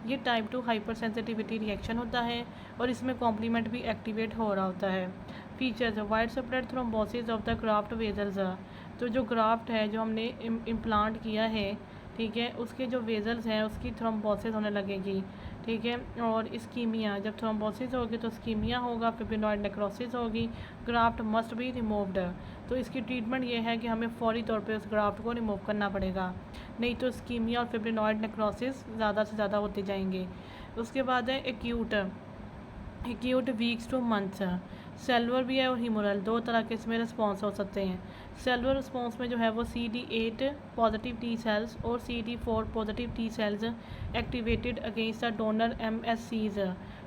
S1: ये टाइप 2 हाइपर सेंसिटिविटी रिएक्शन होता है और इसमें कॉम्प्लीमेंट भी एक्टिवेट हो रहा होता है। Features, wide spread thrombosis of the graft vessels, तो जो ग्राफ्ट है जो हमने इम्प्लांट किया है, ठीक है, उसके जो वेजल्स हैं उसकी थ्रोम्बोसिस होने लगेगी, ठीक है। और इस्कीमिया, जब थ्रोम्बोसिस होगी तो इस्कीमिया होगा, फिब्रिनॉइड नेक्रोसिस होगी, ग्राफ्ट मस्ट बी रिमूव्ड। तो इसकी ट्रीटमेंट ये है कि हमें फौरी तौर पे उस ग्राफ्ट को रिमूव करना पड़ेगा, नहीं तो इस्कीमिया और फिब्रिनॉइड नेक्रोसिस ज़्यादा से ज़्यादा होते जाएंगे। उसके बाद है acute weeks two months. Cellular भी है और हीमोरल, दो तरह के इसमें रिस्पॉन्स हो सकते हैं। सेलुलर रिस्पॉन्स में जो है वो CD8 पॉजिटिव टी सेल्स और CD4 positive T sales activated against the donor MSCs,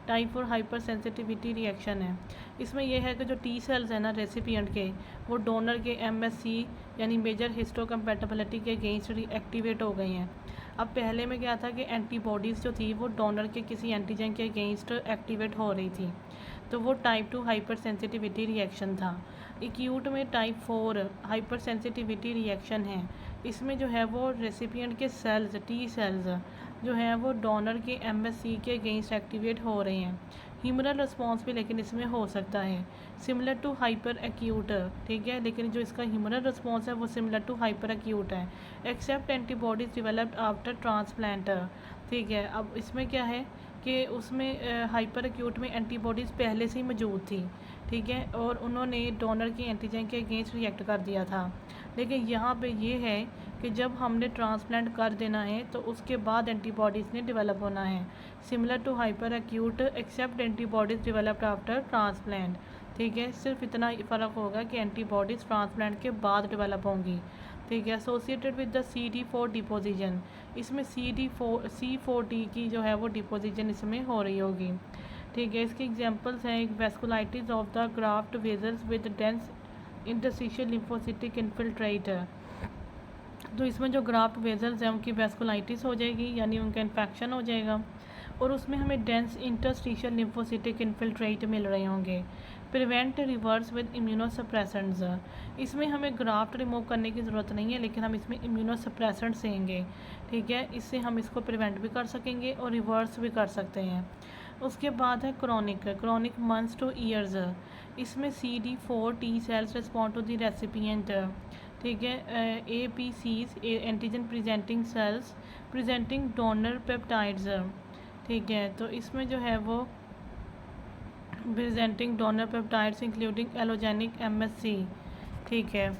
S1: type 4 hyper sensitivity reaction है। इसमें यह है कि जो टी सेल्स हैं ना रेसिपिएंट के, वो डोनर के MSC यानी मेजर हिस्टोकम्पैटिबिलिटी के अगेंस्ट एक्टिवेट हो गए हैं। अब पहले में क्या था कि एंटीबॉडीज़ जो थी वो डोनर के किसी एंटीजन के अगेंस्ट एक्टिवेट हो रही थी, तो वो टाइप 2 हाइपर सेंसिटिविटी रिएक्शन था। एक्यूट में टाइप 4 हाइपर सेंसिटिविटी रिएक्शन है। इसमें जो है वो रेसिपिएंट के सेल्स, टी सेल्स जो हैं वो डोनर के MSC के अगेंस्ट एक्टिवेट हो रहे हैं। ह्यूमरल रिस्पॉन्स भी लेकिन इसमें हो सकता है सिमिलर टू हाइपर एक्यूट, ठीक है, लेकिन जो इसका ह्यूमरल रिस्पॉन्स है वो सिमिलर टू हाइपर एक्यूट है, except antibodies developed after transplant, ठीक है। अब इसमें क्या है कि उसमें हाइपर एक्यूट में एंटीबॉडीज़ पहले से ही मौजूद थी, ठीक है, और उन्होंने डोनर के एंटीजन के अगेंस्ट रिएक्ट कर दिया था। लेकिन यहाँ पे ये है कि जब हमने ट्रांसप्लांट कर देना है तो उसके बाद एंटीबॉडीज़ ने डेवलप होना है, similar to hyper acute except antibodies developed after transplant, ठीक है। सिर्फ इतना फ़र्क होगा कि एंटीबॉडीज़ ट्रांसप्लांट के बाद डेवलप होंगी, ठीक है। Associated with the CD4 deposition, इसमें C4D की जो है वो डिपोजिशन इसमें हो रही होगी, ठीक है। इसके एग्जांपल्स हैं vasculitis of the graft vessels with dense interstitial lymphocytic infiltrate, तो इसमें जो ग्राफ्ट वेजल्स हैं उनकी वेस्कुलाइटिस हो जाएगी यानी उनका इन्फेक्शन हो जाएगा, और उसमें हमें डेंस इंटरस्टिशियल लिम्फोसिटिक इन्फिल्ट्रेट मिल रहे होंगे। प्रिवेंट रिवर्स विद इम्यूनोसप्रेसेंट्स, इसमें हमें ग्राफ्ट रिमूव करने की ज़रूरत नहीं है लेकिन हम इसमें इम्यूनोसप्रेसेंट्स देंगे, ठीक है, इससे हम इसको प्रिवेंट भी कर सकेंगे और रिवर्स भी कर सकते हैं। उसके बाद है क्रॉनिक मंथ्स टू ईयर्स, इसमें CD4 T cells respond to the recipient, ठीक है, APCs antigen presenting cells presenting donor peptides, ठीक है, तो इसमें जो है वो presenting donor peptides including allogeneic MSC, ठीक है।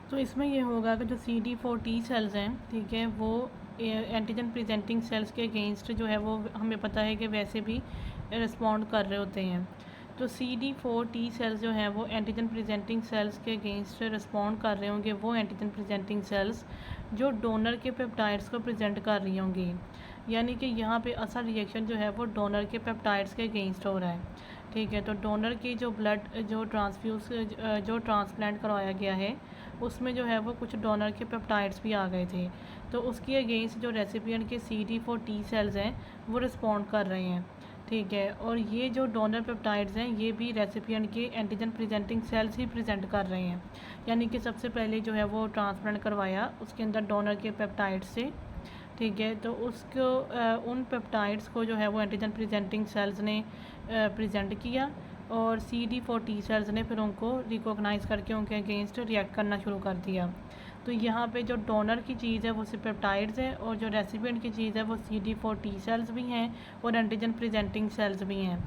S1: तो इसमें ये होगा कि जो CD4 टी सेल्स हैं, ठीक है, वो एंटीजन प्रेजेंटिंग सेल्स के अगेंस्ट जो है वो हमें पता है कि वैसे भी रिस्पॉन्ड कर रहे होते हैं। तो CD4 टी सेल्स जो हैं वो एंटीजन प्रेजेंटिंग सेल्स के अगेंस्ट रिस्पॉन्ड कर रहे होंगे, वो एंटीजन प्रेजेंटिंग सेल्स जो डोनर के पेप्टाइड्स को प्रेजेंट कर रही होंगी, यानी कि यहाँ पे असल रिएक्शन जो है वो डोनर के पेप्टाइड्स के अगेंस्ट हो रहा है, ठीक है। तो डोनर की जो ब्लड जो ट्रांसप्लांट करवाया गया है उसमें जो है वो कुछ डोनर के पेप्टाइड्स भी आ गए थे, तो उसके अगेंस्ट जो रेसिपिएंट के CD4 टी सेल्स हैं वो रिस्पॉन्ड कर रहे हैं, ठीक है। और ये जो डोनर पेप्टाइड्स हैं ये भी रेसिपिएंट के एंटीजन प्रेजेंटिंग सेल्स ही प्रेजेंट कर रहे हैं, यानी कि सबसे पहले जो है वो ट्रांसप्लांट करवाया उसके अंदर डोनर के पेप्टाइड्स से, ठीक है, तो उसको उन पेप्टाइड्स को जो है वो एंटीजन प्रेजेंटिंग सेल्स ने प्रेजेंट किया और CD4 टी सेल्स ने फिर उनको रिकॉग्नाइज़ करके उनके अगेंस्ट रिएक्ट करना शुरू कर दिया। तो यहाँ पे जो डोनर की चीज़ है वो सिर्फ पेप्टाइड्स है और जो रेसिपिएंट की चीज़ है वो CD4 टी सेल्स भी हैं और एंटीजन प्रेजेंटिंग सेल्स भी हैं।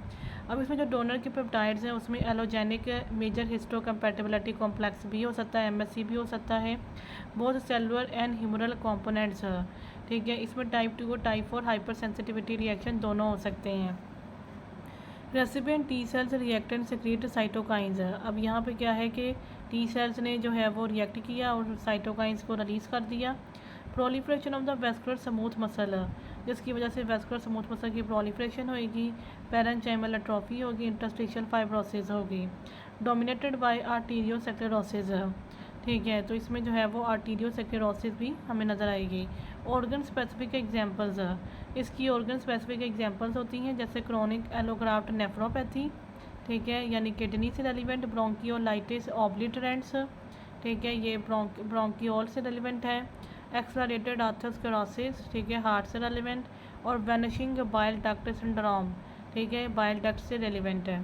S1: अब इसमें जो डोनर के पेप्टाइड्स हैं उसमें एलोजेनिक मेजर हिस्टोकम्पैटिबिलिटी कॉम्प्लेक्स भी हो सकता है, MSC भी हो सकता है, both cellular and humoral components, ठीक है। इसमें टाइप 2 और टाइप 4 हाइपर सेंसिटिविटी रिएक्शन दोनों हो सकते हैं। Recipient T cells react and secrete cytokines, अब यहाँ पे क्या है कि टी सेल्स ने जो है वो रिएक्ट किया और साइटोकाइंस को रिलीज़ कर दिया। Proliferation of the vascular smooth muscle, जिसकी वजह से वेस्कुलर स्मूथ मसल की प्रोलिफ्रेशन होगी, पैरेन्काइमल एट्रोफी होगी, इंटरस्टिशियल फाइब्रोसिस होगी, डोमिनेटेड बाय आर्टीरियोस्क्लेरोसिस, ठीक है। तो इसमें जो है वो आर्टीरियोस्क्लेरोसिस भी हमें नज़र आएगी। ऑर्गन स्पेसिफिक एग्जांपल्स, इसकी ऑर्गन स्पेसिफिक एग्जांपल्स होती हैं जैसे क्रोनिक एलोग्राफ्ट नेफ्रोपैथी, ठीक है, यानी किडनी से रेलिवेंट, ब्रोंकियोलाइटिस ऑब्लिटरेंट्स, ठीक है, ये ब्रोंकियोल से रेलिवेंट है, एक्सलरेटेड आर्थरोस्क्लेरोसिस, ठीक है, हार्ट से रेलिवेंट, और वैनिशिंग बाइल डक्ट सिंड्रोम, ठीक है, बाइल डक्ट से रेलिवेंट है।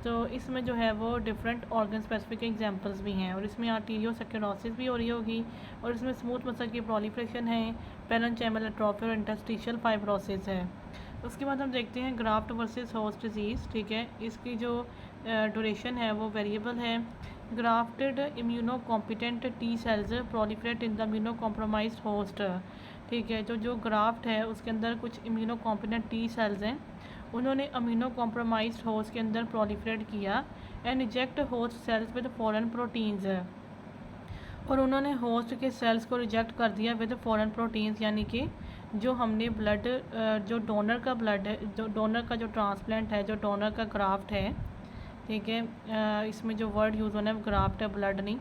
S1: तो इसमें जो है वो डिफरेंट ऑर्गन स्पेसिफिक एग्जांपल्स भी हैं और इसमें आर्टीरियोस्क्लेरोसिस भी हो रही होगी और इसमें स्मूथ मसल की प्रोलिफ्रेशन है, पैरेन्काइमल एट्रोफी और इंटरस्टिशियल फाइब्रोसिस है। उसके बाद हम देखते हैं ग्राफ्ट वर्सेस होस्ट डिजीज़, ठीक है, इसकी जो ड्यूरेशन है वो वेरिएबल है। Grafted immuno competent T cells proliferate in the immuno compromised host, ठीक है, तो जो ग्राफ्ट है उसके अंदर कुछ इम्यूनो कॉम्पिटेंट टी सेल्स हैं, उन्होंने अमीनो कॉम्प्रोमाइज्ड होस्ट के अंदर प्रोलिफरेट किया and reject host cells with foreign proteins, और उन्होंने होस्ट के सेल्स को रिजेक्ट कर दिया विद फॉरेन प्रोटीन्स, यानी कि जो हमने ब्लड जो डोनर का ब्लड है, जो डोनर का जो ट्रांसप्लांट है, जो डोनर का ग्राफ्ट है, ठीक है, इसमें जो वर्ड यूज़ होना है वो ग्राफ्ट है, ब्लड नहीं।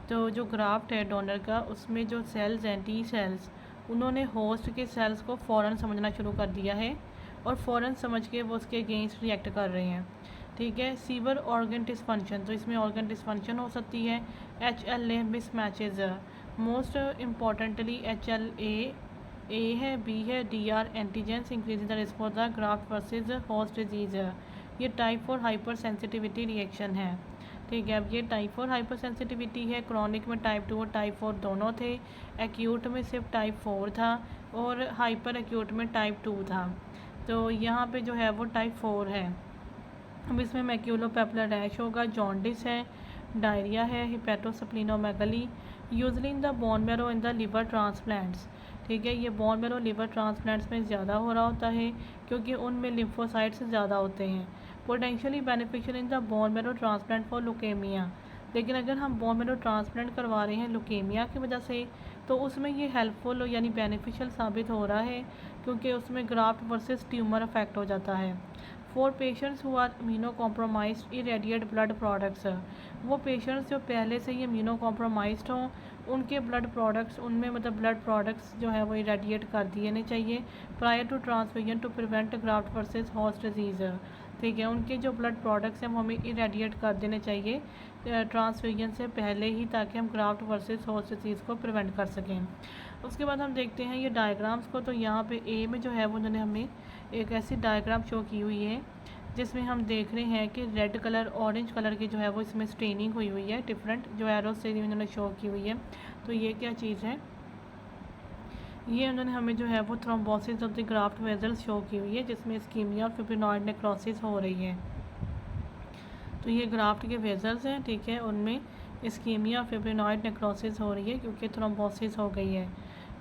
S1: तो जो ग्राफ्ट है डोनर का, उसमें जो सेल्स हैं, टी सेल्स, उन्होंने होस्ट के सेल्स को फ़ौरन समझना शुरू कर दिया है और फ़ौरन समझ के वो उसके अगेंस्ट रिएक्ट कर रहे हैं, ठीक है। सीवर ऑर्गन डिसफंक्शन, तो इसमें ऑर्गन डिसफंक्शन हो सकती है। HLA मिसमैचेज, मोस्ट इम्पॉर्टेंटली HLA है, B है, DR antigens increase the risk for the graft versus host disease. ये टाइप 4 हाइपर सेंसिटिविटी रिएक्शन है, ठीक है। अब ये टाइप 4 हाइपर सेंसिटिविटी है, क्रॉनिक में टाइप 2 और टाइप 4 दोनों थे, एक्यूट में सिर्फ टाइप 4 था और हाइपर एक्यूट में टाइप 2 था। तो यहाँ पे जो है वो टाइप 4 है। अब इसमें मैक्यूलोपेपुलर रैश होगा, जॉन्डिस है, डायरिया है, hepatosplenomegaly, usually in the bone marrow in the liver transplants, ठीक है। ये बोन मैरो लिवर ट्रांसप्लांट्स में ज़्यादा हो रहा होता है क्योंकि उनमें लिम्फोसाइट्स ज़्यादा होते हैं। Potentially beneficial in the bone marrow transplant for leukaemia, लेकिन अगर हम बोन मैरो ट्रांसप्लांट करवा रहे हैं लुकेमिया की वजह से, तो उसमें ये हेल्पफुल यानी बेनिफिशियल साबित हो रहा है क्योंकि उसमें ग्राफ्ट वर्सेस ट्यूमर अफेक्ट हो जाता है। For patients who are immuno compromised irradiate blood products, वो पेशेंट्स जो पहले से ही इम्यूनो कॉम्प्रोमाइज्ड हों, उनके ब्लड प्रोडक्ट्स, उनमें मतलब ब्लड प्रोडक्ट्स जो है वो इरेडिएट कर दिए चाहिए prior to transfusion to prevent graft versus host disease, ठीक है। उनके जो ब्लड प्रोडक्ट्स हैं वो हमें इरेडिएट कर देने चाहिए ट्रांसफ्यूजन से पहले ही, ताकि हम ग्राफ्ट वर्सेस होस्ट डिजीज़ को प्रिवेंट कर सकें। उसके बाद हम देखते हैं ये डायग्राम्स को। तो यहाँ पे ए में जो है वो उन्होंने हमें एक ऐसी डायग्राम शो की हुई है जिसमें हम देख रहे हैं कि रेड कलर, ऑरेंज कलर की जो है वो इसमें स्टेनिंग हुई हुई है, डिफरेंट जो एरो से उन्होंने शो की हुई है। तो ये क्या चीज़ है, ये उन्होंने हमें जो है वो thrombosis of the graft vessels show की हुई है जिसमें इस्कीमिया और फिब्रिनॉइड नेक्रोसिस हो रही है। तो ये ग्राफ्ट के वेजल्स हैं, ठीक है, उनमें इस्कीमिया और फिब्रिनॉइड नेक्रोसिस हो रही है क्योंकि थ्रोम्बोसिस हो गई है।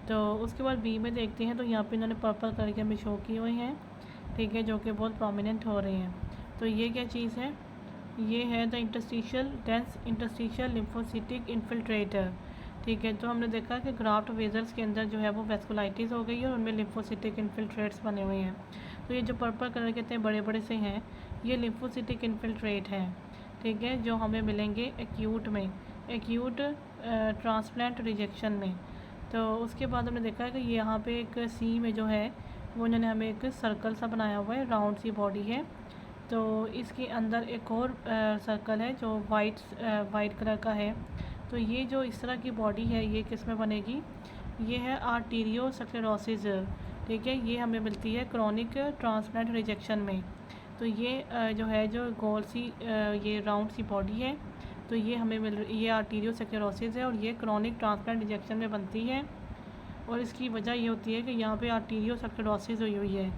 S1: तो उसके बाद बी में देखते हैं, तो यहाँ पे इन्होंने पर्पल करके हमें शो की हुई हैं, ठीक है, जो कि बहुत प्रोमिनेंट हो रही हैं। तो ये क्या चीज़ है, ये है the interstitial dense interstitial lymphocytic infiltrator, ठीक है। तो हमने देखा कि ग्राफ्ट वेजल्स के अंदर जो है वो वेस्कुलाइटिस हो गई है और उनमें लिम्फोसिटिक इन्फिल्ट्रेट्स बने हुए हैं। तो ये जो पर्पल कलर के इतने बड़े बड़े से हैं, ये लिम्फोसिटिक इन्फिल्ट्रेट हैं, ठीक है, जो हमें मिलेंगे एक्यूट में, एक्यूट ट्रांसप्लांट रिजेक्शन में। तो उसके बाद हमने देखा है कि यहाँ पे एक सी में जो है वो उन्होंने हमें एक सर्कल सा बनाया हुआ है, राउंड सी बॉडी है। तो इसके अंदर एक और सर्कल है जो वाइट कलर का है। तो ये जो इस तरह की बॉडी है ये किस में बनेगी, ये है आर्टीरियोस्क्लेरोसिस, ठीक है, ये हमें मिलती है क्रॉनिक ट्रांसप्लांट रिजेक्शन में। तो ये जो है जो गोल सी ये राउंड सी बॉडी है, तो ये हमें ये आर्टीरियोस्क्लेरोसिस है और ये क्रॉनिक ट्रांसप्लांट रिजेक्शन में बनती है। और इसकी वजह ये होती है कि यहाँ पे आर्टीरियोस्क्लेरोसिस हुई हुई है।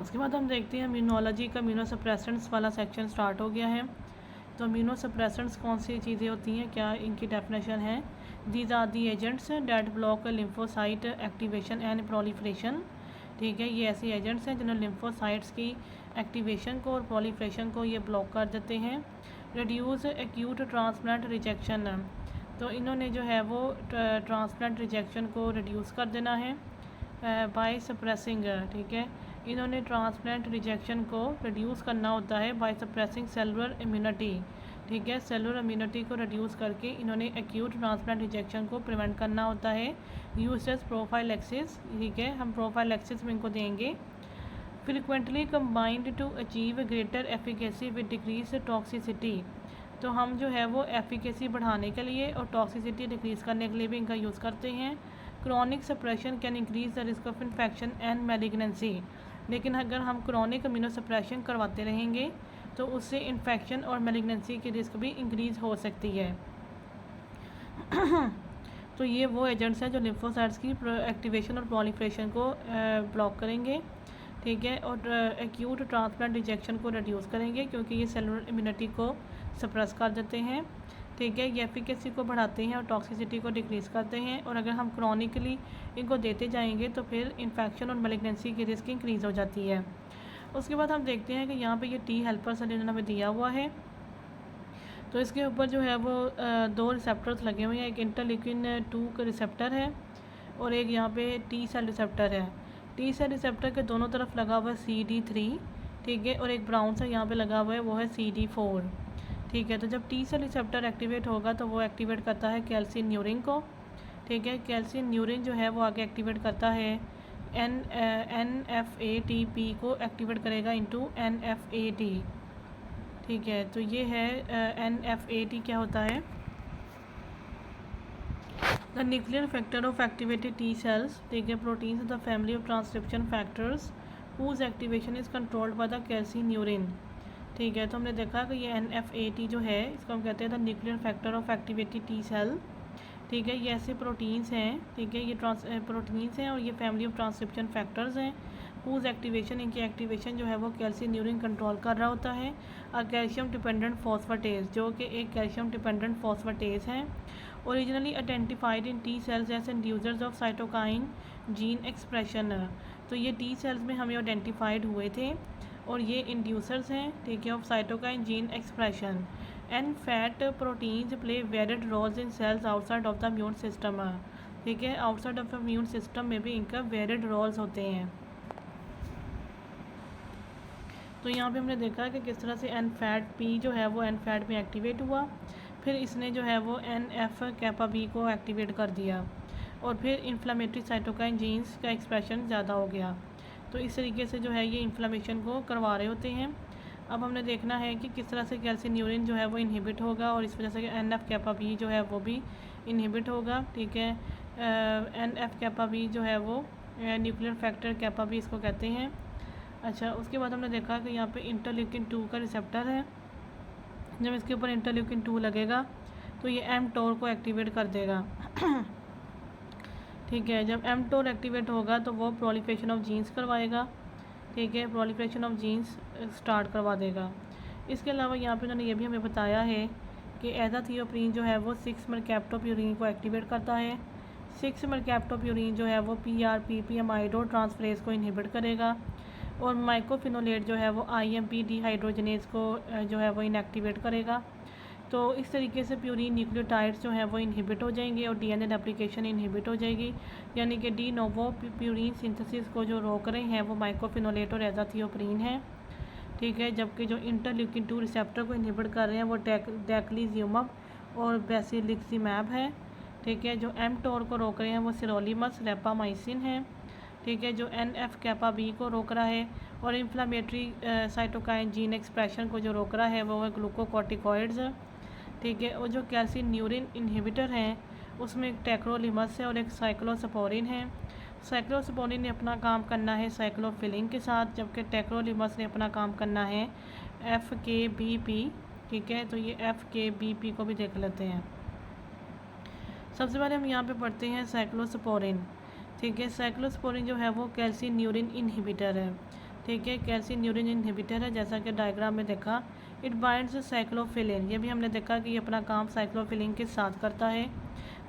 S1: उसके बाद हम देखते हैं इम्यूनोलॉजी का, इम्यूनोसप्रेसेंट्स वाला सेक्शन स्टार्ट हो गया है। तो इम्यूनोसप्रेसेंट्स कौन सी चीज़ें होती हैं, क्या इनकी डेफिनेशन है, these are the agents that block lymphocyte activation and proliferation, ठीक है। ये ऐसे एजेंट्स हैं जिन्होंने लिम्फोसाइट्स की एक्टिवेशन को और प्रोलिफरेशन को ये ब्लॉक कर देते हैं। रिड्यूस एक्यूट ट्रांसप्लांट रिजेक्शन, तो इन्होंने जो है वो ट्रांसप्लांट रिजेक्शन को रिड्यूस कर देना है बाय सप्रेसिंग, ठीक है, इन्होंने ट्रांसप्लांट रिजेक्शन को रिड्यूस करना होता है बाय सप्रेसिंग सेलुलर इम्यूनिटी, ठीक है, सेलुलर इम्यूनिटी को रिड्यूस करके इन्होंने एक्यूट ट्रांसप्लांट रिजेक्शन को प्रिवेंट करना होता है। यूसेस प्रोफाइलैक्सिस, ठीक है, हम प्रोफाइलैक्सिस में इनको देंगे। Frequently combined to achieve greater efficacy with decrease toxicity, तो हम जो है वो एफिकेसी बढ़ाने के लिए और टॉक्सिसिटी डिक्रीज़ करने के लिए भी इनका यूज़ करते हैं। Chronic suppression can increase the risk of infection and malignancy, लेकिन अगर हम क्रॉनिक इम्यूनोसप्रेशन करवाते रहेंगे तो उससे इन्फेक्शन और मैलिग्नेंसी की रिस्क भी इंक्रीज़ हो सकती है। तो ये वो एजेंट्स हैं जो लिम्फोसाइट्स की एक्टिवेशन और प्रोलिफरेशन को ब्लॉक करेंगे, ठीक है, और एक्यूट ट्रांसप्लांट रिजेक्शन को रिड्यूस करेंगे क्योंकि ये सेलुलर इम्यूनिटी को सप्रेस कर देते हैं, ठीक है, ये एफिकेसी को बढ़ाते हैं और टॉक्सिसिटी को डिक्रीज़ करते हैं। और अगर हम क्रॉनिकली इनको देते जाएंगे तो फिर इन्फेक्शन और मैलिग्नेंसी की रिस्क इंक्रीज़ हो जाती है। उसके बाद हम देखते हैं कि यहाँ पे ये टी हेल्पर सेल इन्होंने हमें दिया हुआ है। तो इसके ऊपर जो है वो दो रिसेप्टर्स लगे हुए हैं, एक इंटरल्यूकिन 2 का रिसेप्टर है और एक यहाँ पे टी सेल रिसेप्टर है। टी सेल रिसेप्टर के दोनों तरफ लगा हुआ है CD3, ठीक है, और एक ब्राउन सा यहाँ पे लगा हुआ है वो है CD4, ठीक है। तो जब टी सेल रिसेप्टर एक्टिवेट होगा तो वो एक्टिवेट करता है कैल्सिन्यूरिन को, ठीक है। कैल्सिन्यूरिन जो है वो आगे एक्टिवेट करता है NFATP को एक्टिवेट करेगा इनटू NFAT, ठीक है। तो ये है NFAT क्या होता है, the nuclear factor of activated T cells, ठीक है, proteins of the family of transcription factors whose activation is controlled by the calcineurin, ठीक है। तो हमने देखा कि ये NFAT जो है इसको हम कहते हैं the nuclear factor of activated T cell, ठीक है। ये ऐसे प्रोटीन्स हैं, ठीक है, ये प्रोटीन्स हैं और ये फैमिली ऑफ ट्रांसक्रिप्शन फैक्टर्स हैं हुज एक्टिवेशन, इनकी एक्टिवेशन जो है वो कैल्सिन्यूरिन कंट्रोल कर रहा होता है। और कैल्शियम डिपेंडेंट फॉस्फेटेज जो कि एक कैल्शियम डिपेंडेंट फॉस्फेटेज है, originally identified in T cells as inducers of cytokine gene expression. तो ये टी सेल्स में हमें आइडेंटिफाइड हुए थे और ये इंड्यूसर्स हैं, ठीक है, of cytokine gene expression. And fat proteins play varied roles in cells outside of the immune system, ठीक है। Outside of the immune system में भी इनका वेरिड रोल्स होते हैं। तो यहाँ पे हमने देखा कि किस तरह से NFAT जो है वो NFAT में एक्टिवेट हुआ, फिर इसने जो है वो NF-kappa-B को एक्टिवेट कर दिया और फिर इन्फ्लामेटरी साइटोकाइन जीन्स का एक्सप्रेशन ज़्यादा हो गया। तो इस तरीके से जो है ये इन्फ्लामेशन को करवा रहे होते हैं। अब हमने देखना है कि किस तरह से कैल्सिन्यूरिन जो है वो इनहिबिट होगा और इस वजह से NF-kappa-B जो है वो भी इनहिबिट होगा, ठीक है। NF-kappa-B जो है वो न्यूक्लियर फैक्टर kappa-B इसको कहते हैं। अच्छा, उसके बाद हमने देखा कि यहाँ पे इंटरल्यूकिन 2 का रिसेप्टर है। जब इसके ऊपर इंटरल्यूकिन 2 लगेगा तो ये mTOR को एक्टिवेट कर देगा ठीक है। जब mTOR एक्टिवेट होगा तो वो प्रोलिफरेशन ऑफ जीन्स करवाएगा, ठीक है, प्रोलिफरेशन ऑफ जीन्स स्टार्ट करवा देगा। इसके अलावा यहाँ पे उन्होंने ये भी हमें बताया है कि एजाथियोप्रीन जो है वो 6-mercaptopurine को एक्टिवेट करता है। 6-mercaptopurine जो है वो PRPP अमाइडो ट्रांसफरेज को इनहिबिट करेगा और माइकोफिनोलेट जो है वो IMP डिहाइड्रोजनेज को जो है वो इनएक्टिवेट करेगा। तो इस तरीके से प्यूरिन न्यूक्लियोटाइड्स जो हैं वो इनहिबिट हो जाएंगे और DNA रेप्लिकेशन इनहिबिट हो जाएगी, यानी कि डी नोवो प्यूरिन सिंथेसिस को जो रोक रहे हैं वो माइकोफिनोलेट और एजाथियोप्रीन है, ठीक है। जबकि जो इंटरल्यूकिन 2 रिसेप्टर को इनहिबिट कर रहे हैं वो डेक्लिज्यूमब और बेसिलिक्सिमैब है, ठीक है। जो mTOR को रोक रहे हैं वो सिरोलिमस रेपामाइसिन है, ठीक है। जो NF-kappa-B को रोक रहा है और इन्फ्लामेटरी साइटोकाइन जीन एक्सप्रेशन को जो रोक रहा है वो है ग्लूकोकॉर्टिकॉइड्स, ठीक है। और जो कैल्सिन्यूरिन इनहिबिटर हैं उसमें एक टेक्रोलिमस है और एक साइक्लोस्पोरिन है। साइक्लोस्पोरिन ने अपना काम करना है साइक्लोफिलिन के साथ, जबकि टेक्रोलिमस ने अपना काम करना है FKBP, ठीक है। तो ये FKBP को भी देख लेते हैं। सबसे पहले हम यहाँ पे पढ़ते हैं साइक्लोस्पोरिन, ठीक है। साइक्लोस्पोरिन जो है वो कैल्सिन्यूरिन इनहिबिटर है, ठीक है, कैल्सिन्यूरिन इनहिबिटर है जैसा कि डायग्राम में देखा। इट बाइंड्स साइक्लोफिलिन, ये भी हमने देखा कि ये अपना काम साइक्लोफिलिन के साथ करता है।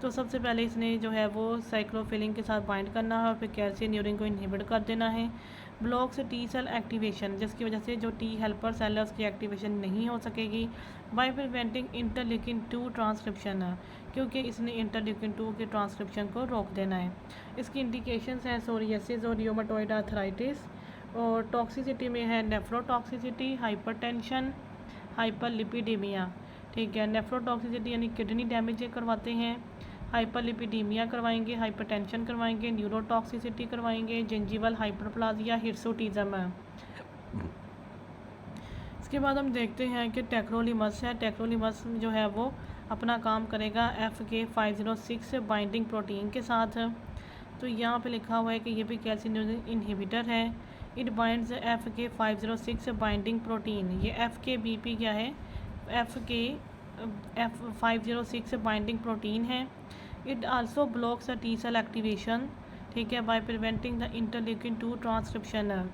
S1: तो सबसे पहले इसने जो है वो साइक्लोफिलिन के साथ बाइंड करना है और फिर कैल्सिन्यूरिन को इनहिबिट कर देना है। ब्लॉक्स टी सेल एक्टिवेशन, जिसकी वजह से जो टी हेल्पर सेल है उसकी एक्टिवेशन नहीं हो सकेगी। बाय प्रिवेंटिंग इंटरल्यूकिन 2 ट्रांसक्रिप्शन, क्योंकि इसने इंटरल्यूकिन 2 के ट्रांसक्रिप्शन को रोक देना है। इसकी इंडिकेशंस हैं सोरियासिस और रियोमेटॉइड आर्थराइटिस, और टॉक्सिसिटी में है नेफ्रोटॉक्सिसिटी, हाइपरटेंशन, हाइपरलिपिडीमिया, ठीक है। नेफ्रोटॉक्सिसिटी यानी किडनी डैमेज करवाते हैं, हाइपरलिपिडीमिया करवाएंगे, हाइपरटेंशन करवाएंगे, न्यूरोटॉक्सिसिटी करवाएंगे, जिंजिवल हाइपरप्लाजिया, हिर्सुटिज्म है। इसके बाद हम देखते हैं कि टेक्रोलिमस है। टेक्रोलिमस जो है वो अपना काम करेगा FK506 बाइंडिंग प्रोटीन के साथ। तो यहाँ पे लिखा हुआ है कि ये भी कैल्सिन्यूरिन इनहिबिटर है। It binds FK506 binding protein. ये FKBP क्या है, F506 बाइंडिंग प्रोटीन है। It also blocks the T cell activation, ठीक है, by preventing the interleukin 2 transcription.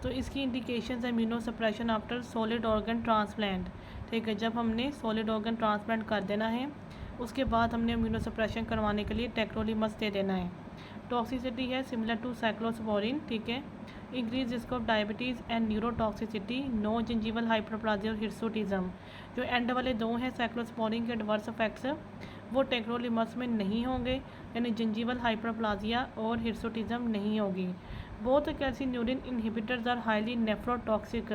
S1: तो इसकी इंडिकेशन है immunosuppression after solid organ transplant, ठीक है। जब हमने सॉलिड ऑर्गन ट्रांसप्लांट कर देना है उसके बाद हमने इम्यूनो सप्रेशन करवाने के लिए टेक्रोलिमस दे देना है। टॉक्सिसिटी है सिमिलर टू साइक्लोस्पोरिन, ठीक है। Increase risk of diabetes and neurotoxicity, no gingival hyperplasia और हिर्सुटिज्म। जो एंड वाले दो हैं साइक्लोस्पोरिन के एडवर्स इफेक्ट्स वो टेक्रोलिमस में नहीं होंगे, यानी जिंजीवल हाइपरप्लाजिया और हिर्सुटिज्म नहीं होगी। Both calcineurin inhibitors are highly nephrotoxic,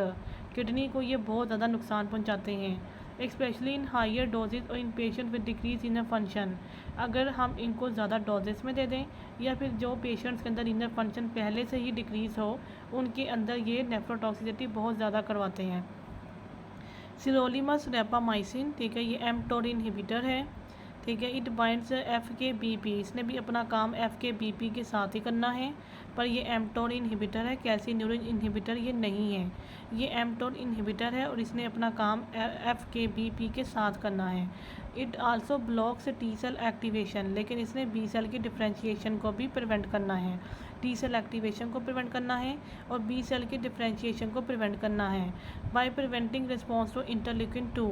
S1: kidney को ये बहुत ज़्यादा नुकसान पहुंचाते हैं, स्पेशली इन हायर डोजेज और in patient with decrease in function. अगर हम इनको ज़्यादा डोजेस में दे दें या फिर जो पेशेंट्स के अंदर इनर फंक्शन पहले से ही डिक्रीज़ हो, उनके अंदर ये नेफ्रोटॉक्सिसिटी बहुत ज़्यादा करवाते हैं। सिरोलिमस रेपामाइसिन, ठीक है, ये एमटोर इनहिबिटर है, ठीक है। इट बाइंड्स FKBP, इसने भी अपना काम FKBP के साथ ही करना है, पर ये एमटोर इनहिबिटर है, कैल्सिन्यूरिन इनहिबिटर ये नहीं है। ये एमटोर इनहिबिटर है और इसने अपना काम FKBP के साथ करना है। It also blocks T cell activation, लेकिन इसने बी सेल की डिफ्रेंशिएशन को भी प्रिवेंट करना है। टी सेल एक्टिवेशन को प्रिवेंट करना है और बी सेल की डिफ्रेंशिएशन को प्रिवेंट करना है by preventing response to interleukin 2।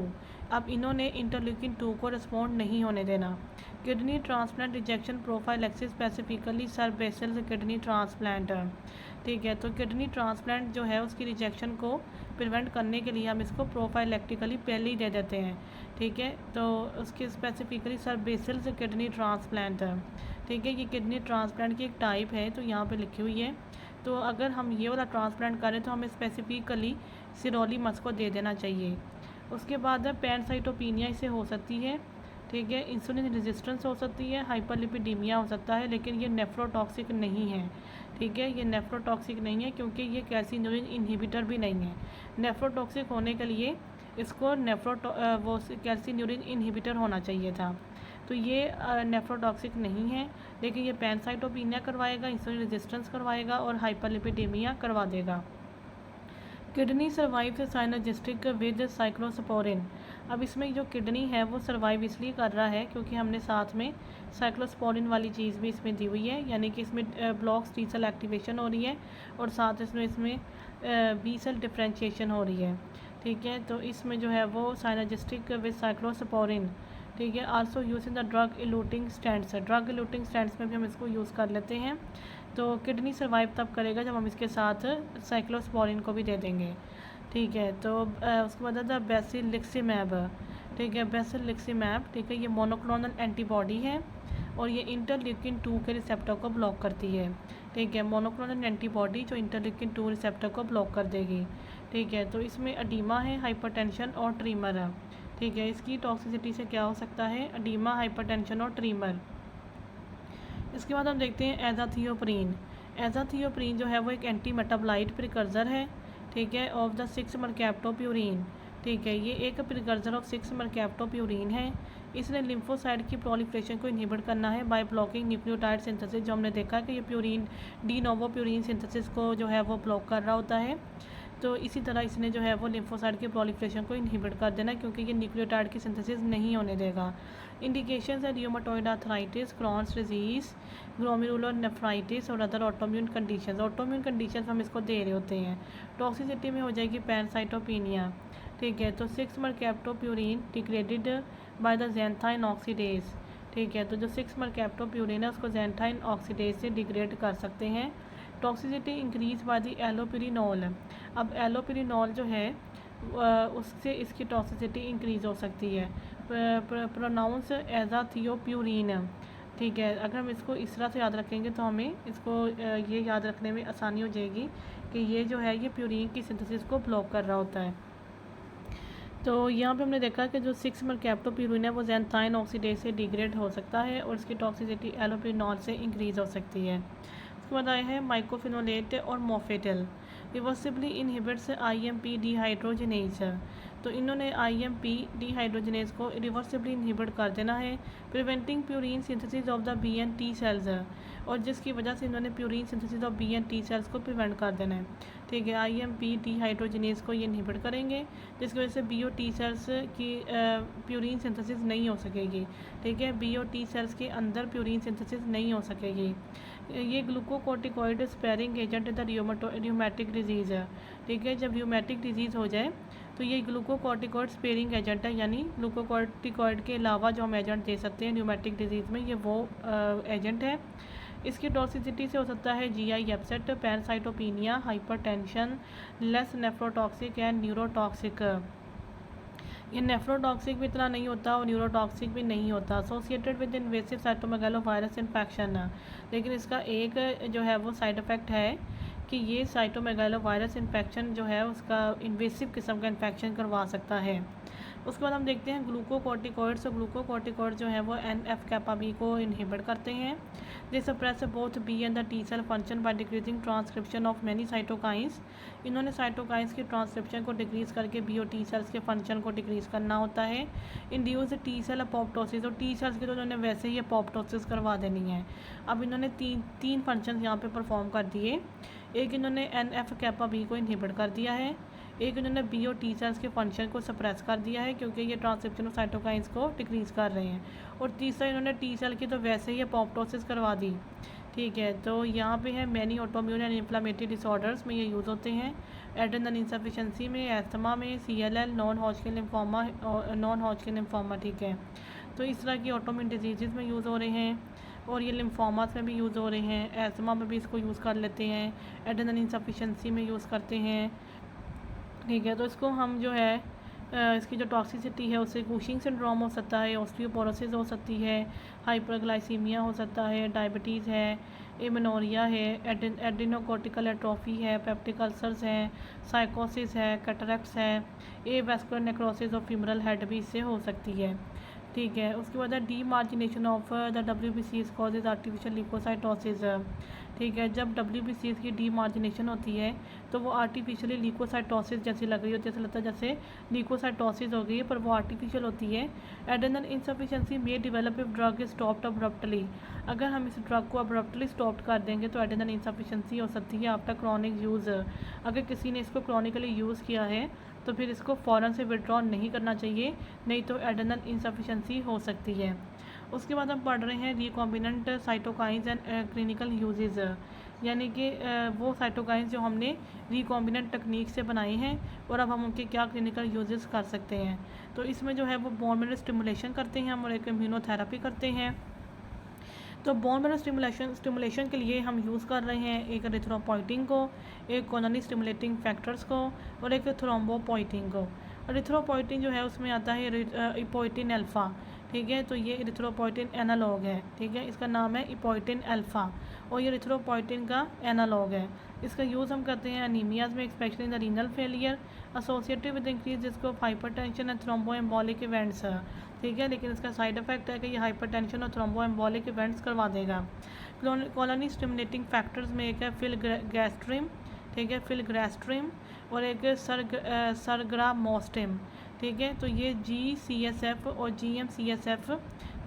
S1: अब इन्होंने इंटरल्यूकिन 2 को रिस्पॉन्ड नहीं होने देना। Kidney transplant rejection prophylaxis, specifically सर्बेसल किडनी ट्रांसप्लांट, ठीक है। तो किडनी ट्रांसप्लांट जो है उसकी रिजेक्शन को प्रिवेंट करने के लिए हम इसको प्रोफाइलैक्टिकली पहले ही दे देते हैं, ठीक है। तो उसके स्पेसिफिकली सर्बेसल किडनी ट्रांसप्लांट, ठीक है, ये किडनी ट्रांसप्लांट की एक टाइप है, तो यहाँ पे लिखी हुई है। तो अगर हम ये वाला ट्रांसप्लांट करें तो हमें स्पेसिफिकली सिरोलिमस को दे देना चाहिए। उसके बाद पैनसाइटोपिनिया इसे हो सकती है, ठीक है, इंसुलिन रेजिस्टेंस हो सकती है, हाइपरलिपिडीमिया हो सकता है, लेकिन ये नेफ्रोटॉक्सिक नहीं है, ठीक है, ये नेफ्रोटॉक्सिक नहीं है क्योंकि ये कैल्सिन्यूरिन इनहिबिटर भी नहीं है। नेफ्रोटॉक्सिक होने के लिए इसको वो कैल्सिन्यूरिन इनहिबिटर होना चाहिए था, तो ये नेफ्रोटॉक्सिक नहीं है, लेकिन ये पैनसाइटोपिनिया करवाएगा, इंसुलिन रेजिस्टेंस करवाएगा और हाइपरलिपिडीमिया करवा देगा। किडनी सर्वाइव साइनर्जिस्टिक विद साइक्लोस्पोरिन, अब इसमें जो किडनी है वो सर्वाइव इसलिए कर रहा है क्योंकि हमने साथ में साइक्लोस्पोरिन वाली चीज़ भी इसमें दी हुई है, यानी कि इसमें ब्लॉक्स टी सेल एक्टिवेशन हो रही है और साथ इसमें बी सेल डिफ्रेंशिएशन हो रही है, ठीक है। तो इसमें जो है वो साइनर्जिस्टिक विद साइक्लोस्पोरिन, ठीक है, also use in the drug eluting stents, drug eluting stents में भी हम इसको यूज़ कर लेते हैं। तो किडनी सर्वाइव तब करेगा जब हम इसके साथ साइक्लोस्पोरिन को भी दे देंगे, ठीक है। तो उसके बाद आता है बेसिलिक्सिमैब, ठीक है, बेसिलिक्सिमैब, ठीक है, ये मोनोक्लोनल एंटीबॉडी है और ये इंटरल्यूकिन 2 के रिसेप्टर को ब्लॉक करती है, ठीक है, मोनोक्लोनल एंटीबॉडी जो इंटरल्यूकिन 2 रिसेप्टर को ब्लॉक कर देगी, ठीक है। तो इसमें अडीमा है, हाइपरटेंशन और ट्रीमर है, ठीक है। इसकी टॉक्सिसिटी से क्या हो सकता है, अडीमा, हाइपरटेंशन और ट्रीमर। इसके बाद हम देखते हैं एजाथियोप्रीन। एजाथियोप्रीन जो है वो एक एंटी मेटाबोलाइट प्रिकर्सर है, ठीक है, ऑफ द 6 मरकैप्टोप्यूरिन, ठीक है, ये एक प्रिकर्सर ऑफ 6 मरकैप्टोप्यूरिन है। इसने लिम्फोसाइट की प्रोलिफरेशन को इनहिबिट करना है बाय ब्लॉकिंग न्यूक्लियोटाइड सिंथेसिस, जो हमने देखा कि ये purine de novo purine synthesis को जो है वो ब्लॉक कर रहा होता है। तो इसी तरह इसने जो है वो लिम्फोसाइट की प्रोलिफरेशन को इनहिबिट कर देना क्योंकि ये न्यूक्लियोटाइड की सिंथेसिस नहीं होने देगा। इंडिकेशंस है rheumatoid arthritis, Crohn's disease, glomerular nephritis और other autoimmune conditions. Autoimmune conditions हम इसको दे रहे होते हैं। टॉक्सिसिटी में हो जाएगी पैनसाइटोपिनिया, ठीक है। तो 6 मरकैप्टोप्यूरिन डिग्रेडेड बाय द ज़ैंथाइन ऑक्सीडेज, ठीक है। तो जो 6 मरकैप्टोप्यूरिन है उसको ज़ैंथाइन ऑक्सीडेज से डिग्रेड कर सकते हैं। टॉक्सिसिटी इंक्रीज बाय द एलोपिरिनॉल, अब एलोपिरिनॉल जो है उससे इसकी टॉक्सिसिटी इंक्रीज़ हो सकती है। प्रोनाउंस एजाथियोप्यूरिन, ठीक है। अगर हम इसको इस तरह से याद रखेंगे तो हमें इसको ये याद रखने में आसानी हो जाएगी कि ये जो है ये प्यूरिन की सिंथेसिस को ब्लॉक कर रहा होता है। तो यहाँ पे हमने देखा कि जो 6 मरकैप्टोप्यूरिन है वो ज़ैंथाइन ऑक्सीडेज से डिग्रेड हो सकता है और इसकी टॉक्सिसिटी एलोपिरिनॉल से इंक्रीज़ हो सकती है। उसके बाद आए हैं माइकोफिनोलेट और mofetil, reversibly inhibits IMP dehydrogenase, तो इन्होंने IMP डिहाइड्रोजिनेज को रिवर्सिबली इनहिबिट कर देना है, preventing purine synthesis of the BN T cells, और जिसकी वजह से इन्होंने purine synthesis of BN T cells को प्रिवेंट कर देना है, ठीक है। IMP डिहाइड्रोजिनेज को ये इनहिबिट करेंगे जिसकी वजह से BO T सेल्स की प्यूरिन सिंथेसिस नहीं हो सकेगी, ठीक है, BO T सेल्स के अंदर प्यूरिन सिंथेसिस नहीं हो सकेगी। ये glucocorticoid sparing agent the rheumatic disease है, ठीक है। जब र्यूमेटिक डिजीज़ हो जाए तो ये ग्लूकोकोर्टिकॉइड स्पेयरिंग एजेंट है, यानी ग्लूकोकोर्टिकॉइड के अलावा जो हम एजेंट दे सकते हैं र्यूमेटिक डिजीज़ में, ये वो एजेंट है। इसकी टॉक्सिसिटी से हो सकता है GI upset, pancytopenia, hypertension, less nephrotoxic and neurotoxic. ये नेफ्रोटॉक्सिक भी इतना नहीं होता और न्यूरोटॉक्सिक भी नहीं होता, associated with invasive cytomegalovirus infection. लेकिन इसका एक जो है वो साइड इफ़ेक्ट है कि ये साइटोमेगालोवायरस इन्फेक्शन जो है उसका इन्वेसिव किस्म का इन्फेक्शन करवा सकता है। उसके बाद हम देखते हैं ग्लूकोकॉर्टिकॉइड्स। तो ग्लूकोकॉर्टिकॉइड जो है वो एनएफ कैपा बी को इनहिबिट करते हैं। They suppress both B and the T cell function by decreasing transcription of many cytokines. इन्होंने साइटोकाइंस की ट्रांसक्रिप्शन को डिक्रीज़ करके बी और टी सेल्स के फंक्शन को डिक्रीज़ करना होता है। इंड्यूस टी सेल अपोप्टोसिस, और टी सेल्स की तो इन्होंने वैसे ही अपोप्टोसिस करवा देनी है। अब इन्होंने तीन फंक्शन यहाँ पे परफॉर्म कर दिए। एक इन्होंने एनएफ कैपा बी को इनहिबिट कर दिया है, एक इन्होंने बी और टी सेल्स के फंक्शन को सप्रेस कर दिया है क्योंकि ये ट्रांसक्रिप्शन ऑफ साइटोकाइंस को डिक्रीज़ कर रहे हैं, और तीसरा इन्होंने टी सेल की तो वैसे ही अपोप्टोसिस करवा दी। ठीक है, तो यहाँ पे है many autoimmune and inflammatory disorders में ये यूज़ होते हैं। एड्रेनल इंसफिशेंसी में, एस्थमा में, सीएलएल, नॉन हॉजकिन लिम्फोमा। ठीक है, तो इस तरह की ऑटोम्यून डिजीज़ में यूज़ हो रहे हैं, और ये लिम्फोमास में भी यूज़ हो रहे हैं। एस्थमा में भी इसको यूज़ कर लेते हैं, एड्रेनल इंसफिशेंसी में यूज़ करते हैं। ठीक है, तो इसको हम जो है इसकी जो टॉक्सिसिटी है उससे कुशिंग सिंड्रोम हो सकता है, ऑस्टियोपोरोसिस हो सकती है, हाइपरग्लाइसीमिया हो सकता है, डायबिटीज़ है, एमेनोरिया है, एड्रीनोकोर्टिकल एट्रोफी है, पेप्टिक अल्सर्स हैं, साइकोसिस है, कैटरेक्ट्स है, एवास्कुलर नेक्रोसिस और फीमरल हेड भी इससे हो सकती है। ठीक है, उसके बाद demargination of the WBCs causes artificial leukocytosis. ठीक है, जब WBCs की डी मार्जिनेशन होती है तो वो आर्टिफिशियली ल्यूकोसाइटोसिस जैसी लग रही होती है, ऐसा लगता है जैसे ल्यूकोसाइटोसिस हो गई है, पर वो आर्टिफिशियल होती है। एड्रेनल इंसफिशिएंसी में develop if drug is stopped abruptly. अगर हम इस ड्रग को अब्रप्टली स्टॉप कर देंगे तो एड्रेनल इंसफिशिएंसी हो सकती है आफ्टर क्रॉनिक यूज़। अगर किसी ने इसको क्रॉनिकली यूज़ किया है तो फिर इसको फ़ौरन से विड्रॉ नहीं करना चाहिए, नहीं तो एड्रेनल इंसफिशिएंसी हो सकती है। उसके बाद हम पढ़ रहे हैं recombinant cytokines and clinical uses, यानी कि वो साइटोकाइंस जो हमने रिकॉम्बिनेंट टेक्निक से बनाए हैं और अब हम उनके क्या क्लिनिकल यूजेस कर सकते हैं। तो इसमें जो है वो बोन मैरो स्टिमुलेशन करते हैं हम, और एक इम्यूनोथेरेपी करते हैं। तो बोन मैरो स्टिमुलेशन के लिए हम यूज़ कर रहे हैं एक एरिथ्रोपोइटिन को, एक कोलोनी स्टिमुलेटिंग फैक्टर्स को, और एक थ्रोम्बोपोइटिन को। एरिथ्रोपोइटिन जो है उसमें आता है इपोइटिन अल्फ़ा। ठीक है, तो ये एरिथ्रोपोइटिन एनालॉग है। ठीक है, इसका नाम है इपोइटिन अल्फ़ा, और ये एरिथ्रोपोइटिन का एनालॉग है। इसका यूज़ हम करते हैं एनीमियाज में, specially in the renal failure associated with increase risk of hypertension and thromboembolic events. ठीक है, लेकिन इसका साइड इफेक्ट है कि ये हाइपरटेंशन और थ्रोम्बोएम्बोलिक इवेंट्स करवा देगा। कॉलोनी स्टिमुलेटिंग फैक्टर्स में एक है फिलग्रेस्ट्रिम। ठीक है, फिलग्रेस्ट्रिम, और एक सरग्रामोस्टिम। ठीक है, तो ये GCSF और GM-CSF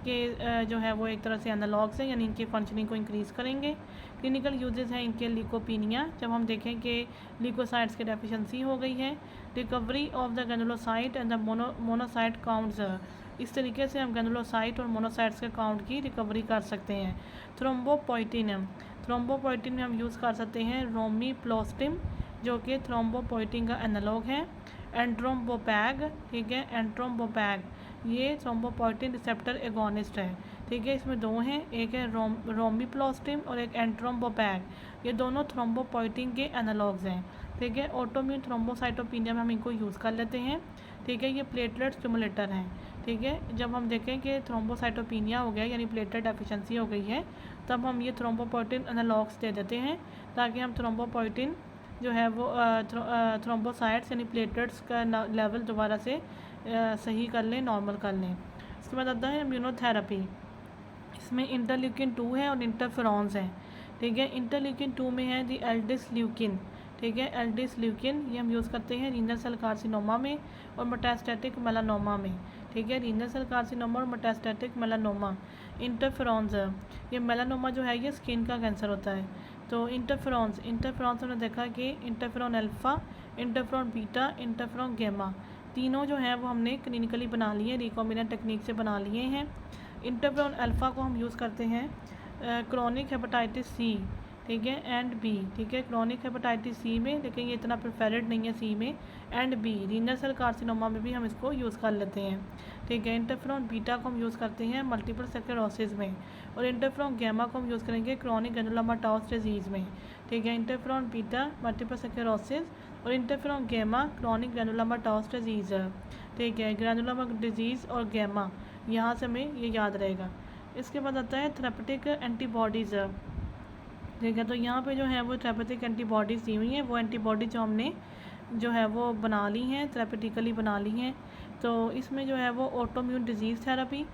S1: के जो है वो एक तरह से एनालॉग्स हैं, यानी इनके फंक्शनिंग को इंक्रीज़ करेंगे। क्लिनिकल यूजेस हैं इनके ल्यूकोपीनिया, जब हम देखें कि ल्यूकोसाइट्स की डेफिशिएंसी हो गई है। Recovery of the granulocyte and the monocyte counts, इस तरीके से हम ग्रैनुलोसाइट और मोनोसाइट्स के काउंट की रिकवरी कर सकते हैं। थ्रोम्बोपोइटिन में हम यूज़ कर सकते हैं रोमिप्लोस्टिम, जो कि थ्रोम्बोपोइटिन का एनालॉग है। एंट्रोम्बोपैग, ठीक है, एंट्रोम्बोपैग ये थ्रोम्बोपोइटिन रिसेप्टर एगोनिस्ट है। ठीक है, इसमें दो हैं, एक है रोमिप्लोस्टिम और एक एंट्रोम्बोपैग। ये दोनों थ्रोम्बोपोइटिन के एनालॉग्स हैं। ठीक है, ऑटोम्यून थ्रोम्बोसाइटोपिनिया में हम इनको यूज़ कर लेते हैं। ठीक है, ये प्लेटलेट स्टिमुलेटर हैं। ठीक है, जब हम देखें कि थ्रोम्बोसाइटोपिनिया हो गया यानी प्लेटलेट डेफिशिएंसी हो गई है, तब हम ये थ्रोम्बोपोइटिन एनालॉग्स दे देते हैं ताकि हम थ्रोम्बोपोइटिन जो है वो थ्रोम्बोसाइट्स यानी प्लेटलेट्स का लेवल दोबारा से सही कर लें, नॉर्मल कर लें। इसके बाद आता है इम्यूनोथेरेपी। इसमें इंटरल्यूकिन 2 है और इंटरफेरॉन्स हैं। ठीक है, इंटरल्यूकिन 2 में है दी एल्डिस ल्यूकिन। ठीक है, एल्डिस ल्यूकिन ये हम यूज़ करते हैं रीनल सेल कार्सिनोमा में और मेटास्टैटिक मेलानोमा में। ठीक है, रीनल सेल कार्सिनोमा और मेटास्टैटिक मेलानोमा। इंटरफेरॉन्स, ये मेलानोमा जो है ये स्किन का कैंसर होता है। तो इंटरफेरॉन्स हमने देखा कि interferon alpha, interferon beta, interferon gamma, तीनों जो हैं वो हमने क्लिनिकली बना लिए, रिकॉम्बिनेंट टेक्निक से बना लिए हैं। इंटरफेरॉन अल्फ़ा को हम यूज़ करते हैं क्रॉनिक हेपेटाइटिस सी, ठीक है, एंड बी। ठीक है, क्रॉनिक हेपेटाइटिस सी में, लेकिन ये इतना प्रिफेरेड नहीं है सी में, and B renal cell carcinoma में भी हम इसको यूज़ कर लेते हैं। ठीक है, इंटरफेरॉन बीटा को हम यूज़ करते हैं मल्टीपल स्क्लेरोसिस में, और इंटरफेरॉन गैमा को हम यूज़ करेंगे क्रॉनिक ग्रैनुलोमाटोस डिजीज़ में। ठीक है, इंटरफेरॉन बीटा मल्टीपल स्क्लेरोसिस और इंटरफेरॉन गैमा क्रॉनिक ग्रैनुलोमाटोस डिजीज़ है, ठीक है, ग्रैनुलोमा डिजीज़ और गैमा, यहाँ से हमें ये याद रहेगा। इसके बाद आता है थेरेपेटिक एंटीबॉडीज़, ठीक है, तो यहाँ पे जो है वो थेरेपेटिक एंटीबॉडीज़ दी हुई हैं, वो एंटीबॉडी जो हमने जो है वो बना ली हैं, थेरेपेटिकली बना ली हैं। तो इसमें जो है वो ऑटोम्यून डिजीज़ थेरेपी,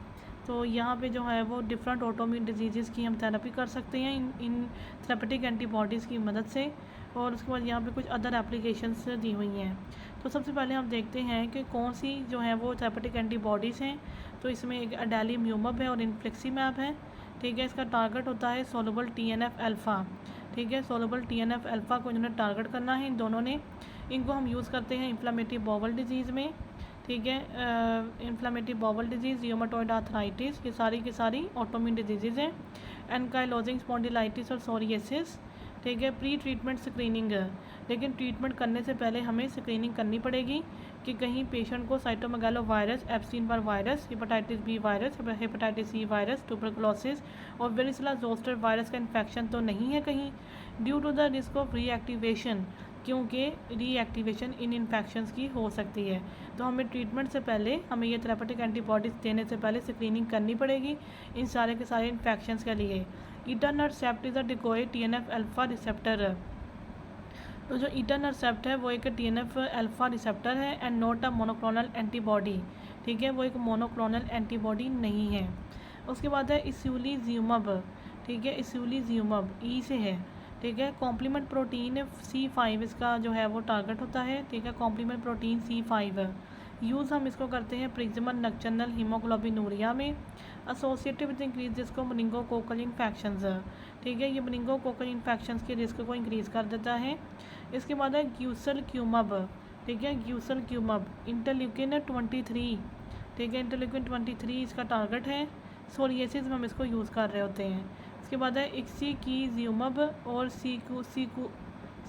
S1: तो यहाँ पे जो है वो डिफरेंट ऑटोम्यून डिजीज़ की हम थेरेपी कर सकते हैं इन थेरेपेटिक एंटीबॉडीज़ की मदद से। और उसके बाद यहाँ पे कुछ अदर एप्लीकेशंस दी हुई हैं। तो सबसे पहले हम देखते हैं कि कौन सी जो है वो थेरेपेटिक एंटीबॉडीज़ हैं। तो इसमें एक अडेलीम्यूमब है और इन्फ्लिक्सीमैब है, ठीक है। इसका टारगेट होता है सोलबल TNF अल्फ़ा, ठीक है, सोलबल TNF अल्फ़ा को इन्होंने टारगेट करना है इन दोनों ने। इनको हम यूज़ करते हैं इन्फ्लेमेटरी बाउल डिजीज़ में, ठीक है, इन्फ्लेमेटरी बाउल डिजीज़, रियोमेटॉइड आर्थराइटिस, ये सारी की सारी ऑटोइम्यून डिजीज़ हैं। एनकाइलोजिंग स्पॉन्डिलाइटिस और सोरियासिस, ठीक है। प्री ट्रीटमेंट स्क्रीनिंग, लेकिन ट्रीटमेंट करने से पहले हमें स्क्रीनिंग करनी पड़ेगी कि कहीं पेशेंट को cytomegalovirus, Epstein Barr virus, hepatitis B virus, hepatitis C virus, tuberculosis और वेरिसिला जोस्टर वायरस का इन्फेक्शन तो नहीं है कहीं, due to the risk of reactivation, क्योंकि रीएक्टिवेशन इन इन्फेक्शंस की हो सकती है। तो हमें ट्रीटमेंट से पहले हमें ये थेरेपेटिक एंटीबॉडीज़ देने से पहले स्क्रीनिंग करनी पड़ेगी इन सारे के सारे इन्फेक्शंस के लिए। Etanercept is a decoy TNF alpha receptor, तो जो ईटानरसेप्ट है वो एक TNF अल्फ़ा रिसेप्टर है and not a monoclonal antibody, ठीक है, वो एक मोनोक्लोनल एंटीबॉडी नहीं है। उसके बाद है इसूलिज्यूमब, ठीक है, इसूलिज्यूमब ई से है, ठीक है। कॉम्प्लीमेंट प्रोटीन C5 इसका जो है वो टारगेट होता है, ठीक है, कॉम्प्लीमेंट प्रोटीन C5 यूज़ हम इसको करते हैं प्रिज्मन नक्चनल हीमोग्लोबिनूरिया में, associated with increase risk of meningococcal infections, ठीक है, ये मेनिंगोकोकल इन्फेक्शंस के रिस्क को इंक्रीज़ कर देता है। इसके बाद है ग्यूसलक्यूमब, ठीक है, ग्यूसलक्यूमब इंटरल्यूकिन 23, ठीक है, इंटरल्यूकिन 23 इसका टारगेट है। सोरियासिस में हम इसको यूज़ कर रहे होते हैं। इसके बाद है इक्सीकीज्यूमब और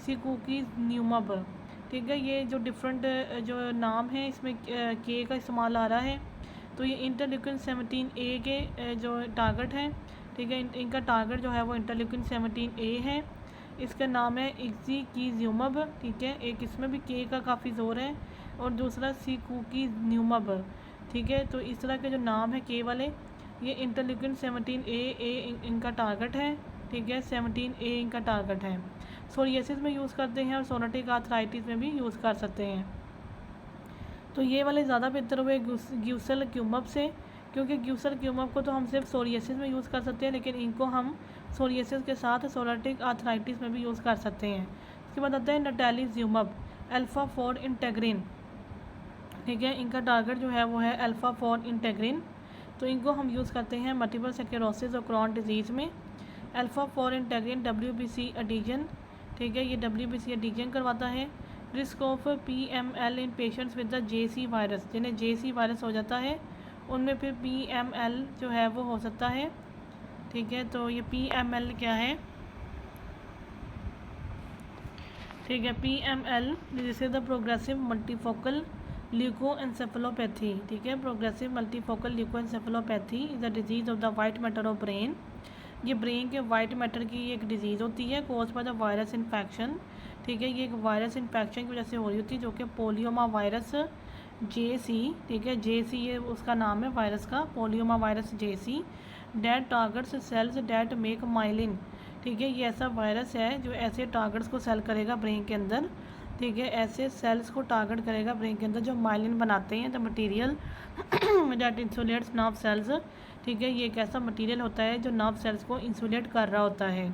S1: सिकुकीज्यूमब, ठीक है, ये जो डिफरेंट जो नाम है इसमें के का इस्तेमाल आ रहा है। तो ये इंटरल्यूकिन 17A के जो टारगेट हैं, ठीक है, इनका टारगेट जो है वो इंटरल्यूकिन 17A है। इसका नाम है इक्सीकीज्यूमब, ठीक है, एक इसमें भी के का काफ़ी ज़ोर है और दूसरा सिकुकीज्यूमब, ठीक है। तो इस तरह के जो नाम है के वाले, ये इंटरल्यूकिन 17A इनका टारगेट है, ठीक है, 17A इनका टारगेट है। सोरियासिस में यूज़ करते हैं और सोरेटिक आर्थराइटिस में भी यूज़ कर सकते हैं। तो ये वाले ज़्यादा बेहतर हुए ग्यूसलक्यूमब से, क्योंकि ग्यूसलक्यूमब को तो हम सिर्फ सोरियासिस में यूज़ कर सकते हैं, लेकिन इनको हम सोरियासिस के साथ सोरेटिक आर्थराइटिस में भी यूज़ कर सकते हैं। इसके बाद आता है नटालिज्यूमब अल्फ़ा-4 इंटेग्रिन, ठीक है, इनका टारगेट जो है वो है अल्फ़ा-4 इंटेग्रिन। तो इनको हम यूज़ करते हैं मल्टीपल स्क्लेरोसिस और क्रॉन डिजीज़ में। अल्फ़ा-4 इंटेग्रिन WBC एडिशन, ठीक है, ये WBC एडिशन करवाता है। Risk of PML in patients with the JC virus, जिन्हें JC वायरस हो जाता है उनमें फिर PML जो है वो हो सकता है, ठीक है। तो ये PML क्या है, ठीक है, PML जिसे द प्रोग्रेसिव मल्टीफोकल ल्यूकोएंसेफेलोपैथी, ठीक है, progressive multifocal leukoencephalopathy is the disease of the white matter of brain, ये ब्रेन के वाइट मैटर की एक डिजीज़ होती है cause by the virus infection, ठीक है, ये एक वायरस इन्फेक्शन की वजह से हो रही होती है जो कि पोलियोमा वायरस JC, ठीक है, JC ये उसका नाम है वायरस का, polyoma virus JC that targets cells that make myelin, ठीक है, ये ऐसा वायरस है जो ऐसे टारगेट्स को सेल करेगा ब्रेन के अंदर, ठीक है, ऐसे सेल्स को टारगेट करेगा ब्रेन के अंदर जो माइलिन बनाते हैं, the material that insulates nerve cells, ठीक है, ये एक ऐसा मटीरियल होता है जो नर्व सेल्स को इंसुलेट कर रहा होता है।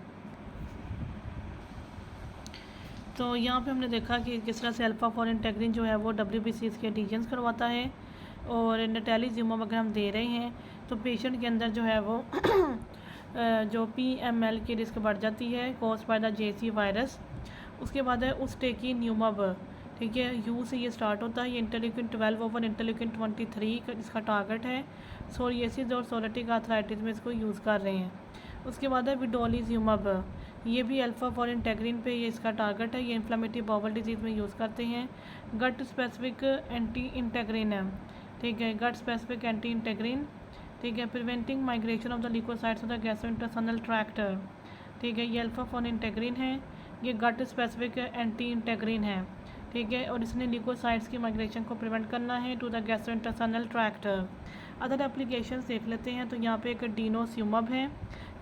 S1: तो यहाँ पे हमने देखा कि किस तरह से अल्फ़ा-4 इंटेग्रिन जो है वो WBC इसके एडिशंस करवाता है और नटालिज्यूमब अगर हम दे रहे हैं तो पेशेंट के अंदर जो है वो जो PML की रिस्क बढ़ जाती है cause by the JC virus. उसके बाद है उस्टेकिन्यूमब, ठीक है, यू से ये स्टार्ट होता है, ये इंटरल्यूकिन 12 ओवर इंटरल्यूकिन 23 इसका टारगेट है। सोरियासिस और सोरेटिक आर्थराइटिस में इसको यूज़ कर रहे हैं। उसके बाद है विडोलिज्यूमब, ये भी अल्फ़ा-4 इंटेग्रिन पे ये इसका टारगेट है, ये इन्फ्लेमेटरी बाउल डिजीज़ में यूज़ करते हैं। गट स्पेसिफिक एंटी इंटेग्रिन है, ठीक है, गट स्पेसिफिक एंटी इंटेग्रिन, ठीक है, preventing migration of the leukocytes of the gastrointestinal tract, ठीक है, ये अल्फ़ा-4 इंटेग्रिन है, ये गट स्पेसिफिक एंटी इंटेग्रिन है। ठीक है, और इसने ल्यूकोसाइट्स की माइग्रेशन को प्रिवेंट करना है to the gastrointestinal tract. Other applications देख लेते हैं। तो यहाँ पे एक डिनोसियुमब है,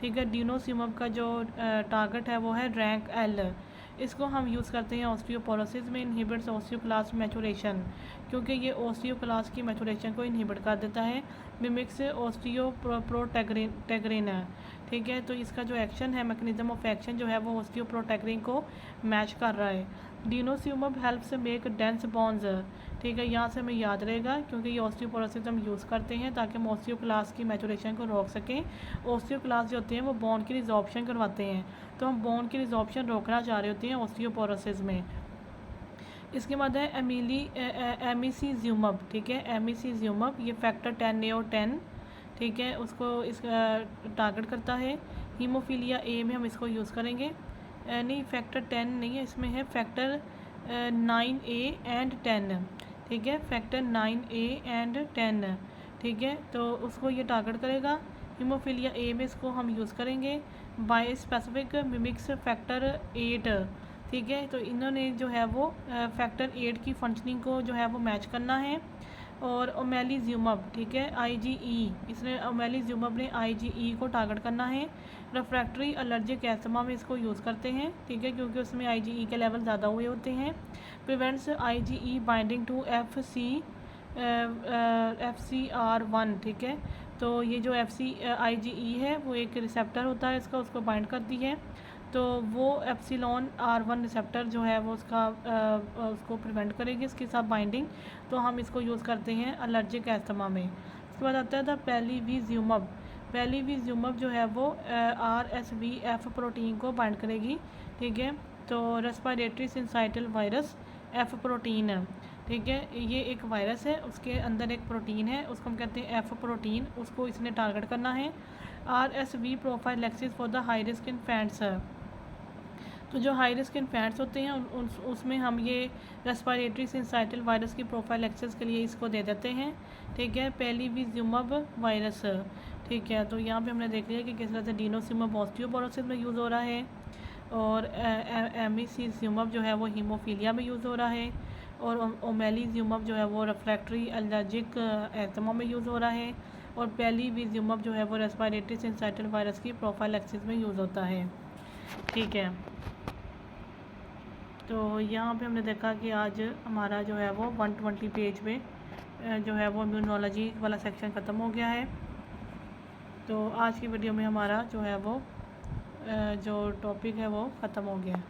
S1: ठीक है। डिनोसियुमब का जो टारगेट है वो है रैंक एल। इसको हम यूज़ करते हैं ऑस्टियोपोरोसिस में, इनहिबिट्स ऑस्टियोक्लास्ट मैचुरेशन, क्योंकि ये ऑस्टियोक्लास्ट की मैचुरेशन को इनहिबिट कर देता है। मिमिक्स ऑस्टियोप्रोटैग्रिन, ठीक है। तो इसका जो एक्शन है, मैकेनिज्म ऑफ एक्शन जो है वो ऑस्टियोप्रोटैग्रिन को मैच कर रहा है। डिनोसियुमब हेल्प्स मेक डेंस बॉन्ड्स, ठीक है। यहाँ से हमें याद रहेगा क्योंकि ये ऑस्टियोपोरोसिस हम यूज़ करते हैं ताकि हम ऑस्टियोक्लास्ट की मैचुरेशन को रोक सकें। ऑस्टियोक्लास्ट जो होते हैं वो बॉन्ड की रिजॉर्प्शन करवाते हैं, तो हम बॉन्ड की रिजॉर्प्शन रोकना चाह रहे होते हैं ऑस्टियोपोरोसिस में। इसके बाद है एमिसीज्यूमब, ठीक है। एमिसीज्यूमब ये फैक्टर 10A और 10, ठीक है, उसको इसका टारगेट करता है। हीमोफीलिया ए में हम इसको यूज़ करेंगे। नहीं, फैक्टर 10 नहीं है, इसमें है फैक्टर 9A एंड 10, ठीक है। फैक्टर 9A एंड 10, ठीक है, तो उसको ये टारगेट करेगा। हीमोफीलिया ए में इसको हम यूज़ करेंगे। बाय स्पेसिफिक मिमिक्स फैक्टर 8, ठीक है। तो इन्होंने जो है वो फैक्टर 8 की फंक्शनिंग को जो है वो मैच करना है। और ओमेलिज्यूमब, ठीक है, IgE, इसने ओमेलिज्यूमब ने IgE को टारगेट करना है। रिफ्रैक्टरी एलर्जिक एस्थमा में इसको यूज़ करते हैं, ठीक है, क्योंकि उसमें IgE के लेवल ज़्यादा हुए होते हैं। Prevents IgE binding to FcR1, ठीक है। तो ये जो IgE है वो एक रिसेप्टर होता है इसका, उसको बाइंड करती है। तो वो एप्सिलॉन R1 रिसेप्टर जो है वो उसको प्रिवेंट करेगी इसके साथ बाइंडिंग। तो हम इसको यूज़ करते हैं एलर्जिक एस्थमा में। उसके बाद आता है द पेलीविज्यूमब। पेलीविज्यूमब जो है वो RSVF प्रोटीन को बाइंड करेगी, ठीक है। तो रेस्पिरेटरी सिंसाइटल वायरस F प्रोटीन है, ठीक है। ये एक वायरस है, उसके अंदर एक प्रोटीन है, उसको हम कहते हैं F प्रोटीन, उसको इसने टारगेट करना है। RSV prophylaxis for the high risk infants. तो जो हाई रिस्क इन्फेंट्स होते हैं उसमें हम ये रेस्पिरेटरी सिंसाइटल वायरस की प्रोफाइलैक्सिस के लिए इसको दे देते हैं, ठीक है। पेलीविज्यूमब वायरस, ठीक है। तो यहाँ पे हमने देख लिया कि किस तरह से डिनोसियुमब ऑस्टियोपोरोसिस में यूज़ हो रहा है, और एमिसीज्यूमब जो है वो हीमोफीलिया में यूज़ हो रहा है, और ओमेलिज्यूमब जो है वो रिफ्रैक्टरी एलर्जिक एस्थमा में यूज़ हो रहा है, और पेलीविज्यूमब जो है वो रेस्पिरेटरी सिंसाइटल वायरस की प्रोफाइलैक्सिस में यूज़ होता है, ठीक है। तो यहाँ पे हमने देखा कि आज हमारा जो है वो 120 पेज पे जो है वो इम्यूनोलॉजी वाला सेक्शन ख़त्म हो गया है। तो आज की वीडियो में हमारा जो है वो जो टॉपिक है वो ख़त्म हो गया है।